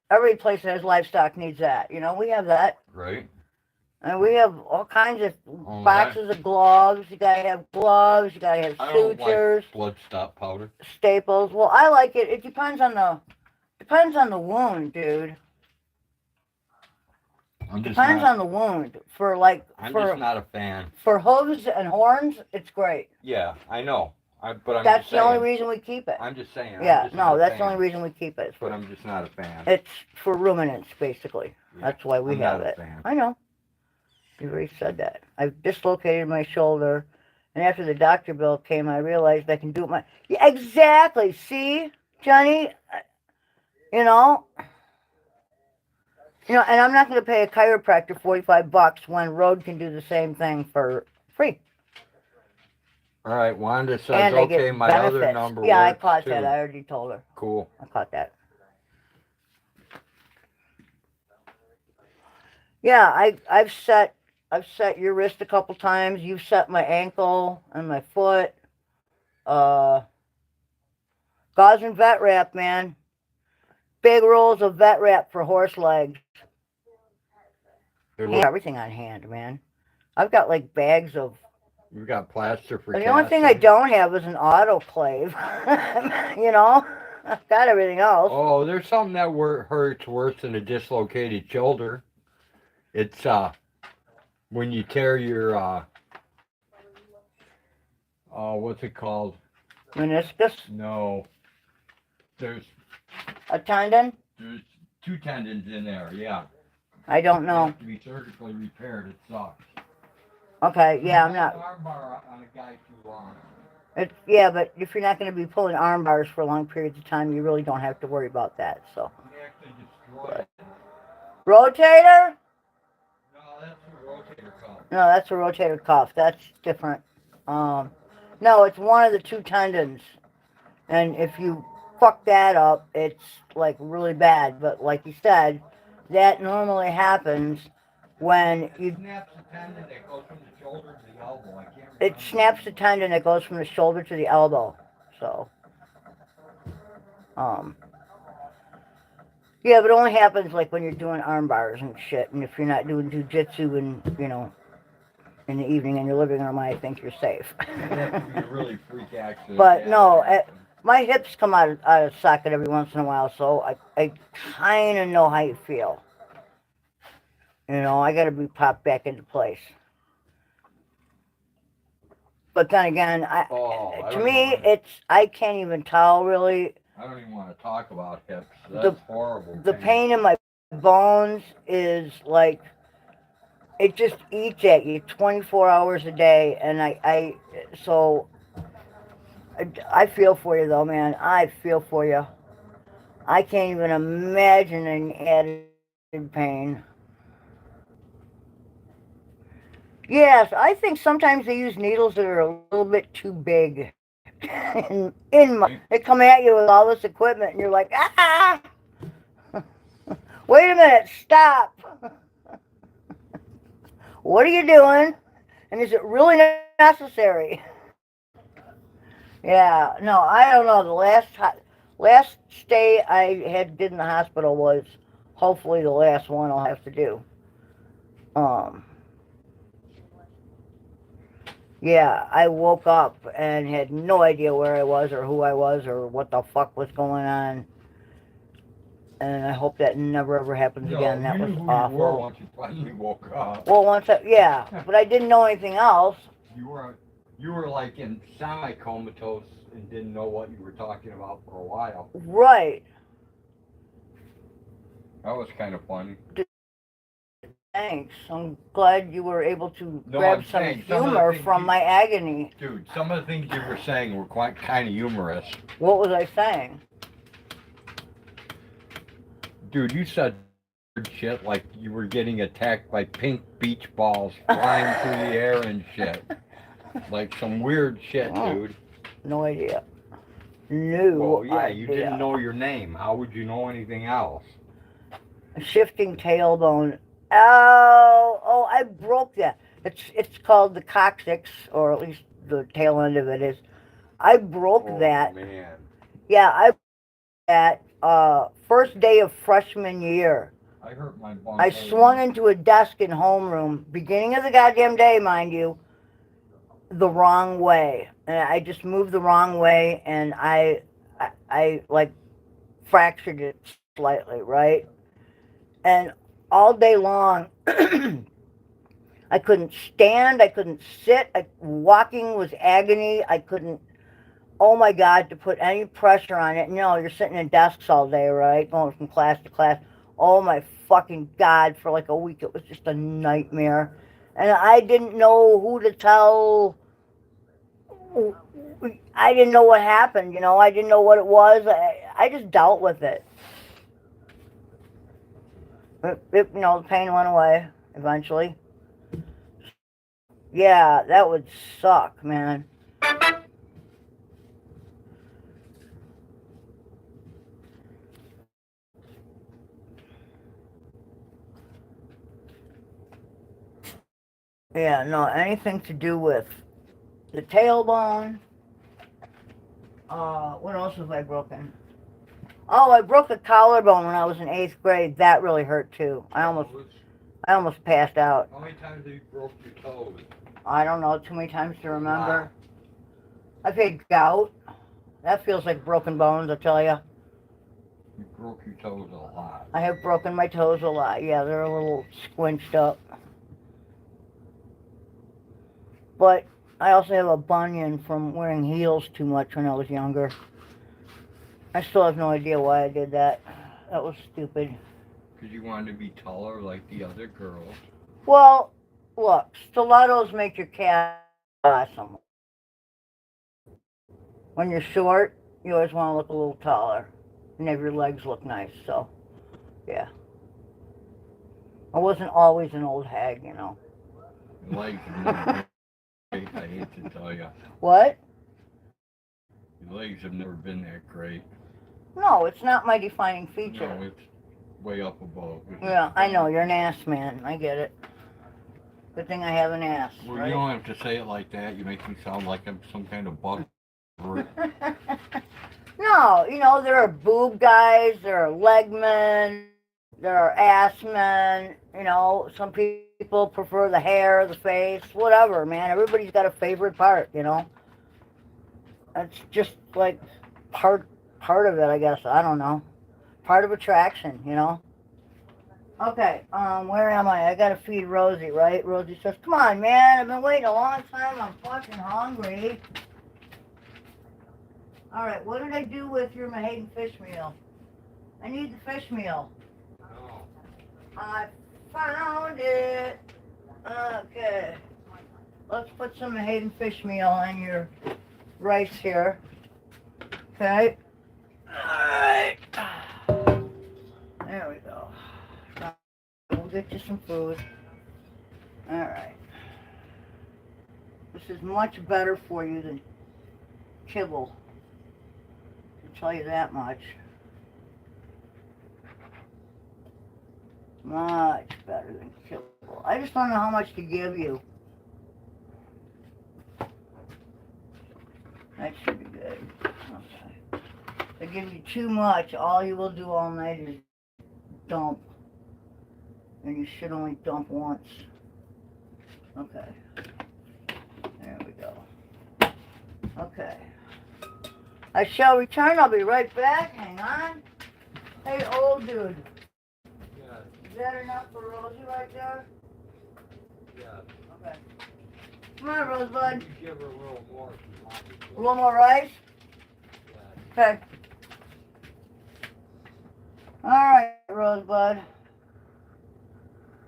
Every place that has livestock needs that. You know, we have that. Right? And we have all kinds of Oh, boxes of gloves. You gotta have gloves. You gotta have I don't sutures, like blood stop powder. staples. Well, I like it. It depends on the wound, dude. Depends on the wound. For like I'm for just not a fan. for hooves and horns, it's great. Yeah, I know. But I'm That's just the saying. only reason we keep it. I'm just saying. Yeah, I'm just no, not a that's the fan. only reason we keep it. But I'm just not a fan. It's for ruminants, basically. Yeah, That's why we I'm have not a it. fan. I know. You already said that. I've dislocated my shoulder, and after the doctor bill came, I realized I can do it Yeah, exactly. See, Johnny. You know. You know, and I'm not going to pay a chiropractor $45 when Road can do the same thing for free. All right, Wanda says, And they okay, get my benefits. other number Yeah, I works caught too. that. I already told her. Cool. I caught that. Yeah, I've set your wrist a couple times. You've set my ankle and my foot. Gauze and vet wrap, man. Big rolls of vet wrap for horse legs. Everything on hand, man. I've got like bags of. We've got plaster for The only thing I don't have is an autoclave. You know, I've got everything else. Oh, there's something that hurts worse than a dislocated shoulder. It's when you tear your what's it called? Meniscus? No. There's A tendon? There's two tendons in there, yeah. I don't They know. have to be surgically repaired. It sucks. Okay, yeah, I'm not. Armbar on a guy too long. Yeah, but if you're not going to be pulling arm bars for long periods of time, you really don't have to worry about that. So. They actually destroyed it. Rotator? No, that's a rotator cuff. No, that's a rotator cuff. That's different. No, it's one of the two tendons, and if you fuck that up, it's like really bad. But like you said, that normally happens when you. Snaps the tendon that goes from the shoulder to the elbow. I can't remember. It snaps the tendon that goes from the shoulder to the elbow. So, yeah, but it only happens like when you're doing arm bars and shit, and if you're not doing jujitsu and in the evening in your living room, I think you're safe. It'd have to be a really freak accident. But no, my hips come out of socket every once in a while, so I kind of know how you feel. You know, I got to be popped back into place. But then again, to me, I can't even tell really. I don't even want to talk about hips. That's horrible. The pain in my bones is like, it just eats at you 24 hours a day, and I feel for you though, man. I feel for you. I can't even imagine an added pain. Yes, I think sometimes they use needles that are a little bit too big. They come at you with all this equipment, and you're like, ah! Wait a minute, stop! What are you doing? And is it really necessary? Yeah, no, I don't know. The last stay I did in the hospital was hopefully the last one I'll have to do. Yeah, I woke up and had no idea where I was or who I was or what the fuck was going on. And I hope that never ever happens again. That was awful. You were once you finally woke up. Well, yeah, but I didn't know anything else. You were like in semi-comatose and didn't know what you were talking about for a while. Right. That was kind of funny. Thanks. I'm glad you were able to grab some humor from my agony. Dude, some of the things you were saying were quite kind of humorous. What was I saying? Dude, you said shit like you were getting attacked by pink beach balls flying through the air and shit. Like some weird shit, dude. No idea. No Well, yeah, idea. you didn't know your name. How would you know anything else? A shifting tailbone. Oh, I broke that. It's called the coccyx, or at least the tail end of it is. I broke that. Man. Yeah, I broke that first day of freshman year. I hurt my bum. I swung into a desk in homeroom, beginning of the goddamn day, mind you, the wrong way. And I just moved the wrong way, and I like fractured it slightly, right? And all day long, I couldn't stand, I couldn't sit, walking was agony, I couldn't, oh my God, to put any pressure on it. No, you're sitting in desks all day, right? Going from class to class. Oh my fucking God, for like a week, it was just a nightmare. And I didn't know who to tell. I didn't know what happened, I didn't know what it was. I just dealt with it. The pain went away eventually. Yeah, that would suck, man. Yeah, no, anything to do with the tailbone. What else have I broken? Oh, I broke a collarbone when I was in 8th grade. That really hurt too. I almost passed out. How many times have you broke your toes? I don't know, too many times to remember. Wow. I've had gout. That feels like broken bones, I tell you. You broke your toes a lot. I have broken my toes a lot. Yeah, they're a little squinched up. But I also have a bunion from wearing heels too much when I was younger. I still have no idea why I did that. That was stupid. Because you wanted to be taller like the other girls. Well, look, stilettos make your calf awesome. When you're short, you always want to look a little taller and have your legs look nice, so, yeah. I wasn't always an old hag, Your legs have never been great, I hate to tell you. What? Your legs have never been that great. No, it's not my defining feature. No, it's way up above. Yeah, I know, you're an ass man, I get it. Good thing I have an ass, well, right? You don't have to say it like that, you make me sound like I'm some kind of bug. No, there are boob guys, there are leg men, there are ass men, some people prefer the hair, the face, whatever, man. Everybody's got a favorite part, That's just like part of it, I guess. I don't know. Part of attraction, Okay, where am I? I gotta feed Rosie, right? Rosie says, come on, man, I've been waiting a long time, I'm fucking hungry. Alright, what did I do with your Mahayden fish meal? I need the fish meal. No. I found it. Okay. Let's put some Mahayden fish meal on your rice here. Okay. Alright. There we go. We'll get you some food. Alright. This is much better for you than kibble. I'll tell you that much. Much better than kibble. I just don't know how much to give you. That should be good. Okay. If I give you too much, all you will do all night is dump. And you should only dump once. Okay. There we go. Okay. I shall return. I'll be right back. Hang on. Hey, old dude. Yeah. Is that enough for Rosie right there? Yeah. Okay. Come on, Rosebud. You give her a little more. A little more rice? Yeah. Okay. Alright, Rosebud.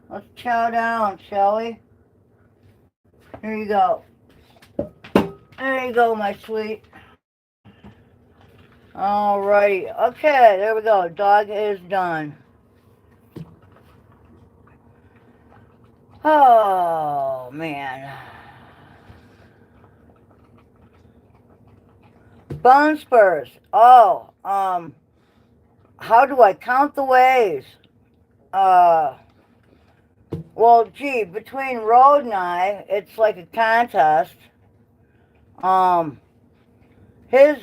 Let's chow down, shall we? Here you go. There you go, my sweet. Alrighty. Okay, there we go. Dog is done. Oh, man. Bone spurs. Oh, how do I count the ways? Well, gee, between Road and I, it's like a contest. Um, his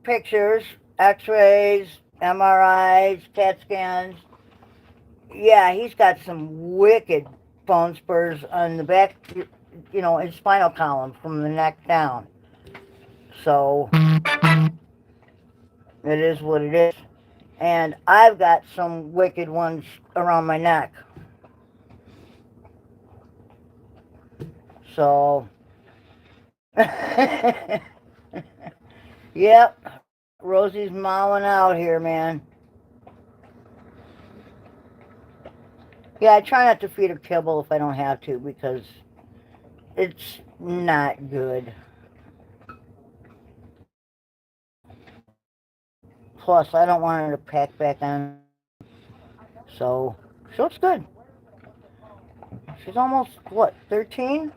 pictures, x-rays, MRIs, CAT scans, yeah, he's got some wicked bone spurs on the back, you know, his spinal column from the neck down. So, it is what it is. And I've got some wicked ones around my neck. So, yep, Rosie's mowing out here, man. Yeah, I try not to feed her kibble if I don't have to because it's not good. Plus, I don't want her to pack back on. So, she looks good. She's almost, what, 13?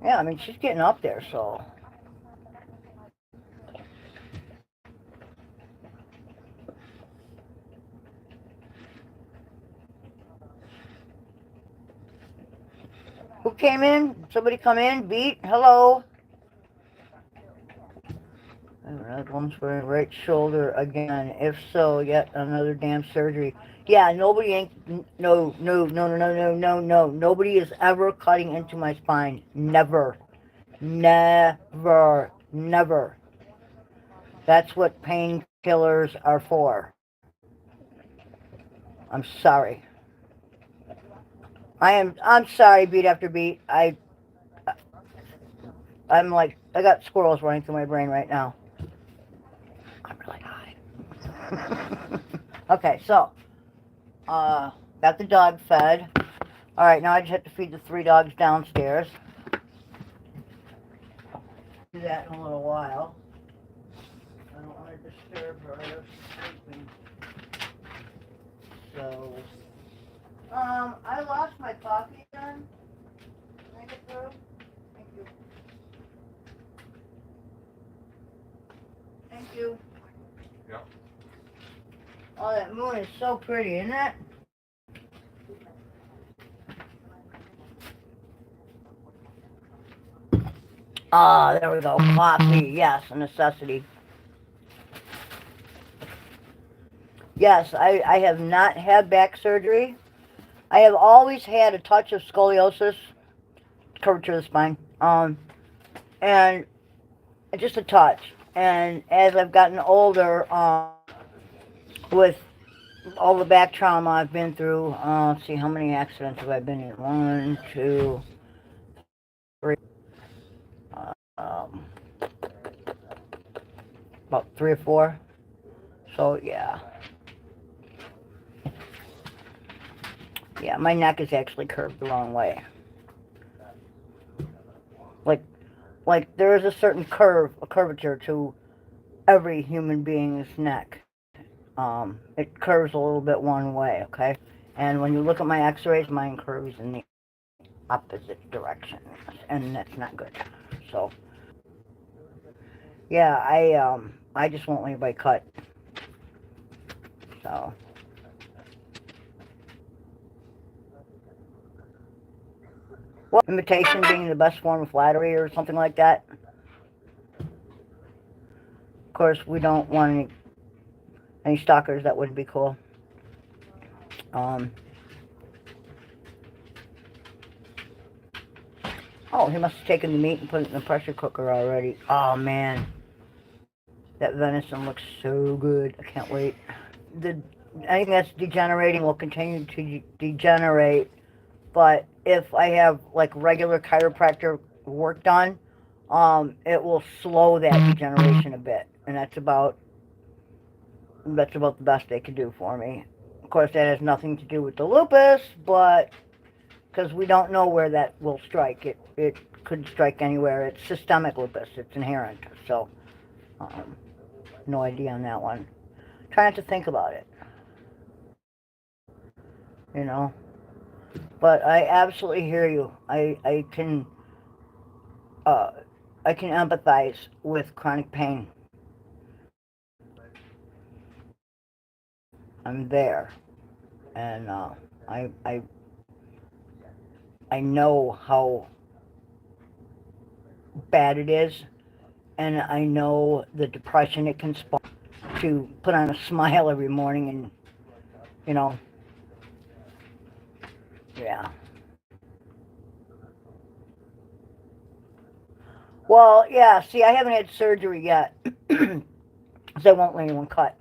Yeah, I mean, she's getting up there, so. Who came in? Somebody come in? Beat? Hello? Another one's for right shoulder again. If so, yet another damn surgery. Yeah, nobody ain't, no. Nobody is ever cutting into my spine. Never. Never. Never. That's what painkillers are for. I'm sorry. I'm sorry, beat after beat. I'm like, I got squirrels running through my brain right now. I'm really high. Okay, so, got the dog fed. Alright, now I just have to feed the 3 dogs downstairs. Do that in a little while. I don't want to disturb her. They're sleeping. So, I lost my coffee again. Can I get through? Thank you. Thank you. Yeah. Oh, that moon is so pretty, isn't it? Ah, there we go. Coffee, yes, a necessity. Yes, I have not had back surgery. I have always had a touch of scoliosis, curvature of the spine, and just a touch. And as I've gotten older, with all the back trauma I've been through, let's see, how many accidents have I been in? 1, 2, 3, about 3 or 4. So yeah. Yeah, my neck is actually curved the wrong way. Like there is a certain curvature to every human being's neck. It curves a little bit one way, okay? And when you look at my x-rays, mine curves in the opposite direction, and that's not good. So, yeah, I just won't let anybody cut. So, well, imitation being the best form of flattery or something like that. Of course, we don't want any stalkers. That wouldn't be cool. Oh, he must have taken the meat and put it in the pressure cooker already. Oh, man. That venison looks so good. I can't wait. Anything that's degenerating will continue to degenerate, but if I have, like, regular chiropractor work done, it will slow that degeneration a bit, and that's about the best they can do for me. Of course, that has nothing to do with the lupus, but because we don't know where that will strike. It could strike anywhere. It's systemic lupus. It's inherent. So, no idea on that one. Try not to think about it. You know? But I absolutely hear you. I can empathize with chronic pain. I'm there. and I know how bad it is, and I know the depression it can spawn. To put on a smile every morning, and you know, yeah. Well, yeah. See, I haven't had surgery yet, because I won't let anyone cut.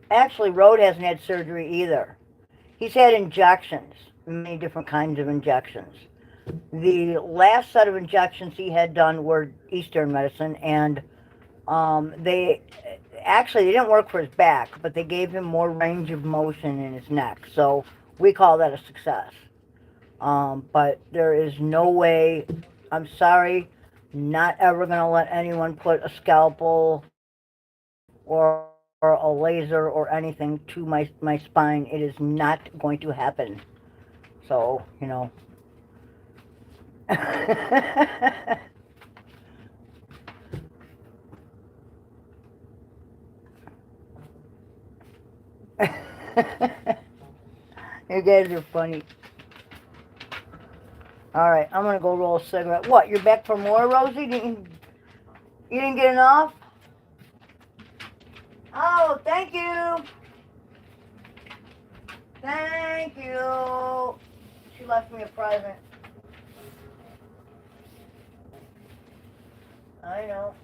Actually, Rode hasn't had surgery either. He's had injections, many different kinds of injections. The last set of injections he had done were Eastern medicine, and they didn't work for his back, but they gave him more range of motion in his neck. So we call that a success. But there is no way. I'm sorry, not ever going to let anyone put a scalpel or a laser or anything to my spine. It is not going to happen. So, you know. You guys are funny. Alright, I'm gonna go roll a cigarette. What, you're back for more, Rosie? You didn't get enough? Oh, thank you. Thank you. She left me a present. I know.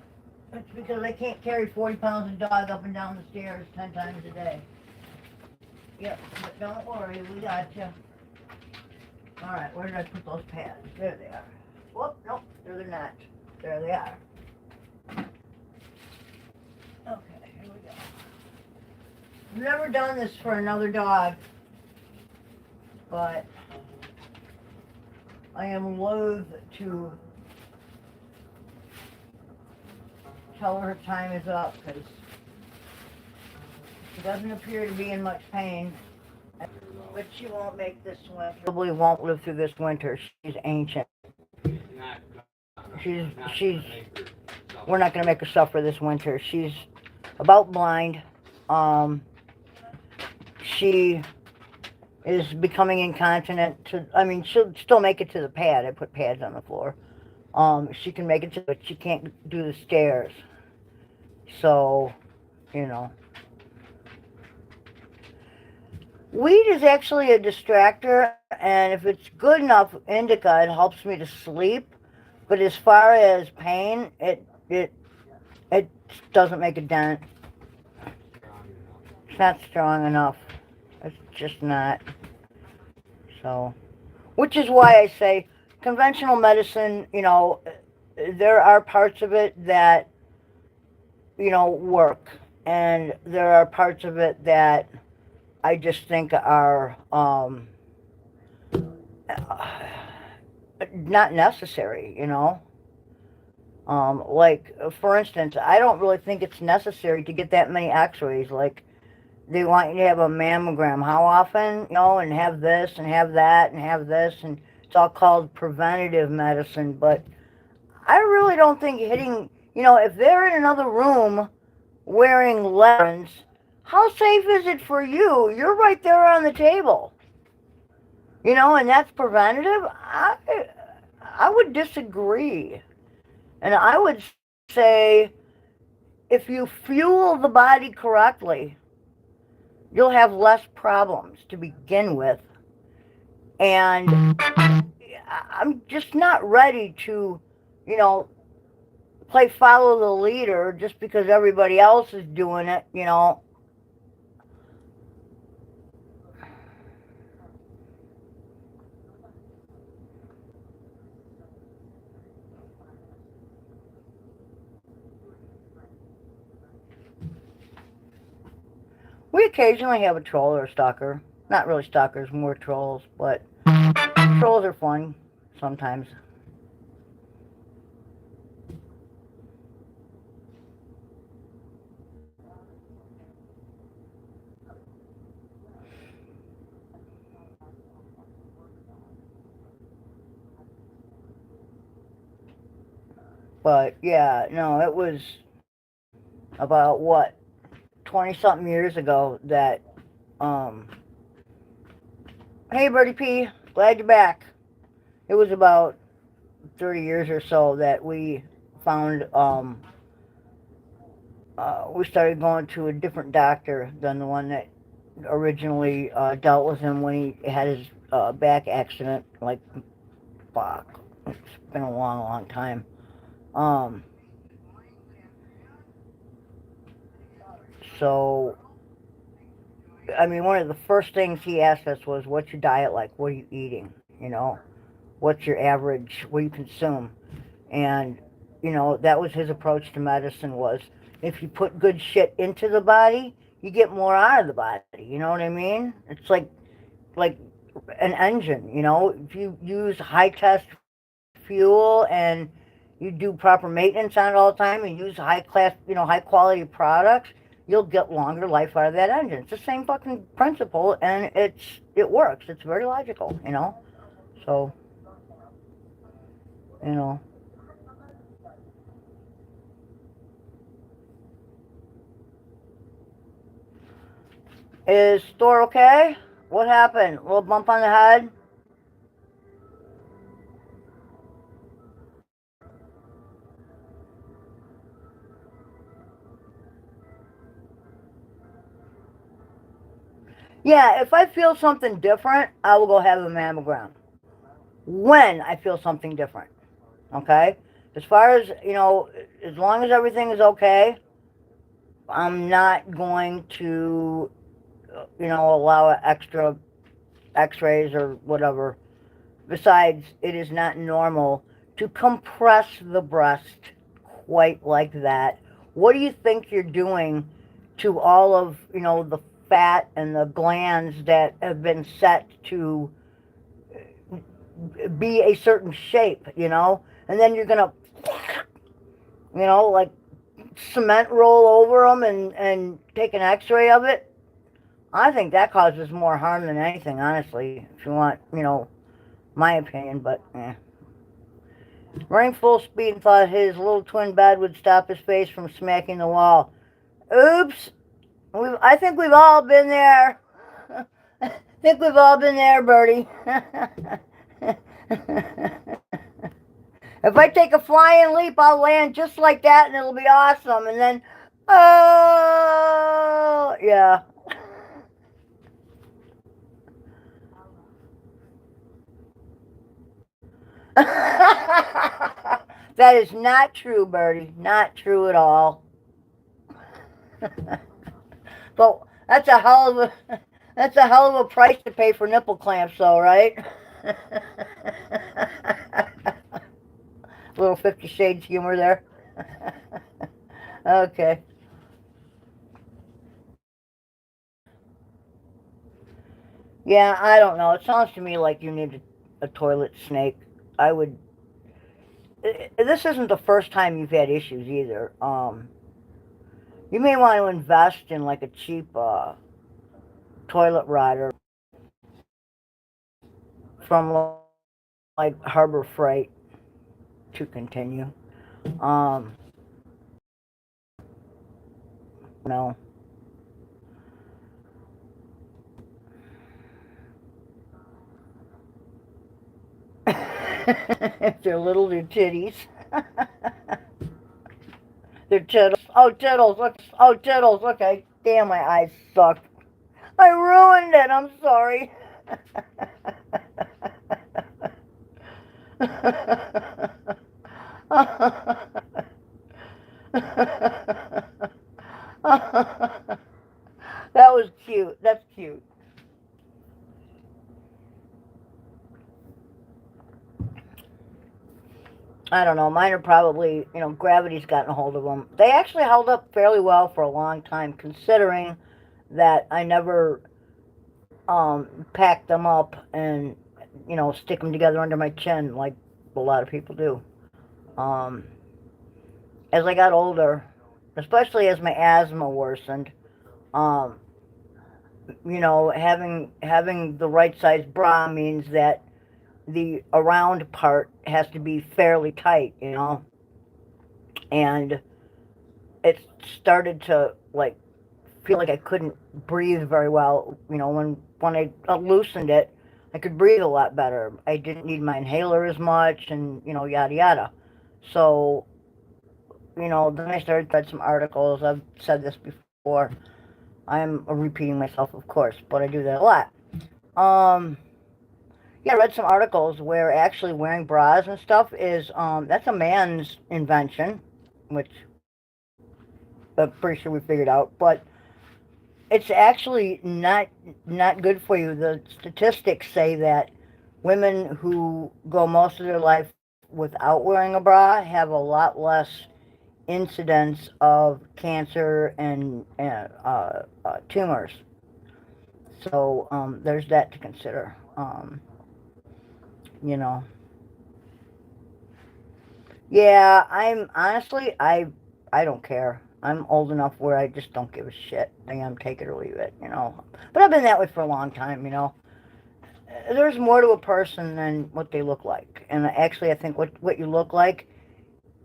It's because I can't carry 40 pounds of dog up and down the stairs 10 times a day. Yep, but don't worry, we got you. Alright, where did I put those pads? There they are. Whoop, nope, there they're not. There they are. Okay, here we go. I've never done this for another dog, but I am loath to tell her time is up, because she doesn't appear to be in much pain. But she won't make this winter. Probably won't live through this winter. She's ancient. We're not going to make her suffer this winter. She's about blind. She is becoming incontinent she'll still make it to the pad. I put pads on the floor. She can make it to, but she can't do the stairs. So, you know. Weed is actually a distractor, and if it's good enough indica, it helps me to sleep. But as far as pain, it doesn't make a dent. It's not strong enough. It's just not. So, which is why I say conventional medicine, you know, there are parts of it that, you know, work. And there are parts of it that I just think are not necessary, you know. Like, for instance, I don't really think it's necessary to get that many x-rays. Like, they want you to have a mammogram. How often? You know, and have this and have that and have this. And it's all called preventative medicine. But I really don't think hitting, you know, if they're in another room wearing lenses, how safe is it for you? You're right there on the table. You know, and that's preventative? I would disagree. And I would say, if you fuel the body correctly, you'll have less problems to begin with. And I'm just not ready to, you know, play follow the leader just because everybody else is doing it, you know. We occasionally have a troll or a stalker. Not really stalkers, more trolls, but trolls are fun sometimes. But yeah, no, it was about what, 20 something years ago that Hey, Birdie P, glad you're back. It was about 30 years or so that we found, we started going to a different doctor than the one that originally dealt with him when he had his back accident. Like, fuck, it's been a long, long time. Um, so, I mean, one of the first things he asked us was, what's your diet like? What are you eating? You know, what's your average? What do you consume? And, you know, that was his approach to medicine was, if you put good shit into the body, you get more out of the body. You know what I mean? It's like an engine, you know? If you use high test fuel and you do proper maintenance on it all the time and use high class, you know, high quality products, you'll get longer life out of that engine. It's the same fucking principle, and it works. It's very logical, you know? So, you know. Is Thor okay? What happened? A little bump on the head? Yeah, if I feel something different, I will go have a mammogram. When I feel something different. Okay? As far as, you know, as long as everything is okay, I'm not going to, you know, allow extra x-rays or whatever. Besides, it is not normal to compress the breast quite like that. What do you think you're doing to all of, you know, the fat and the glands that have been set to be a certain shape, you know? And then you're gonna, you know, like cement roll over them and take an x-ray of it. I think that causes more harm than anything, honestly, if you want, you know, my opinion, but Running full speed and thought his little twin bed would stop his face from smacking the wall. Oops! I think we've all been there. I think we've all been there, Birdie. If I take a flying leap, I'll land just like that and it'll be awesome. And then, oh, yeah. That is not true, Birdie. Not true at all. But that's a hell of a price to pay for nipple clamps, though, right? Little 50 Shades humor there. Okay. Yeah, I don't know. It sounds to me like you need a toilet snake. I would. This isn't the first time you've had issues either. You may want to invest in like a cheap toilet rider from like Harbor Freight to continue. No. If they're little, they're titties. They're tittles. Oh, tittles. Look. Oh, tittles. Okay. Damn, my eyes suck. I ruined it. I'm sorry. That was cute. That's cute. I don't know. Mine are probably, you know, gravity's gotten a hold of them. They actually held up fairly well for a long time, considering that I never pack them up and, you know, stick them together under my chin like a lot of people do. Um, as I got older, especially as my asthma worsened, um, you know, having the right size bra means that the around part has to be fairly tight, you know, and it started to like feel like I couldn't breathe very well, you know, when I loosened it. I could breathe a lot better. I didn't need my inhaler as much, and yada yada. So, then I started read some articles. I've said this before. I'm repeating myself, of course, but I do that a lot. Yeah, I read some articles where actually wearing bras and stuff is that's a man's invention, which I'm pretty sure we figured out, but it's actually not good for you. The statistics say that women who go most of their life without wearing a bra have a lot less incidence of cancer and tumors. So there's that to consider. You know. Yeah, I'm honestly, I don't care. I'm old enough where I just don't give a shit. I am take it or leave it. But I've been that way for a long time. There's more to a person than what they look like. And actually, I think what you look like,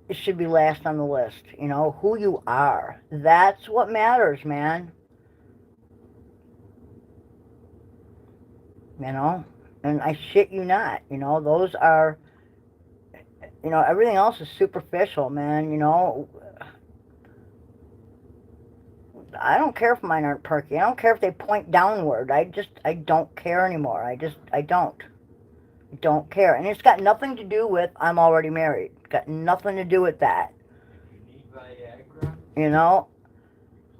it should be last on the list. Who you are. That's what matters, man. And I shit you not. Those are, everything else is superficial, man. I don't care if mine aren't perky. I don't care if they point downward. I don't care anymore. I don't care. And it's got nothing to do with I'm already married. It's got nothing to do with that. You need Viagra?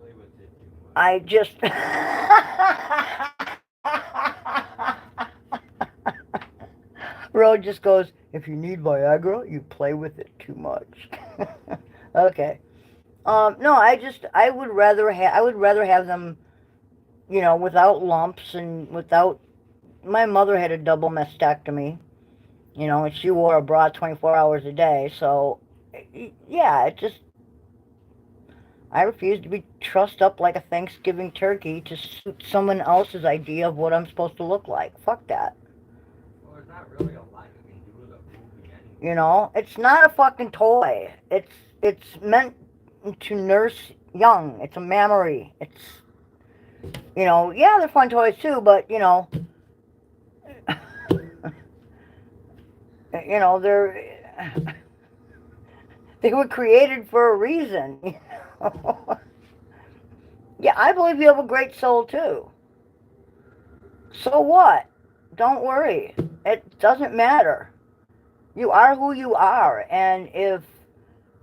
Play with it too much. I just... Road just goes, if you need Viagra, you play with it too much. Okay. No, I would rather have them, without lumps and without. My mother had a double mastectomy, and she wore a bra 24 hours a day. So, yeah, I refuse to be trussed up like a Thanksgiving turkey to suit someone else's idea of what I'm supposed to look like. Fuck that. Well, there's not really a lot you can do with a movie anyway. It's not a fucking toy. It's meant to nurse young. It's a mammary. It's, yeah, they're fun toys too, but, they were created for a reason. Yeah, I believe you have a great soul too. So what? Don't worry. It doesn't matter. You are who you are, and if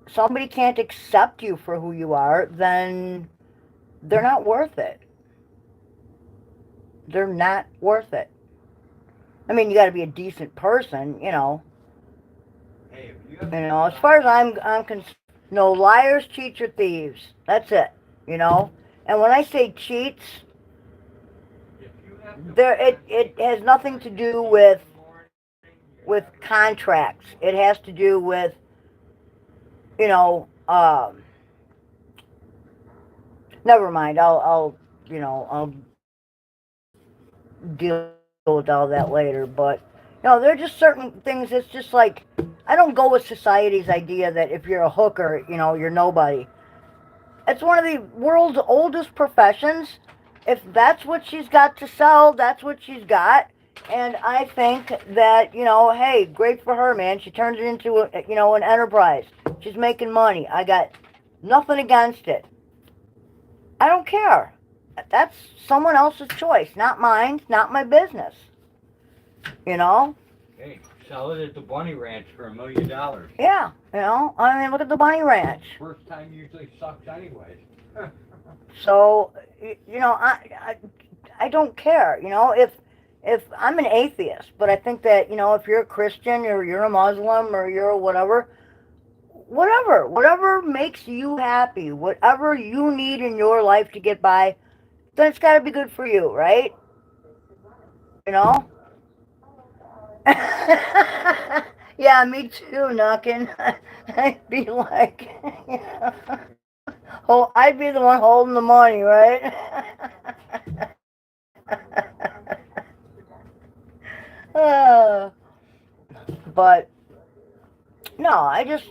somebody can't accept you for who you are, then they're not worth it. They're not worth it. I mean, you got to be a decent person. Hey, if you have As far as I'm concerned, no liars, cheats, or thieves. That's it. And when I say cheats, it has nothing to do with contracts. It has to do with never mind. I'll deal with all that later. But there are just certain things. It's just like I don't go with society's idea that if you're a hooker, you're nobody. It's one of the world's oldest professions. If that's what she's got to sell, that's what she's got. And I think that, hey, great for her, man. She turns it into, an enterprise. She's making money. I got nothing against it. I don't care. That's someone else's choice, not mine, not my business. Hey, sell it at the Bunny Ranch for $1 million. Yeah, I mean, look at the Bunny Ranch. First time usually sucks anyways. So, I don't care. If I'm an atheist, but I think that, if you're a Christian or you're a Muslim or you're whatever makes you happy, whatever you need in your life to get by, then it's got to be good for you, right? Yeah, me too, knocking. I'd be like, I'd be the one holding the money, right? But no, I just,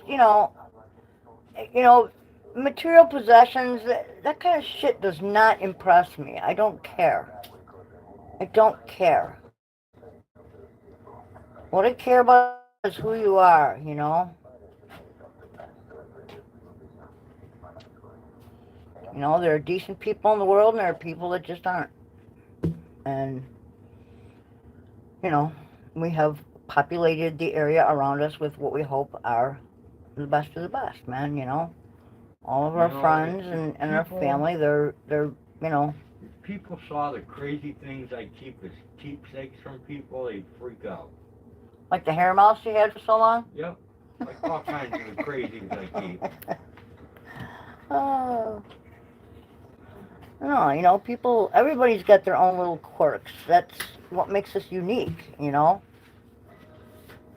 material possessions, that kind of shit does not impress me. I don't care. I don't care. What I care about is who you are, you know? You know, there are decent people in the world and there are people that just aren't. And, you know, we have populated the area around us with what we hope are the best of the best, man, you know? All of our friends and our family, they're, you know. If people saw the crazy things I keep as keepsakes from people, they'd freak out. Like the hair mouse you had for so long? Yep. Like all kinds of the crazies I keep. Oh. No, you know, people, everybody's got their own little quirks. That's what makes us unique, you know?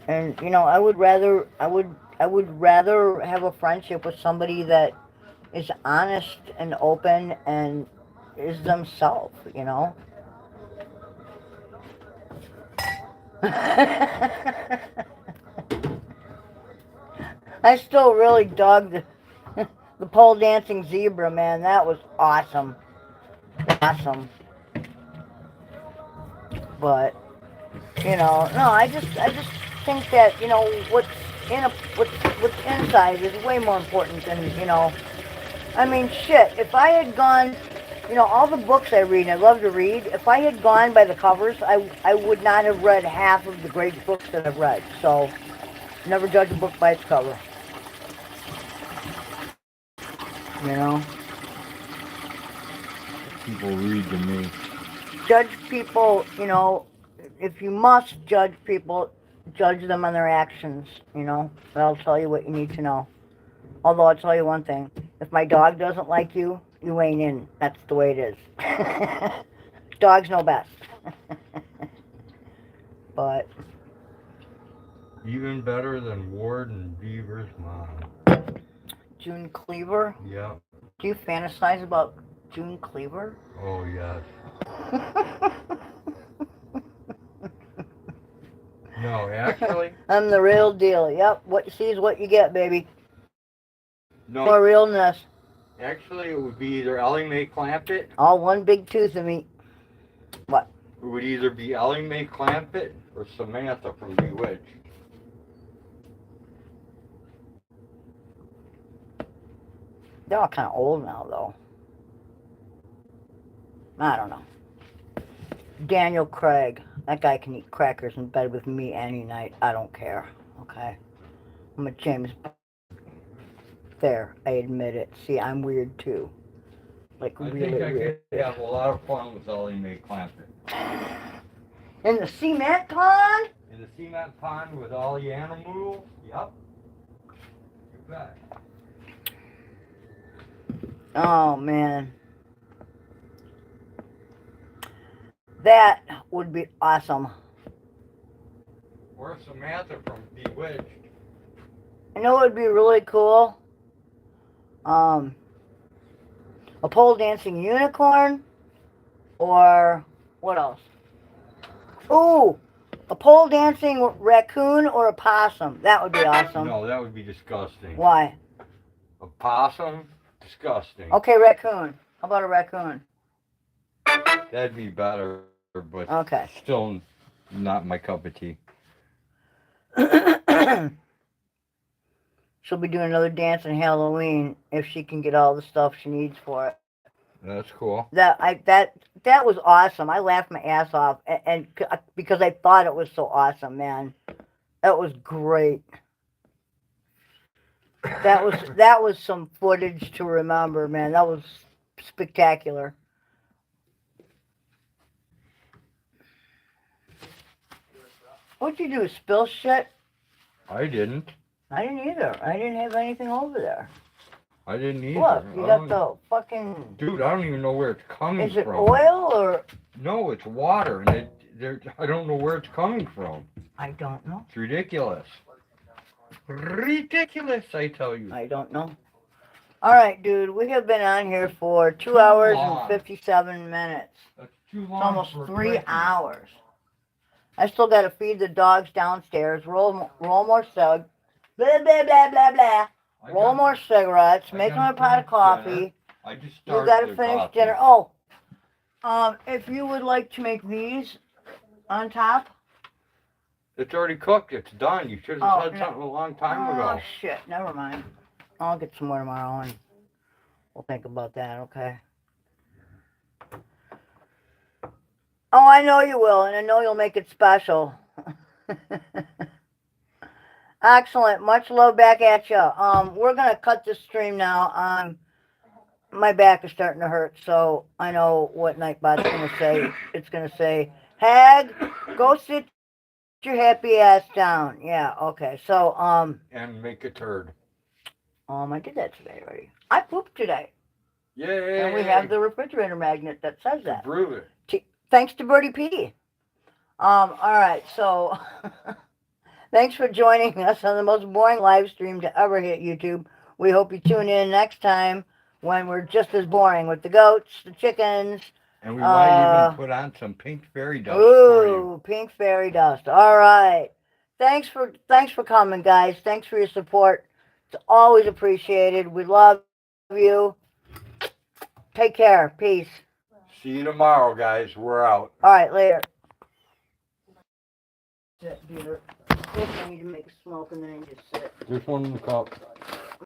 And, you know, I would rather have a friendship with somebody that is honest and open and is themselves, you know? I still really dug the pole dancing zebra, man. That was awesome. Awesome. But, you know, no, I just think that, you know, what's inside is way more important than, you know. I mean, shit, if I had gone, you know, all the books I read, and I love to read, if I had gone by the covers, I would not have read half of the great books that I've read. So, never judge a book by its cover. You know? People read to me. Judge people, you know, if you must judge people, judge them on their actions, you know? That'll tell you what you need to know. Although I'll tell you one thing, if my dog doesn't like you, you ain't in. That's the way it is. Dogs know best. But Even better than Ward and Beaver's mom. June Cleaver? Yeah. Do you fantasize about June Cleaver? Oh, yes. No, actually. I'm the real deal. Yep, what you see is what you get, baby. No. More realness. Actually, it would be either Ellie Mae Clampett. All one big tooth of me. What? It would either be Ellie Mae Clampett or Samantha from Bewitched. They're all kind of old now, though. I don't know. Daniel Craig. That guy can eat crackers in bed with me any night. I don't care. Okay? I'm a James. There, I admit it. See, I'm weird, too. Like, really weird. I think I could have a lot of fun with Ellie Mae Clampett. In the cement pond? In the cement pond with all the animals? Yep. You bet. Oh, man. That would be awesome. Or Samantha from Bewitched. You know what would be really cool? A pole dancing unicorn, or what else? Ooh, a pole dancing raccoon or a possum. That would be awesome. No, that would be disgusting. Why? A possum? Disgusting. Okay, raccoon. How about a raccoon? That'd be better, but Okay. still not my cup of tea. She'll be doing another dance on Halloween if she can get all the stuff she needs for it. That's cool. That was awesome. I laughed my ass off, and because I thought it was so awesome, man. That was great. That was some footage to remember, man. That was spectacular. What'd you do? Spill shit? I didn't. I didn't either. I didn't have anything over there. I didn't either. Look, you got the fucking... Dude, I don't even know where it's coming from. Is it oil or... No, it's water, and I don't know where it's coming from. I don't know. It's ridiculous. Ridiculous, I tell you. I don't know. All right, dude. We have been on here for 2 hours and 57 minutes. That's too long. It's almost 3 hours. I still got to feed the dogs downstairs. Roll more cigs. Blah, blah, blah, blah, blah. Roll more cigarettes. Make them a pot of coffee. I just You started got to the finish coffee. dinner. Oh, if you would like to make these on top, It's already cooked. It's done. You should have Oh, said no. something a long time Oh, ago. shit. Never mind. I'll get some more tomorrow and we'll think about that, okay? Oh, I know you will, and I know you'll make it special. Excellent. Much love back at you. We're going to cut this stream now. My back is starting to hurt, so I know what Nightbot's going to say. It's going to say, Hag, go sit your happy ass down. Yeah, okay. So, And make a turd. I did that today already. I pooped today. Yay! And we have the refrigerator magnet that says that. Prove it. Thanks to Birdie P. All right, so thanks for joining us on the most boring live stream to ever hit YouTube. We hope you tune in next time when we're just as boring with the goats, the chickens. And we might even put on some pink fairy dust for you. Ooh, pink fairy dust. All right. Thanks for coming, guys. Thanks for your support. It's always appreciated. We love you. Take care. Peace. See you tomorrow, guys. We're out. All right, later. Sit, Peter. I need to make a smoke and then just sit. There's one in the cup.